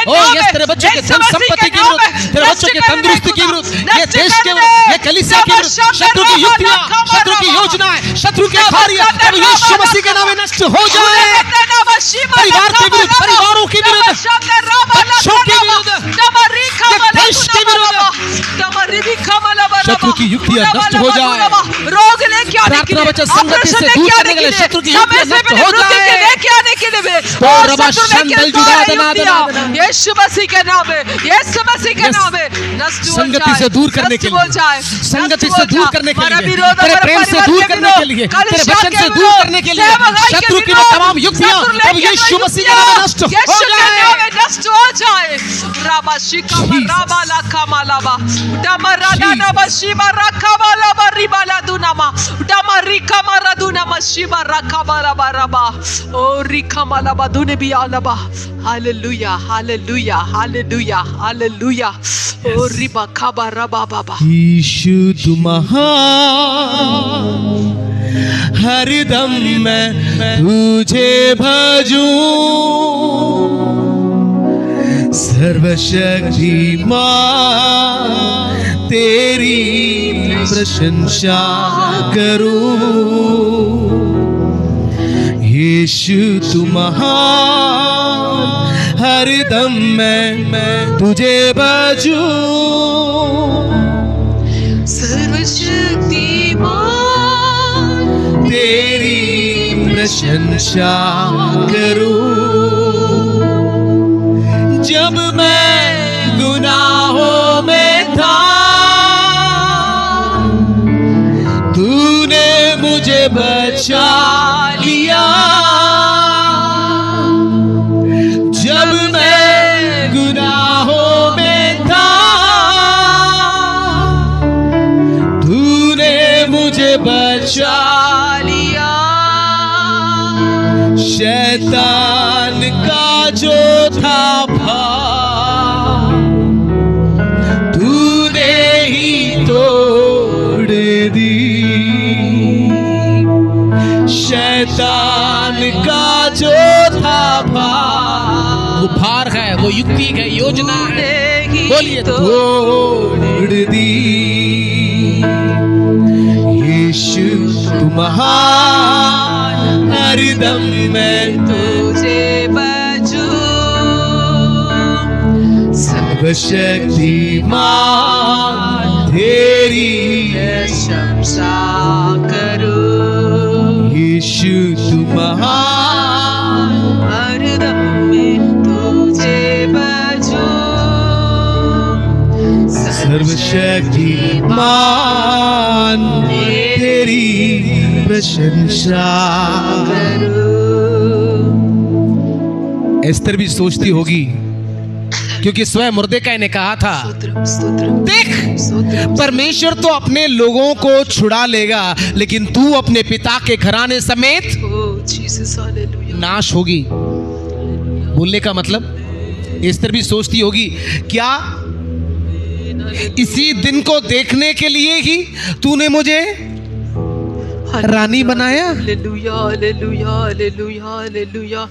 ओ यस तेरे बच्चों के धन संपत्ति के विरोध, तेरे बच्चों के तंदुरुस्ती के विरोध, ये देश के विरोध, ये कलीसिया के विरोध, शत्रु की युक्तियां, शत्रु की योजनाएं, शत्रु के कार्य अब यीशु मसीह के नाम में नष्ट हो जाए। परिवार के विरुद्ध, परिवारों के विरुद्ध, बच्चों के विरुद्ध, देश के विरुद्ध शत्रु की युक्तियां नष्ट हो जाए। रोग लेके आने के लिए, बच्चा संगति से दूर करने के लिए शत्रु की युक्तियां नष्ट हो जाए। लेके आने के लिए और शत्रु लेके सारे यीशु मसीह के नाम में, यीशु मसीह के नाम में नष्ट हो जाए। संगति से दूर करने के लिए, संगति से दूर करने के लिए, तेरे प्रेम से दूर करने के लिए, तेरे वचन से दूर करने के लिए शत्रु की तमाम युक्तियां अब यीशु मसीह के नाम में नष्ट हो जाए। नष्ट हो जाए। राबा शिका राबा लाखा मालाबा डमरादा नबा शिबा रखा मालाबा रिबाला दुनामा डमरिका मारा दुनामा शिबा रखा मालाबा रबा ओ रिका मालाबा दुने भी आलाबा। हालेलुया हालेलुया हालेलुया हालेलुया ओ रिबा खाबा रबा बाबा। यीशु तू महान, हरदम मैं तुझे भजूं, सर्वशक्तिमान तेरी प्रशंसा करूं। यीशु तू महान, हरदम मैं तुझे भजूं, सर्वशक्तिमान तेरी प्रशंसा करूं। जब मैं गुनाहों में था तूने मुझे बचा लिया, जब मैं गुनाहों में था तूने मुझे बचा लिया। शैतान का जो था तूने ही तोड़ दी। शैतान का जो था वो भार है, वो युक्ति है, योजना है, बोलिए तोड़ दी। यीशु तू महान, हरदम मैं तुझे भजूं, सर्वशक्तिमान तेरी प्रशंसा करूं। यीशु तू महान, हरदम में तुझे भजूं, सर्वशक्तिमान तेरी प्रशंसा करूं। एस्तर भी सोचती होगी, क्योंकि स्वयं मुर्देकाई ने कहा था, स्तोत्रम स्तोत्रम देख स्तोत्रम परमेश्वर तो अपने लोगों को छुड़ा लेगा, लेकिन तू अपने पिता के घराने समेत ओह जीसस हालेलुया नाश होगी। बोलने का मतलब एस्तर भी सोचती होगी, क्या इसी दिन को देखने के लिए ही तूने मुझे रानी बनाया? हालेलुया हालेलुया हालेलुया हालेलुया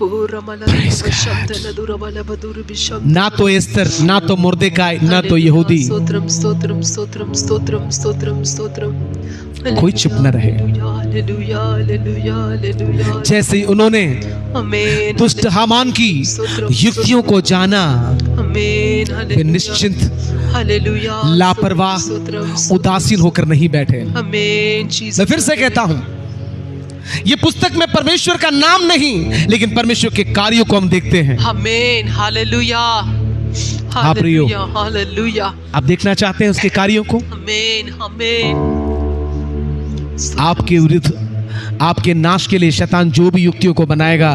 ओ रमला शब्द नदुरबला बदुर बिशब्द ना तो एस्तर, ना तो मुर्देकाई, ना तो यहूदी, स्तोत्रम स्तोत्रम स्तोत्रम स्तोत्रम स्तोत्रम स्तोत्रम कोई चुप न रहे। हालेलुया हालेलुया हालेलुया जैसे ही उन्होंने आमीन दुष्ट हामान की युक्तियों को जाना, आमीन वे निश्चिंत, हालेलुया लापरवाह, स्तोत्रम उदासीन होकर नहीं बैठे। आमीन जीसस मैं फिर से कहता हूं, ये पुस्तक में परमेश्वर का नाम नहीं, लेकिन परमेश्वर के कार्यों को हम देखते हैं। आमीन हालेलुया हाँ प्रियो, हालेलुया हालेलुया आप देखना चाहते हैं उसके कार्यों को? आमीन आमीन आपके विरुद्ध, आपके नाश के लिए शैतान जो भी युक्तियों को बनाएगा,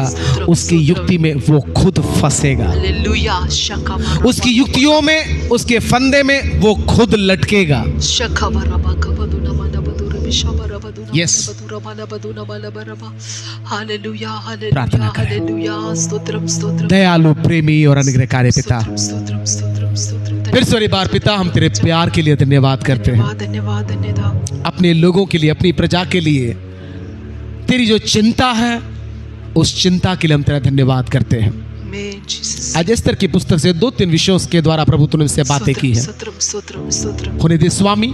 उसकी युक्ति में वो खुद फंसेगा। हालेलुया शका उसकी युक्तियों में, उसके फंदे में वो खुद लटकेगा। शका बरबा कबदुना माना बदुर बिशबा रबदुना Yes. बदुरा माना बदुना माला बरबा हालेलुया प्रार्थना हालेलुया करें। हालेलुया स्तोत्रम स्तोत्रम दयालु, प्रेमी और अनुग्रहकारी पिता, स्तोत्रम स्तोत्रम स्तोत्रम फिर से एक बार पिता, हम तेरे प्यार के लिए धन्यवाद करते हैं। धन्यवाद धन्यवाद धन्यवाद अपने लोगों के लिए, अपनी प्रजा के लिए तेरी जो चिंता है, उस चिंता के लिए हम तेरा धन्यवाद करते हैं। आमीन जीसस आज एस्तर की पुस्तक से 2-3 विषयों के द्वारा प्रभु तूने से बातें की है। स्तोत्रम स्तोत्रम स्तोत्रम होने दे स्वामी,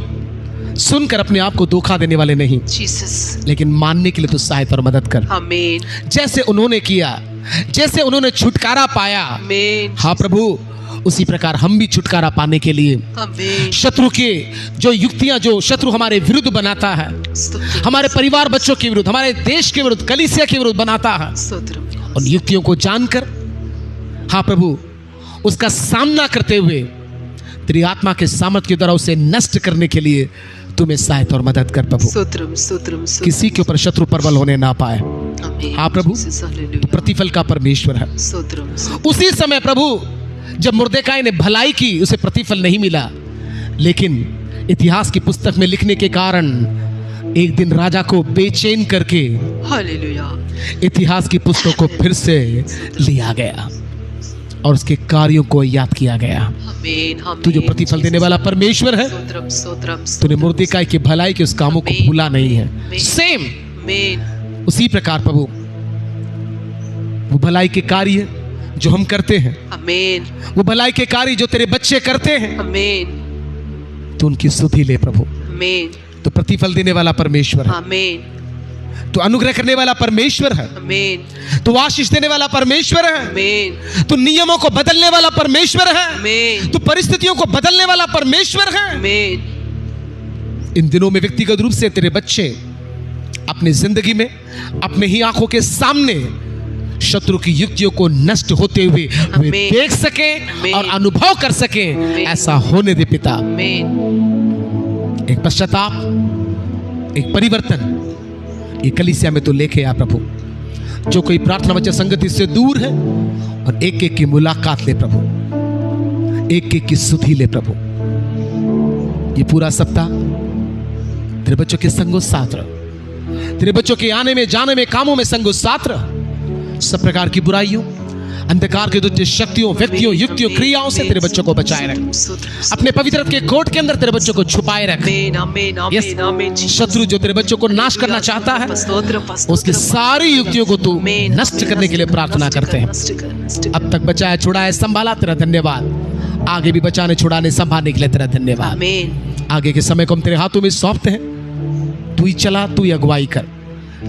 सुनकर अपने आप को धोखा देने वाले नहीं, जीसस लेकिन मानने के लिए तू सहायता और मदद कर। आमीन जैसे उन्होंने किया, जैसे उन्होंने छुटकारा पाया, आमीन हाँ प्रभु, उसी प्रकार हम भी छुटकारा पाने के लिए आमीन शत्रु के जो युक्तियां, जो शत्रु हमारे विरुद्ध बनाता है, स्तोत्रम हमारे परिवार बच्चों के विरुद्ध, हमारे देश के विरुद्ध, कलीसिया के विरुद्ध बनाता है, स्तोत्रम उन युक्तियों को जानकर, हाँ प्रभु, उसका सामना करते हुए तेरी आत्मा के सामर्थ के द्वारा उसे नष्ट करने के लिए तुम्हें सहायता और मदद कर प्रभु। स्तोत्रम स्तोत्रम किसी के ऊपर शत्रु प्रबल होने ना पाए। आमीन हाँ प्रभु, जीसस तो हालेलुया प्रतिफल का परमेश्वर है। स्तोत्रम उसी समय प्रभु, जब मुर्देकाई ने भलाई की, उसे प्रतिफल नहीं मिला, लेकिन इतिहास की पुस्तक में लिखने के कारण एक दिन राजा को बेचैन करके हालेलुया इतिहास की पुस्तक को फिर से लिया गया और उसके कार्यों को याद किया गया। आमीन आमीन तू जो प्रतिफल देने वाला परमेश्वर है, स्तोत्रम स्तोत्रम तूने मुर्देकाई की भलाई के उस कामों को भूला नहीं है। सेम आमीन उसी प्रकार प्रभु, वो भलाई के कार्य जो हम करते हैं, आमीन वो भलाई के कार्य जो तेरे बच्चे करते हैं, आमीन तो उनकी स्तुति ले प्रभु। आमीन तो प्रतिफल देने वाला परमेश्वर है, आमीन तो अनुग्रह करने वाला परमेश्वर है, आमीन तो आशीष देने वाला परमेश्वर है, आमीन तो नियमों को बदलने वाला परमेश्वर है, आमीन तो परिस्थितियों को बदलने वाला परमेश्वर है। आमीन इन दिनों में व्यक्तिगत रूप से तेरे बच्चे अपनी जिंदगी में अपने ही आंखों के सामने शत्रु की युक्तियों को नष्ट होते हुए वे आमीन। देख सके आमीन। और अनुभव कर सके। आमीन। ऐसा होने दे पिता। आमीन एक पश्चाताप, एक परिवर्तन ये कलीसिया में तो लेके आ प्रभु। जो कोई प्रार्थना वचन संगति से दूर है, और एक एक की मुलाकात ले प्रभु, एक एक की स्तुति ले प्रभु। ये पूरा सप्ताह तेरे बच्चों के संगो साथ रह, तेरे बच्चों के आने में जाने में कामों में संगो साथ रह। सब प्रकार की बुराइयों, अंधकार के दुष्ट शक्तियों, व्यक्तियों, युक्तियों, क्रियाओं से तेरे बच्चों को बचाए रख। अपने पवित्र रथ के कोट के अंदर तेरे बच्चों को छुपाए रख। आमीन आमीन Yes, आमीन आमीन शत्रु जो तेरे बच्चों को नाश करना चाहता है, उसकी सारी युक्तियों को तू नष्ट करने के लिए प्रार्थना करते हैं। अब तक बचाया, छुड़ाया, संभाला, तेरा धन्यवाद। आगे भी बचाने, छुड़ाने, संभालने के लिए तेरा धन्यवाद। आमीन आगे के समय को हम तेरे हाथों में सौंपते हैं। तू ही चला, तू ही अगुवाई कर।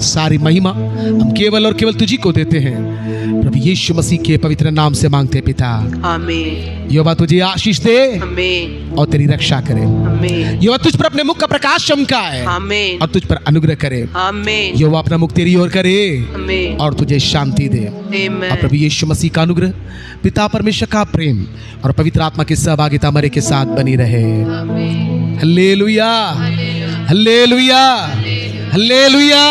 सारी महिमा हम केवल और केवल तुझी को देते हैं। प्रभु यीशु मसीह के पवित्र नाम से मांगते हैं पिता। आमीन यहोवा तुझे आशीष दे आमीन और तेरी रक्षा करे। आमीन यहोवा तुझ पर अपने मुख का प्रकाश चमकाए आमीन और तुझ पर अनुग्रह करे। आमीन यहोवा अपना मुख तेरी ओर करे आमीन और तुझे शांति दे। और आमीन प्रभु यीशु मसीह का अनुग्रह, पिता परमेश्वर का प्रेम और पवित्र आत्मा की सहभागिता हमारे के साथ बनी रहे। आमीन hallelujah, hallelujah, hallelujah.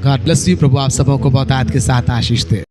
God bless you. प्रभु आप सबों को बहुत आयत के साथ आशीष दे।